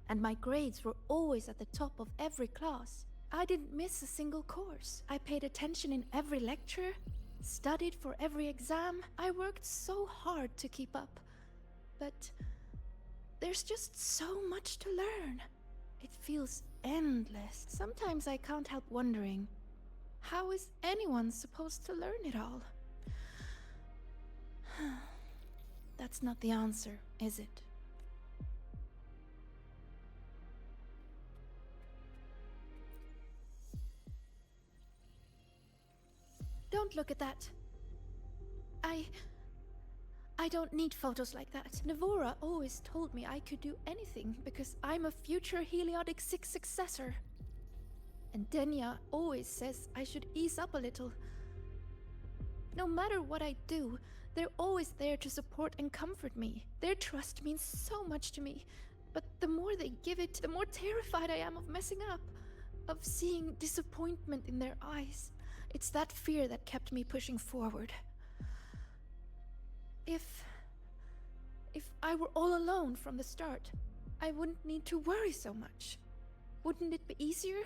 And my grades were always at the top of every class. I didn't miss a single course. I paid attention in every lecture, studied for every exam. I worked so hard to keep up. But there's just so much to learn. It feels endless. Sometimes I can't help wondering, how is anyone supposed to learn it all? That's not the answer, is it? Don't look at that. I don't need photos like that. Navora always told me I could do anything because I'm a future Heliotic 6 successor. And Denya always says I should ease up a little. No matter what I do, they're always there to support and comfort me. Their trust means so much to me. But the more they give it, the more terrified I am of messing up, of seeing disappointment in their eyes. It's that fear that kept me pushing forward. If I were all alone from the start, I wouldn't need to worry so much. Wouldn't it be easier?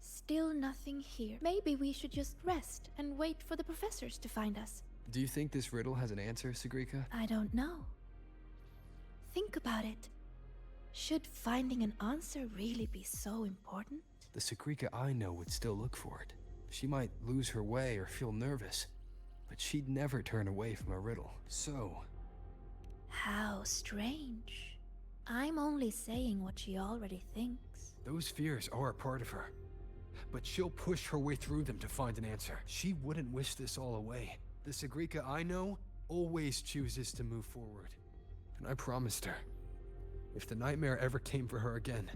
Still nothing here. Maybe we should just rest and wait for the professors to find us. Do you think this riddle has an answer, Sagrika? I don't know. Think about it. Should finding an answer really be so important? The Sagrika I know would still look for it. She might lose her way or feel nervous, but she'd never turn away from a riddle. So... How strange. I'm only saying what she already thinks. those fears are a part of her. But she'll push her way through them to find an answer. She wouldn't wish this all away. The Sagrika I know always chooses to move forward. And I promised her, if the nightmare ever came for her again,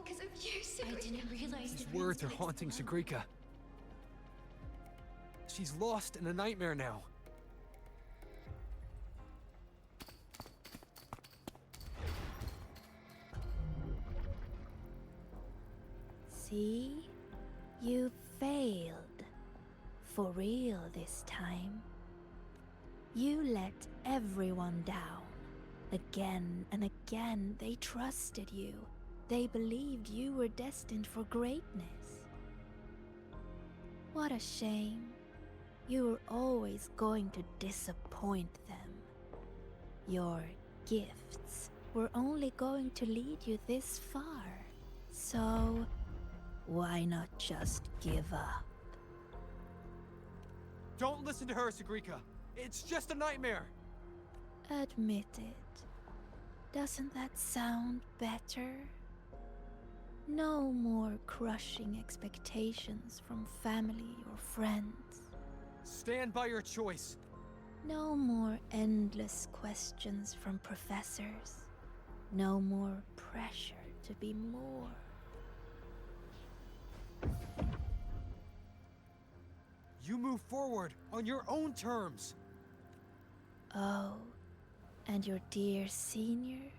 because of you, Sigrika. I didn't realize These the words are runes haunting explode. Sigrika. She's lost in a nightmare now. See? You failed. For real this time. You let everyone down. Again and again, they trusted you. They believed you were destined for greatness. What a shame. You were always going to disappoint them. Your gifts were only going to lead you this far. So, why not just give up? Don't listen to her, Sigrika. It's just a nightmare. Admit it. Doesn't that sound better? No more crushing expectations from family or friends. Stand by your choice. No more endless questions from professors. No more pressure to be more. You move forward on your own terms. Oh, and your dear senior?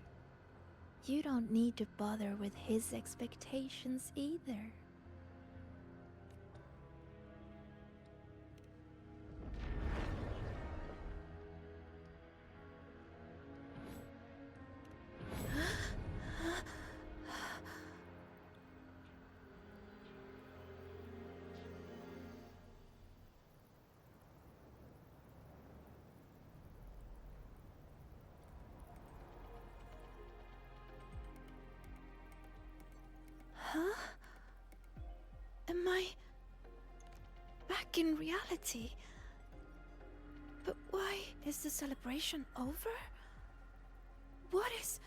You don't need to bother with his expectations either. Huh? Am I back in reality? But why is the celebration over? What is...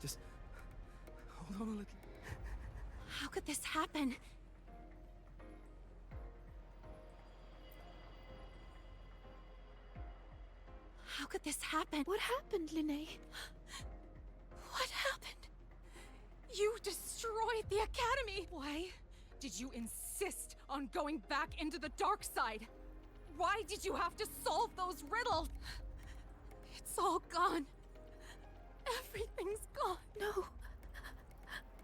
Just hold on a little. How could this happen? How could this happen? What happened, Linnea? What happened? You destroyed the Academy! Why did you insist on going back into the dark side? Why did you have to solve those riddles? It's all gone. Everything's gone. No.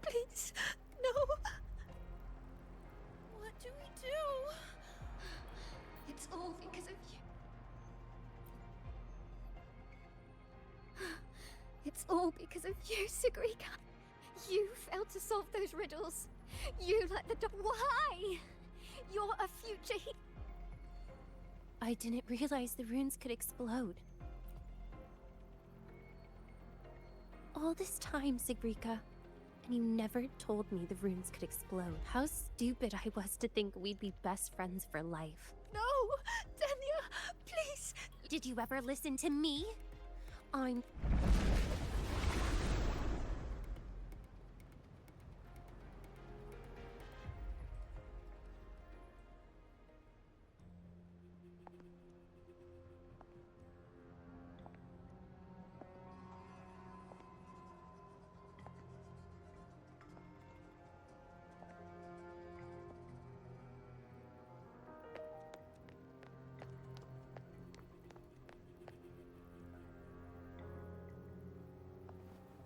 Please, no. What do we do? It's all because of you. It's all because of you, Sigrika. You failed to solve those riddles. You let the Why? You're a future I didn't realize the runes could explode. All this time, Sigrika, and you never told me the runes could explode. How stupid I was to think we'd be best friends for life. No! Dania, please! Did you ever listen to me? I'm...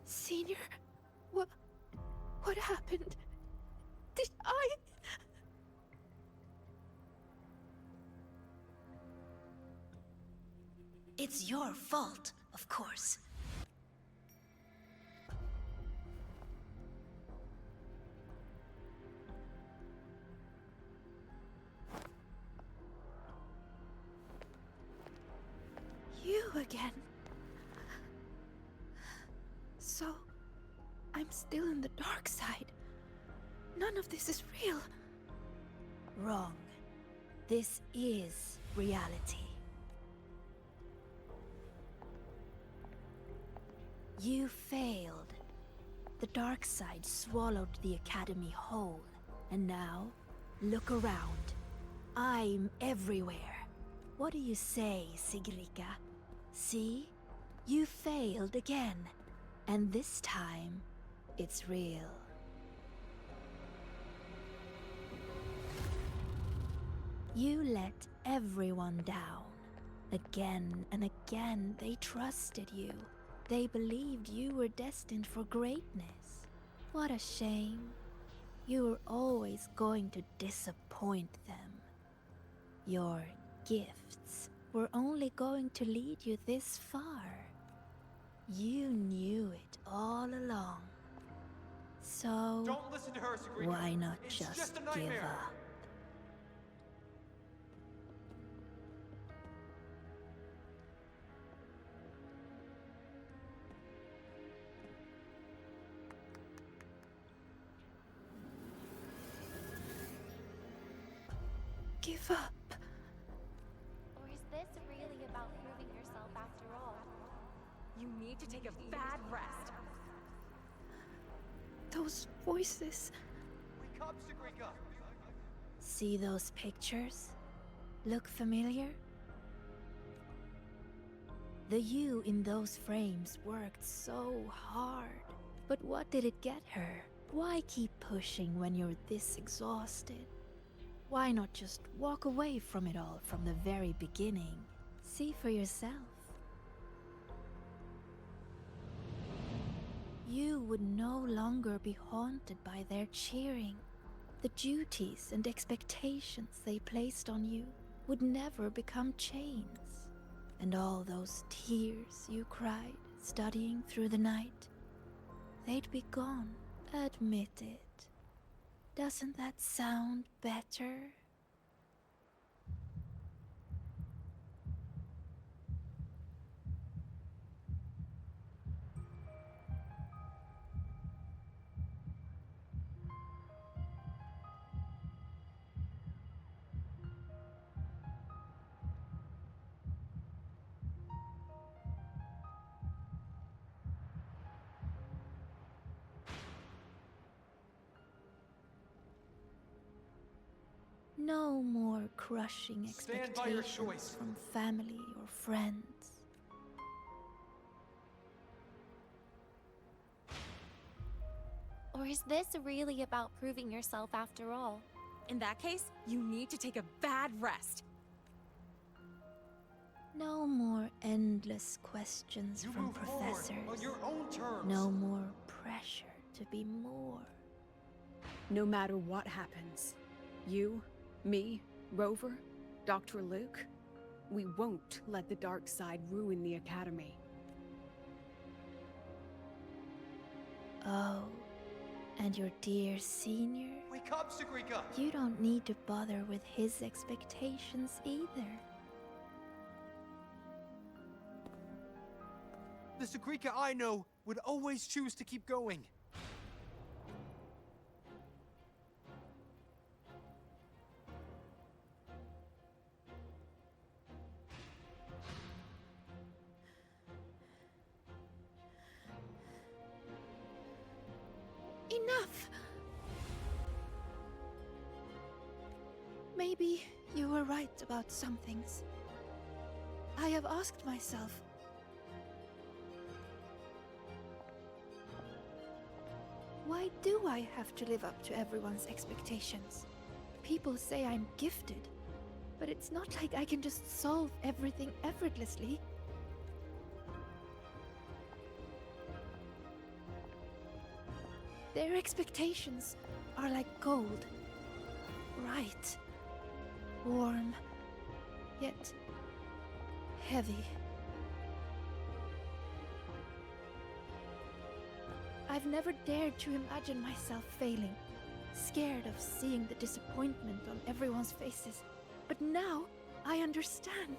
Senior, what happened? Did I... It's your fault, of course. You again. So, I'm still in the dark side. None of this is real. Wrong. This is reality. You failed. The dark side swallowed the Academy whole. And now, look around. I'm everywhere. What do you say, Sigrika? See? You failed again. And this time, it's real. You let everyone down. Again and again, they trusted you. They believed you were destined for greatness. What a shame. You were always going to disappoint them. Your gifts were only going to lead you this far. You knew it all along. So, Don't listen to her, Sagrika. why not It's just a give nightmare. up? Give up. Or is this really about proving yourself after all? You need to take a bad rest. Those voices. Wake up, Sagrika. See those pictures? Look familiar? The you in those frames worked so hard. But what did it get her? Why keep pushing when you're this exhausted? Why not just walk away from it all from the very beginning? See for yourself. You would no longer be haunted by their cheering. The duties and expectations they placed on you would never become chains. And all those tears you cried studying through the night, they'd be gone. Admit it. Doesn't that sound better? No more crushing Stand by your expectations choice. from family or friends. Or is this really about proving yourself after all? In that case, you need to take a bad rest. No more endless questions You from move forward professors. on your own terms. No more pressure to be more. No matter what happens, you, me, Rover, Dr. Luke, we won't let the dark side ruin the Academy. Oh, and your dear senior? Wake up, Sagrika. You don't need to bother with his expectations either. The Sagrika I know would always choose to keep going. Enough! Maybe you were right about some things. I have asked myself, why do I have to live up to everyone's expectations? People say I'm gifted, but it's not like I can just solve everything effortlessly. Their expectations are like gold. Bright, warm, yet heavy. I've never dared to imagine myself failing, scared of seeing the disappointment on everyone's faces. But now, I understand.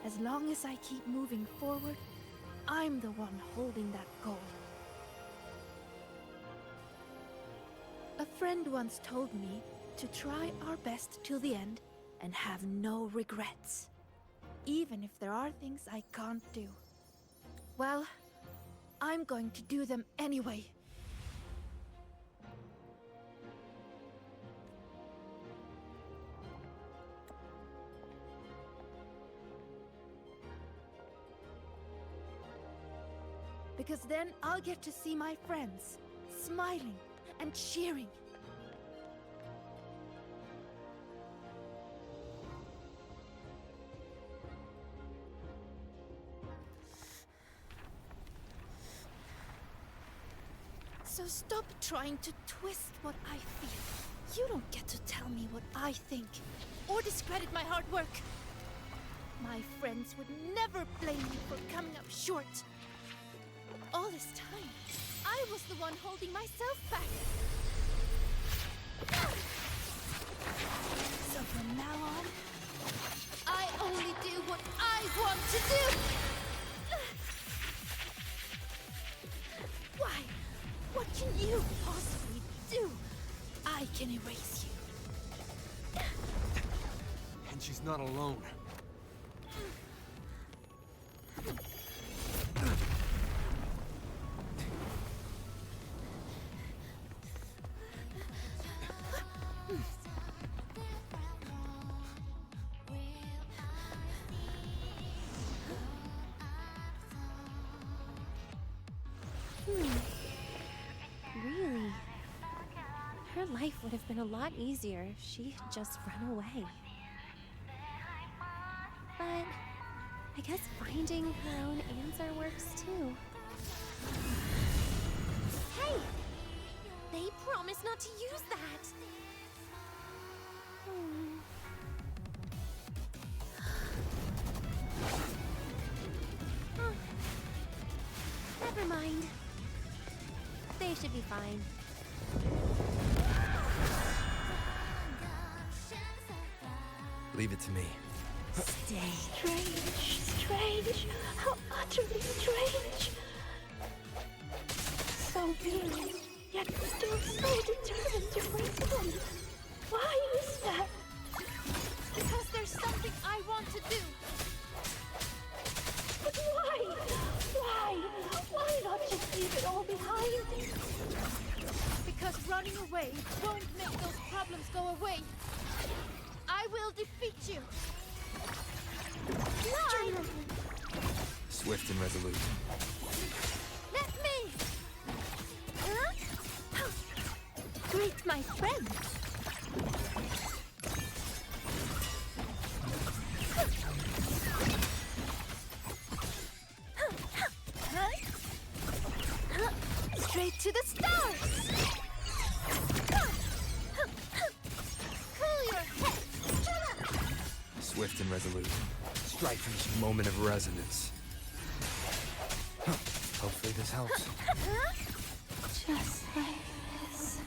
As long as I keep moving forward, I'm the one holding that goal. A friend once told me to try our best till the end and have no regrets, even if there are things I can't do. Well, I'm going to do them anyway. Because then I'll get to see my friends, smiling and cheering. So stop trying to twist what I feel. You don't get to tell me what I think, or discredit my hard work. My friends would never blame me for coming up short. All this time, I was the one holding myself back. So from now on, I only do what I want to do! Why? What can you possibly do? I can erase you. And she's not alone. Really? Her life would have been a lot easier if she had just run away. But I guess finding her own answer works too. Hey! They promised not to use that! Huh. Never mind. They should be fine. Leave it to me. Stay. Strange. How utterly strange. So beautiful, yet still so determined to break them. Why is that? Because there's something I want to do. But why? Why not just leave it all behind? Because running away won't make those problems go away. I will defeat you. Fly! Swift and resolute. Let me! Huh? Greet my friends. Straight to the stars! Cool your head! Swift and resolute. Strike from each moment of resonance. Hopefully this helps. Just like this.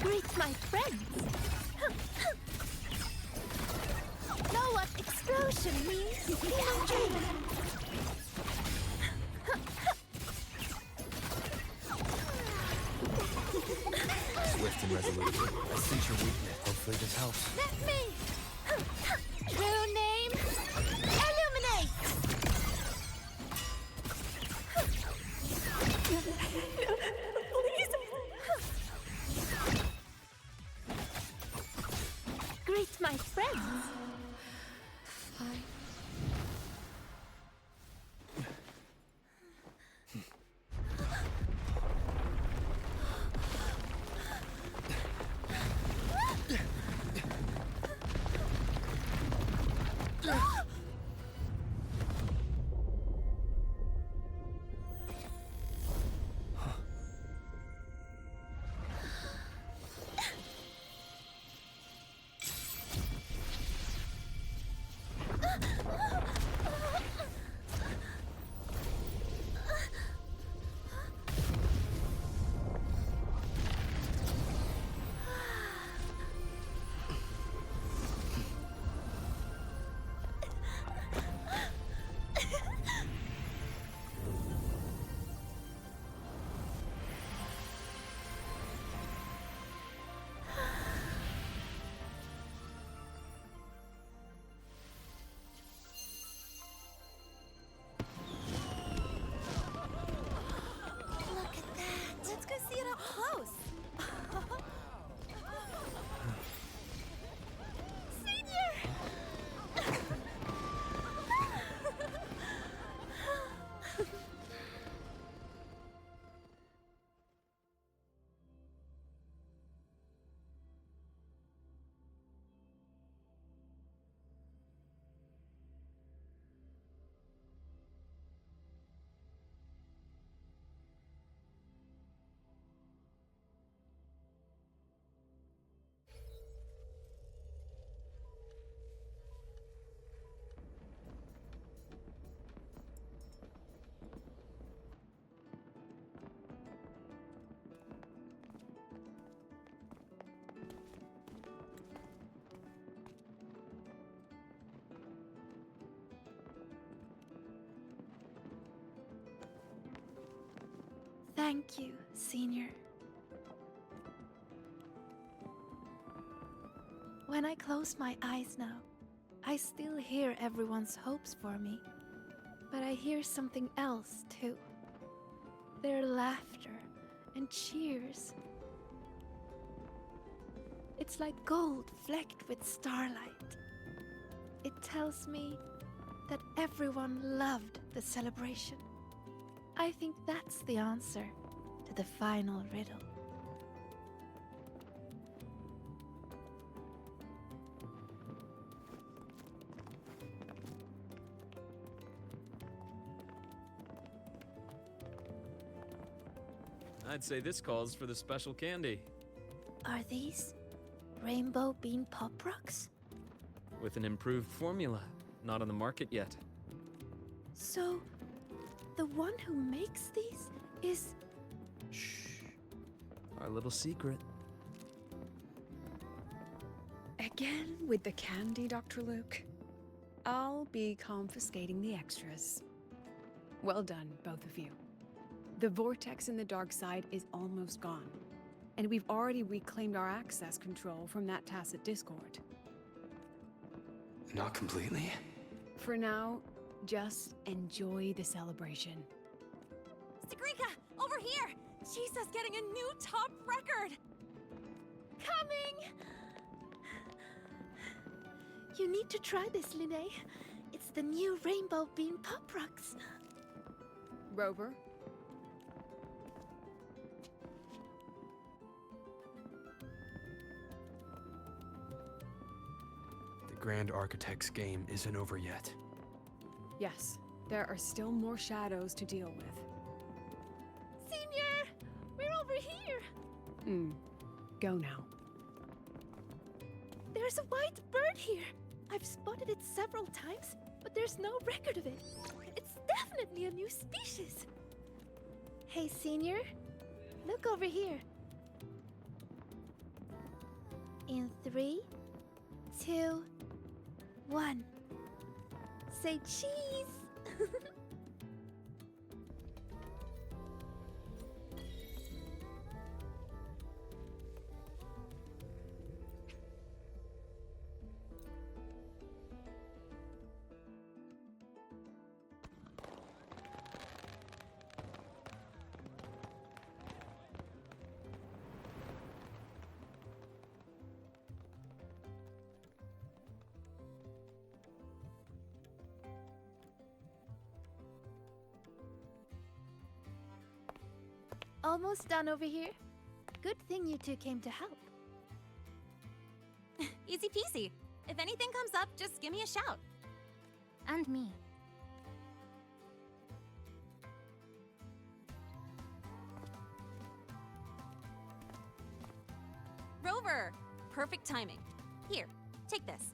Greet my friends! Know what explosion means? In a dream! Swift and resolute. I sense your weakness. Hopefully this helps. Let me! True name, illuminate! Greet my friends! Fine. Thank you, Senior. When I close my eyes now, I still hear everyone's hopes for me. But I hear something else too. Their laughter and cheers. It's like gold flecked with starlight. It tells me that everyone loved the celebration. I think that's the answer to the final riddle. I'd say this calls for the special candy. Are these rainbow bean pop rocks? With an improved formula, not on the market yet. So, the one who makes these is... Our little secret. Again with the candy, Dr. Luke. I'll be confiscating the extras. Well done, both of you. The vortex in the dark side is almost gone, and we've already reclaimed our access control from that tacit discord. Not completely. For now, just enjoy the celebration. Sagrika, over here! Jesus, getting a new top record! Coming! You need to try this, Linnea. It's the new rainbow bean pop rocks. Rover? The Grand Architect's game isn't over yet. Yes, there are still more shadows to deal with. Senior! We're over here! Go now. There's a white bird here! I've spotted it several times, but there's no record of it. It's definitely a new species. Hey, Senior. Look over here. In 3, 2, 1. Say cheese! Almost done over here. Good thing you two came to help. Easy peasy. If anything comes up, just give me a shout. And me. Rover! Perfect timing. Here, take this.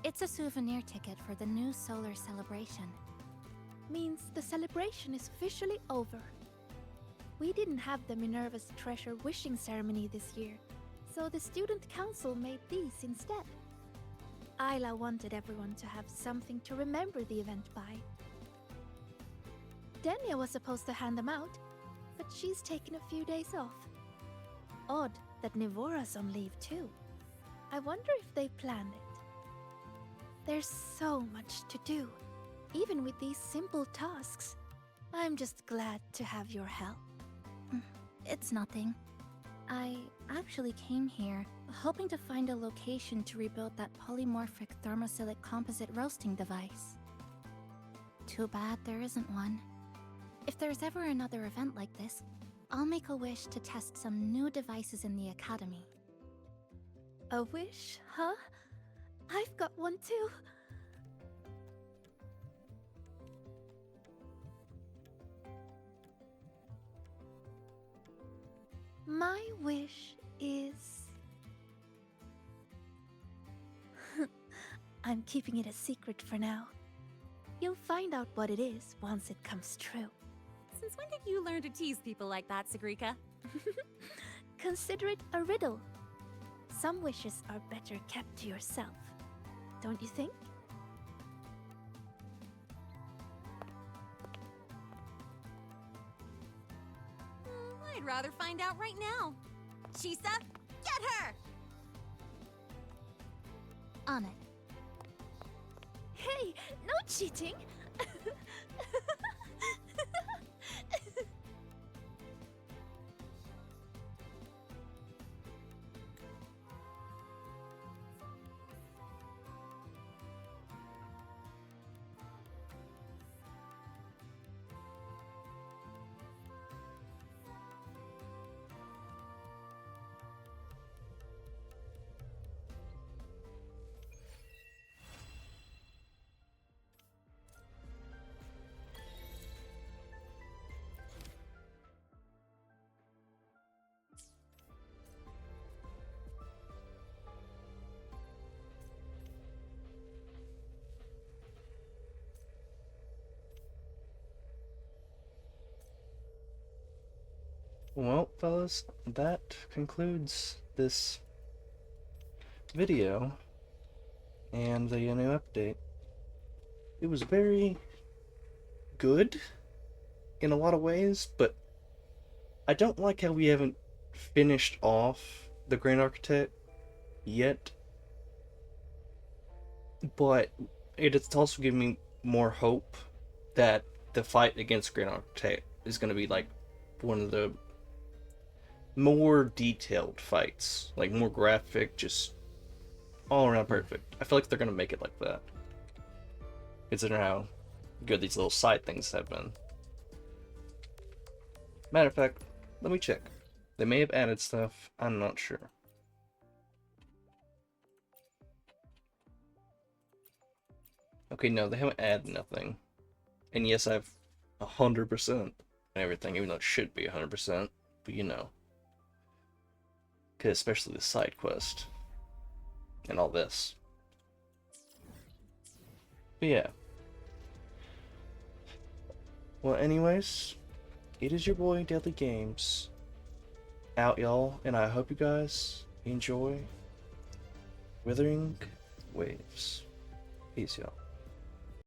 It's a souvenir ticket for the new solar celebration. Means the celebration is officially over. We didn't have the Minerva's Treasure wishing ceremony this year, so the student council made these instead. Isla wanted everyone to have something to remember the event by. Denia was supposed to hand them out, but she's taken a few days off. Odd that Nivora's on leave too. I wonder if they planned it. There's so much to do. Even with these simple tasks, I'm just glad to have your help. It's nothing. I actually came here hoping to find a location to rebuild that polymorphic thermophilic composite roasting device. Too bad there isn't one. If there's ever another event like this, I'll make a wish to test some new devices in the academy. A wish, huh? I've got one too. My wish is... I'm keeping it a secret for now. You'll find out what it is once it comes true. Since when did you learn to tease people like that, Sagrika? Consider it a riddle. Some wishes are better kept to yourself, don't you think? rather find out right now. Chisa, get her! On it. Hey, no cheating! Well, fellas, that concludes this video and the new update. It was very good in a lot of ways, but I don't like how we haven't finished off the Grand Architect yet. But it's also giving me more hope that the fight against Grand Architect is going to be like one of the more detailed fights, like more graphic, just all around perfect. I feel like they're gonna make it like that, considering how good these little side things have been. Matter of fact, let me check. They may have added stuff, I'm not sure. Okay, no, they haven't added nothing. And yes, I've 100% and everything, even though it should be 100%, but you know. Because especially the side quest and all this. But yeah. Well, anyways, it is your boy Deadly Games out, y'all, and I hope you guys enjoy Wuthering Waves. Peace, y'all.